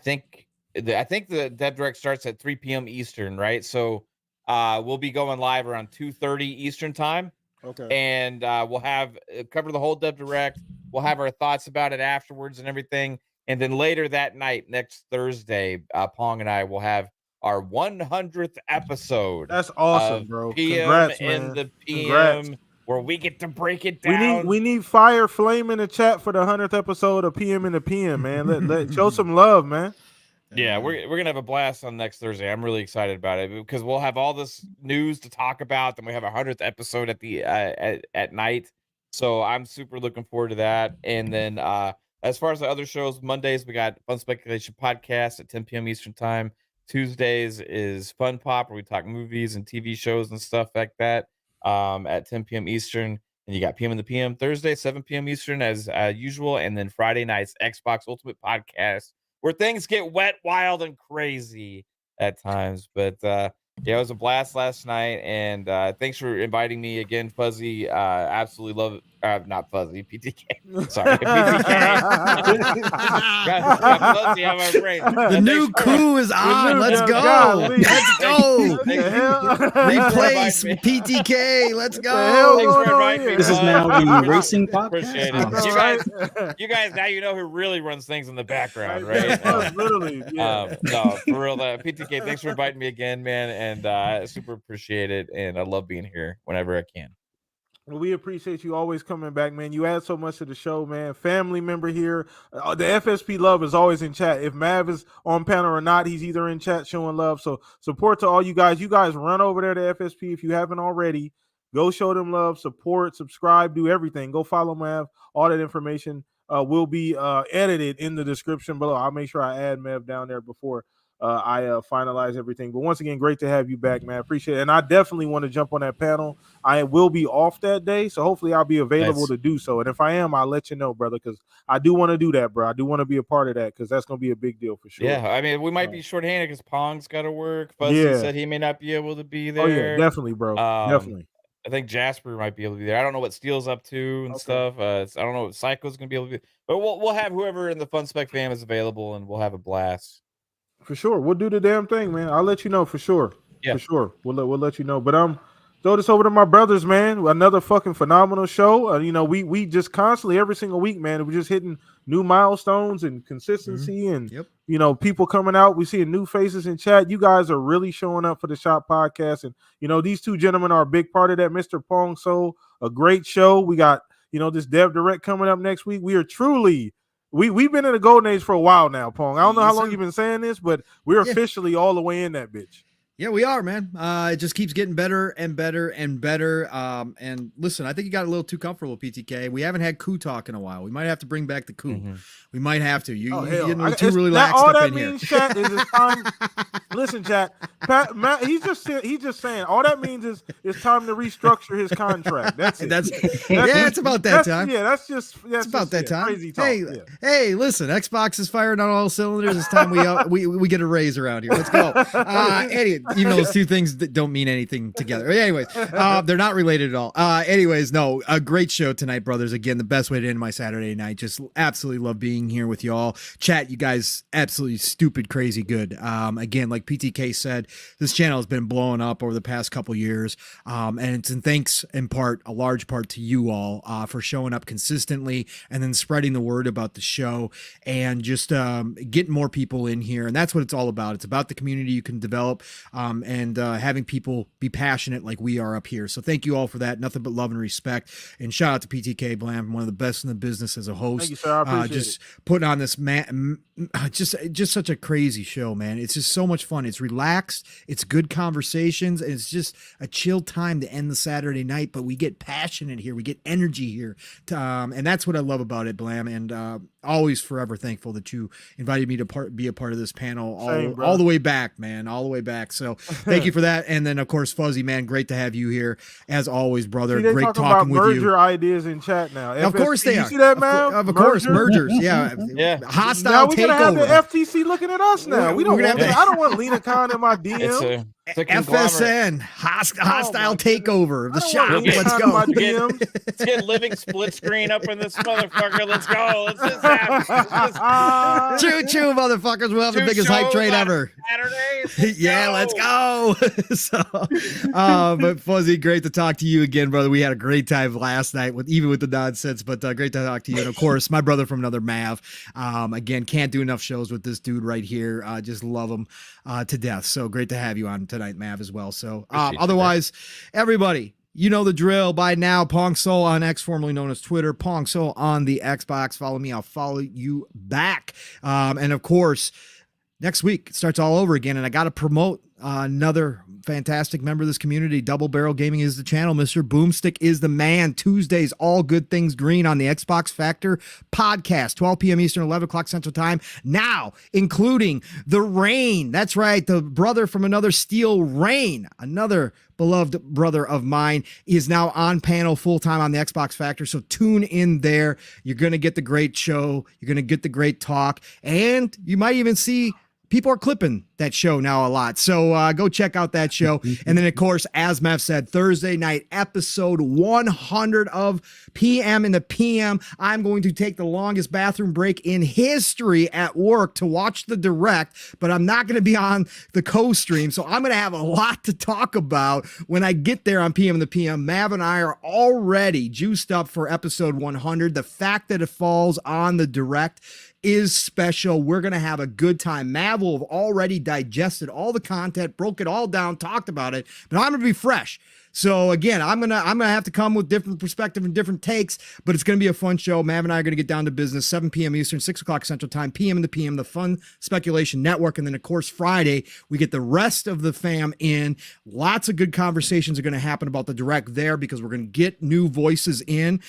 think the Dev Direct starts at 3 p.m. Eastern, right? So we'll be going live around 2:30 Eastern time. Okay. And we'll have cover the whole Dev Direct. We'll have our thoughts about it afterwards and everything. And then later that night, next Thursday, Pong and I will have our 100th episode. That's awesome, bro. PM Congrats, in man. the PM, Congrats. where we get to break it down. We need fire flame in the chat for the 100th episode of PM in the PM, man. Let show some love, man. Yeah, we're gonna have a blast on next Thursday. I'm really excited about it because we'll have all this news to talk about. Then we have a 100th episode at the at night, so I'm super looking forward to that. And then as far as the other shows, Mondays we got Fun Speculation Podcast at 10 p.m. Eastern time. Tuesdays is Fun Pop, where we talk movies and TV shows and stuff like that at 10 p.m. Eastern. And you got PM in the PM Thursday, 7 p.m. Eastern as usual. And then Friday nights, Xbox Ultimate Podcast, where things get wet, wild, and crazy at times. But it was a blast last night. And thanks for inviting me again, Fuzzy. Absolutely love it. Not Fuzzy, PTK. Sorry, PTK. got Fuzzy on my brain. The new coup is on. Let's go. Let's go. Replace PTK. Let's go. Thanks for inviting me. This is now the racing podcast. Appreciate it. You guys, now you know who really runs things in the background, right? Literally. Yeah. No, for real. PTK, thanks for inviting me again, man. And I super appreciate it. And I love being here whenever I can. Well, we appreciate you always coming back, man. You add so much to the show, man. Family member here. The FSP love is always in chat. If Mav is on panel or not, he's either in chat showing love. So support to all you guys. You guys run over there to FSP if you haven't already. Go show them love, support, subscribe, do everything. Go follow Mav. All that information will be edited in the description below. I'll make sure I add Mav down there before I finalize everything. But once again, great to have you back, man. Appreciate it. And I definitely want to jump on that panel. I will be off that day, so hopefully I'll be available to do so. And if I am, I'll let you know, brother, because I do want to do that, bro. I do want to be a part of that because that's going to be a big deal for sure. Yeah, I mean, we might be shorthanded because Pong's got to work. Fuzzy said he may not be able to be there. Oh, yeah, definitely, bro. Definitely. I think Jasper might be able to be there. I don't know what Steele's up to and stuff. I don't know what Psycho's going to be able to do. But we'll have whoever in the Fun Spec fam is available, and we'll have a blast. For sure. We'll do the damn thing, man. I'll let you know for sure. Yeah. For sure. We'll let you know. But throw this over to my brothers, man. Another fucking phenomenal show. We just constantly every single week, man, we're just hitting new milestones and consistency and people coming out. We're seeing new faces in chat. You guys are really showing up for the Shop Podcast. And these two gentlemen are a big part of that. Mr. Pong Soul, a great show. We got, this Dev Direct coming up next week. We are truly We've been in the golden age for a while now, Pong. I don't know how long you've been saying this, but we're officially all the way in that bitch. Yeah, we are, man. It just keeps getting better and better and better. And listen, I think you got a little too comfortable, PTK. We haven't had coup talk in a while. We might have to bring back the coup. Mm-hmm. We might have to. You're getting too really laxed all up that in means, here. Chat, is it's time. Listen, chat. Matt, he's just saying. All that means is it's time to restructure his contract. That's it. It's about that time. Yeah, that's about that time. Crazy talk. Hey, listen, Xbox is firing on all cylinders. It's time we get a raise around here. Let's go. Anyway, even though those two things that don't mean anything together. Anyways, they're not related at all. Anyways, no, a great show tonight, brothers. Again, the best way to end my Saturday night. Just absolutely love being here with y'all. Chat, you guys, absolutely stupid, crazy good. Again, like PTK said, this channel has been blowing up over the past couple years. And it's in thanks in part, a large part to you all for showing up consistently and then spreading the word about the show and just getting more people in here. And that's what it's all about. It's about the community you can develop and having people be passionate like we are up here. So thank you all for that. Nothing but love and respect. And shout out to PTK Blam, one of the best in the business as a host. Thank you, sir. I appreciate just putting on this just such a crazy show, man. It's just so much fun. It's relaxed. It's good conversations. And it's just a chill time to end the Saturday night, but we get passionate here. We get energy here. And that's what I love about it, Blam. And always forever thankful that you invited me to be a part of this panel all the way back, man, all the way back. So thank you for that. And then of course, Fuzzy, man, great to have you here as always, brother. See, great talking about with you. merger ideas in chat now. Of course they are. You see that, man? Of course, mergers. Yeah. Hostile now we're gonna have the takeover. FTC looking at us now. We don't want that. I don't want Lena Khan in my DM. It's a FSN hostile takeover of the shop. Let's go. Let's get living split screen up in this motherfucker. Let's go. Let's just have choo choo, motherfuckers. We'll have the biggest hype train ever. Saturday. Let's go. But Fuzzy, great to talk to you again, brother. We had a great time last night with the nonsense, but great to talk to you. And of course, my brother from another Mav. Again, can't do enough shows with this dude right here. Just love him to death. So great to have you on tonight, Mav, as well. So otherwise, everybody, you know the drill by now. Pong Soul on X, formerly known as Twitter. Pong Soul on the Xbox. Follow me. I'll follow you back. And of course, next week it starts all over again. And I got to promote another fantastic member of this community. Double Barrel Gaming is the channel. Mr. Boomstick is the man. Tuesdays, all good things green on the Xbox Factor podcast, 12 p.m. Eastern, 11 o'clock Central Time. Now, including the Rain. That's right. The brother from another Steel, Rain, another beloved brother of mine, is now on panel full-time on the Xbox Factor. So tune in there. You're going to get the great show. You're going to get the great talk. And you might even see people are clipping that show now a lot. So go check out that show. And then, of course, as Mev said, Thursday night, episode 100 of PM in the PM. I'm going to take the longest bathroom break in history at work to watch the direct, but I'm not going to be on the co-stream. So I'm going to have a lot to talk about when I get there on PM in the PM. Mav and I are already juiced up for episode 100. The fact that it falls on the direct is special. We're going to have a good time. Mav will have already digested all the content, broke it all down, talked about it, but I'm going to be fresh. So again, I'm gonna have to come with different perspective and different takes, but it's gonna be a fun show. Mav and I are gonna get down to business. 7 p.m. Eastern, 6 o'clock Central Time, PM in the PM, the Fun Speculation Network, and then of course Friday we get the rest of the fam in. Lots of good conversations are gonna happen about the direct there because we're gonna get new voices in.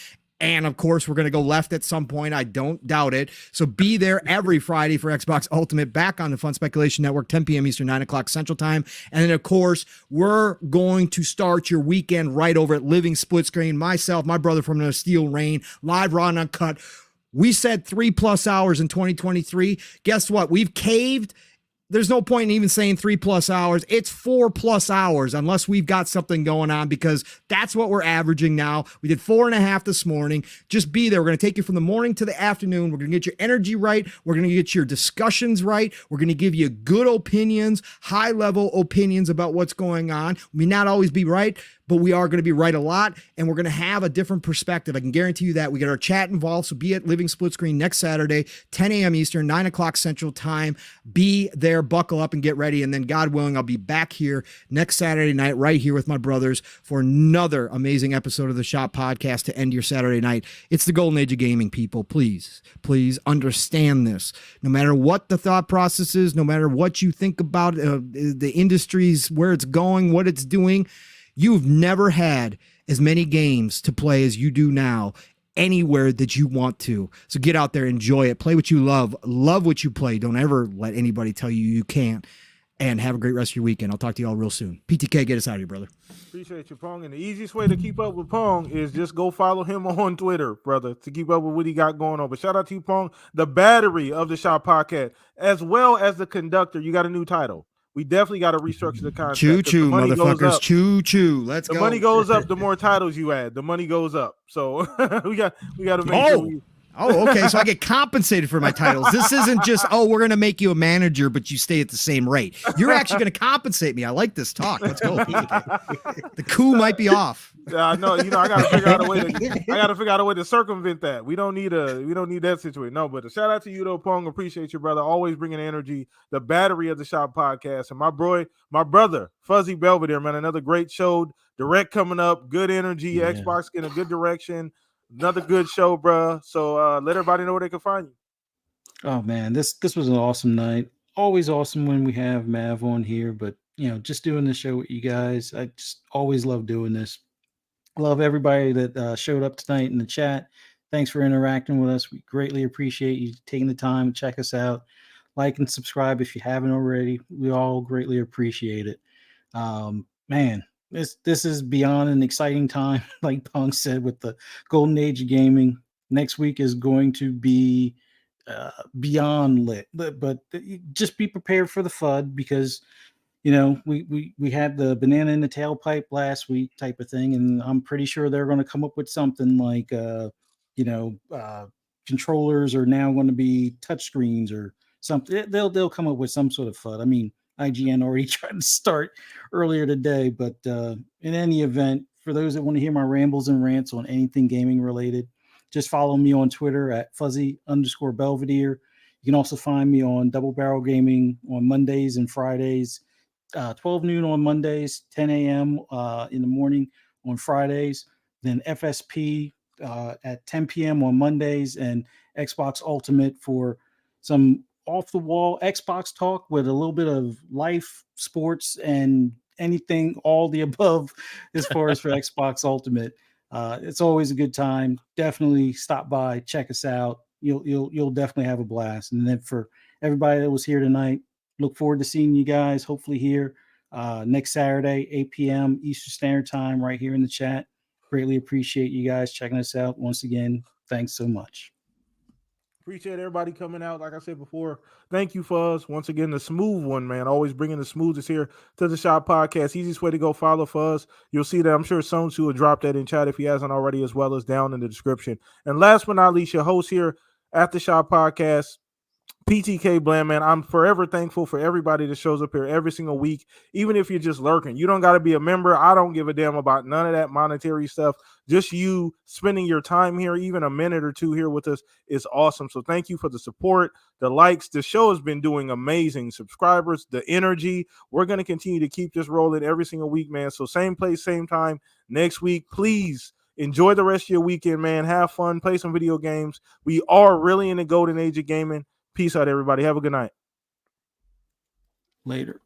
And of course, we're going to go left at some point. I don't doubt it. So be there every Friday for Xbox Ultimate, back on the Fun Speculation Network, 10 p.m. Eastern, 9 o'clock Central Time. And then, of course, we're going to start your weekend right over at Living Split Screen. Myself, my brother from the Steel, Rain, live, raw, and uncut. We said 3+ hours in 2023. Guess what? We've caved. There's no point in even saying 3+ hours. It's 4+ hours unless we've got something going on, because that's what we're averaging now. We did 4.5 this morning. Just be there. We're going to take you from the morning to the afternoon. We're going to get your energy right. We're going to get your discussions right. We're going to give you good opinions, high level opinions about what's going on. We may not always be right, but we are going to be right a lot, and we're going to have a different perspective. I can guarantee you that. We get our chat involved, so be at Living Split Screen next Saturday, 10 a.m. Eastern, 9 o'clock Central Time. Be there, buckle up, and get ready, and then God willing, I'll be back here next Saturday night right here with my brothers for another amazing episode of the Shop Podcast to end your Saturday night. It's the golden age of gaming, people. Please understand this. No matter what the thought process is, no matter what you think about the industries, where it's going, what it's doing, you've never had as many games to play as you do now anywhere that you want to. So get out there, enjoy it, play what you love what you play. Don't ever let anybody tell you you can't. And have a great rest of your weekend. I'll talk to you all real soon. PTK, get us out of here, brother. Appreciate you, Pong. And the easiest way to keep up with Pong is just go follow him on Twitter, brother, to keep up with what he got going on. But shout out to you, Pong, the battery of the Shop Podcast, as well as the conductor. You got a new title. we definitely got to restructure the contract. Choo choo, motherfuckers. Choo choo. Let's go. The money goes up the more titles you add. The money goes up. So we got to make sure we. Oh, okay. So I get compensated for my titles. This isn't just, we're going to make you a manager, but you stay at the same rate. You're actually going to compensate me. I like this talk. Let's go. The coup might be off. Yeah, no, I got to figure out a way to circumvent that. We don't need that situation. No, but a shout out to you though, Pong. Appreciate you, brother. Always bringing energy. The battery of the Shop podcast, and my brother Fuzzy Belvedere, man. Another great show. Direct coming up. Good energy. Yeah. Xbox in a good direction. Another good show, bro. So let everybody know where they can find you. Oh man, this was an awesome night. Always awesome when we have Mav on here, but just doing the show with you guys, I just always love doing this. Love everybody that showed up tonight in the chat. Thanks for interacting with us. We greatly appreciate you taking the time to check us out. Like and subscribe if you haven't already. We all greatly appreciate it. Man. This is beyond an exciting time, like Punk said, with the golden age of gaming. Next week is going to be beyond lit, but just be prepared for the FUD because we had the banana in the tailpipe last week type of thing, and I'm pretty sure they're going to come up with something like controllers are now going to be touchscreens or something. They'll come up with some sort of FUD. I mean, IGN already tried to start earlier today, but in any event, for those that want to hear my rambles and rants on anything gaming related, just follow me on Twitter at fuzzy_Belvedere. You can also find me on Double Barrel Gaming on Mondays and Fridays, 12 noon on Mondays, 10 a.m. In the morning on Fridays, then FSP at 10 p.m. on Mondays, and Xbox Ultimate for some off-the-wall Xbox talk with a little bit of life, sports, and anything, all the above as far as for Xbox Ultimate. It's always a good time. Definitely stop by, check us out. You'll definitely have a blast. And then for everybody that was here tonight, look forward to seeing you guys hopefully here next Saturday, 8 p.m. Eastern Standard Time, right here in the chat. Greatly appreciate you guys checking us out. Once again, thanks so much. Appreciate everybody coming out. Like I said before, thank you, Fuzz. Once again, the smooth one, man. Always bringing the smoothest here to the Shop Podcast. Easiest way to go follow Fuzz. You'll see that I'm sure Sonsu will drop that in chat if he hasn't already, as well as down in the description. And last but not least, your host here at the Shop Podcast, PTK Bland, man. I'm forever thankful for everybody that shows up here every single week, even if you're just lurking. You don't got to be a member. I don't give a damn about none of that monetary stuff. Just you spending your time here, even a minute or two here with us is awesome. So thank you for the support, the likes. The show has been doing amazing. Subscribers, the energy. We're going to continue to keep this rolling every single week, man. So same place, same time next week. Please enjoy the rest of your weekend, man. Have fun. Play some video games. We are really in the golden age of gaming. Peace out, everybody. Have a good night. Later.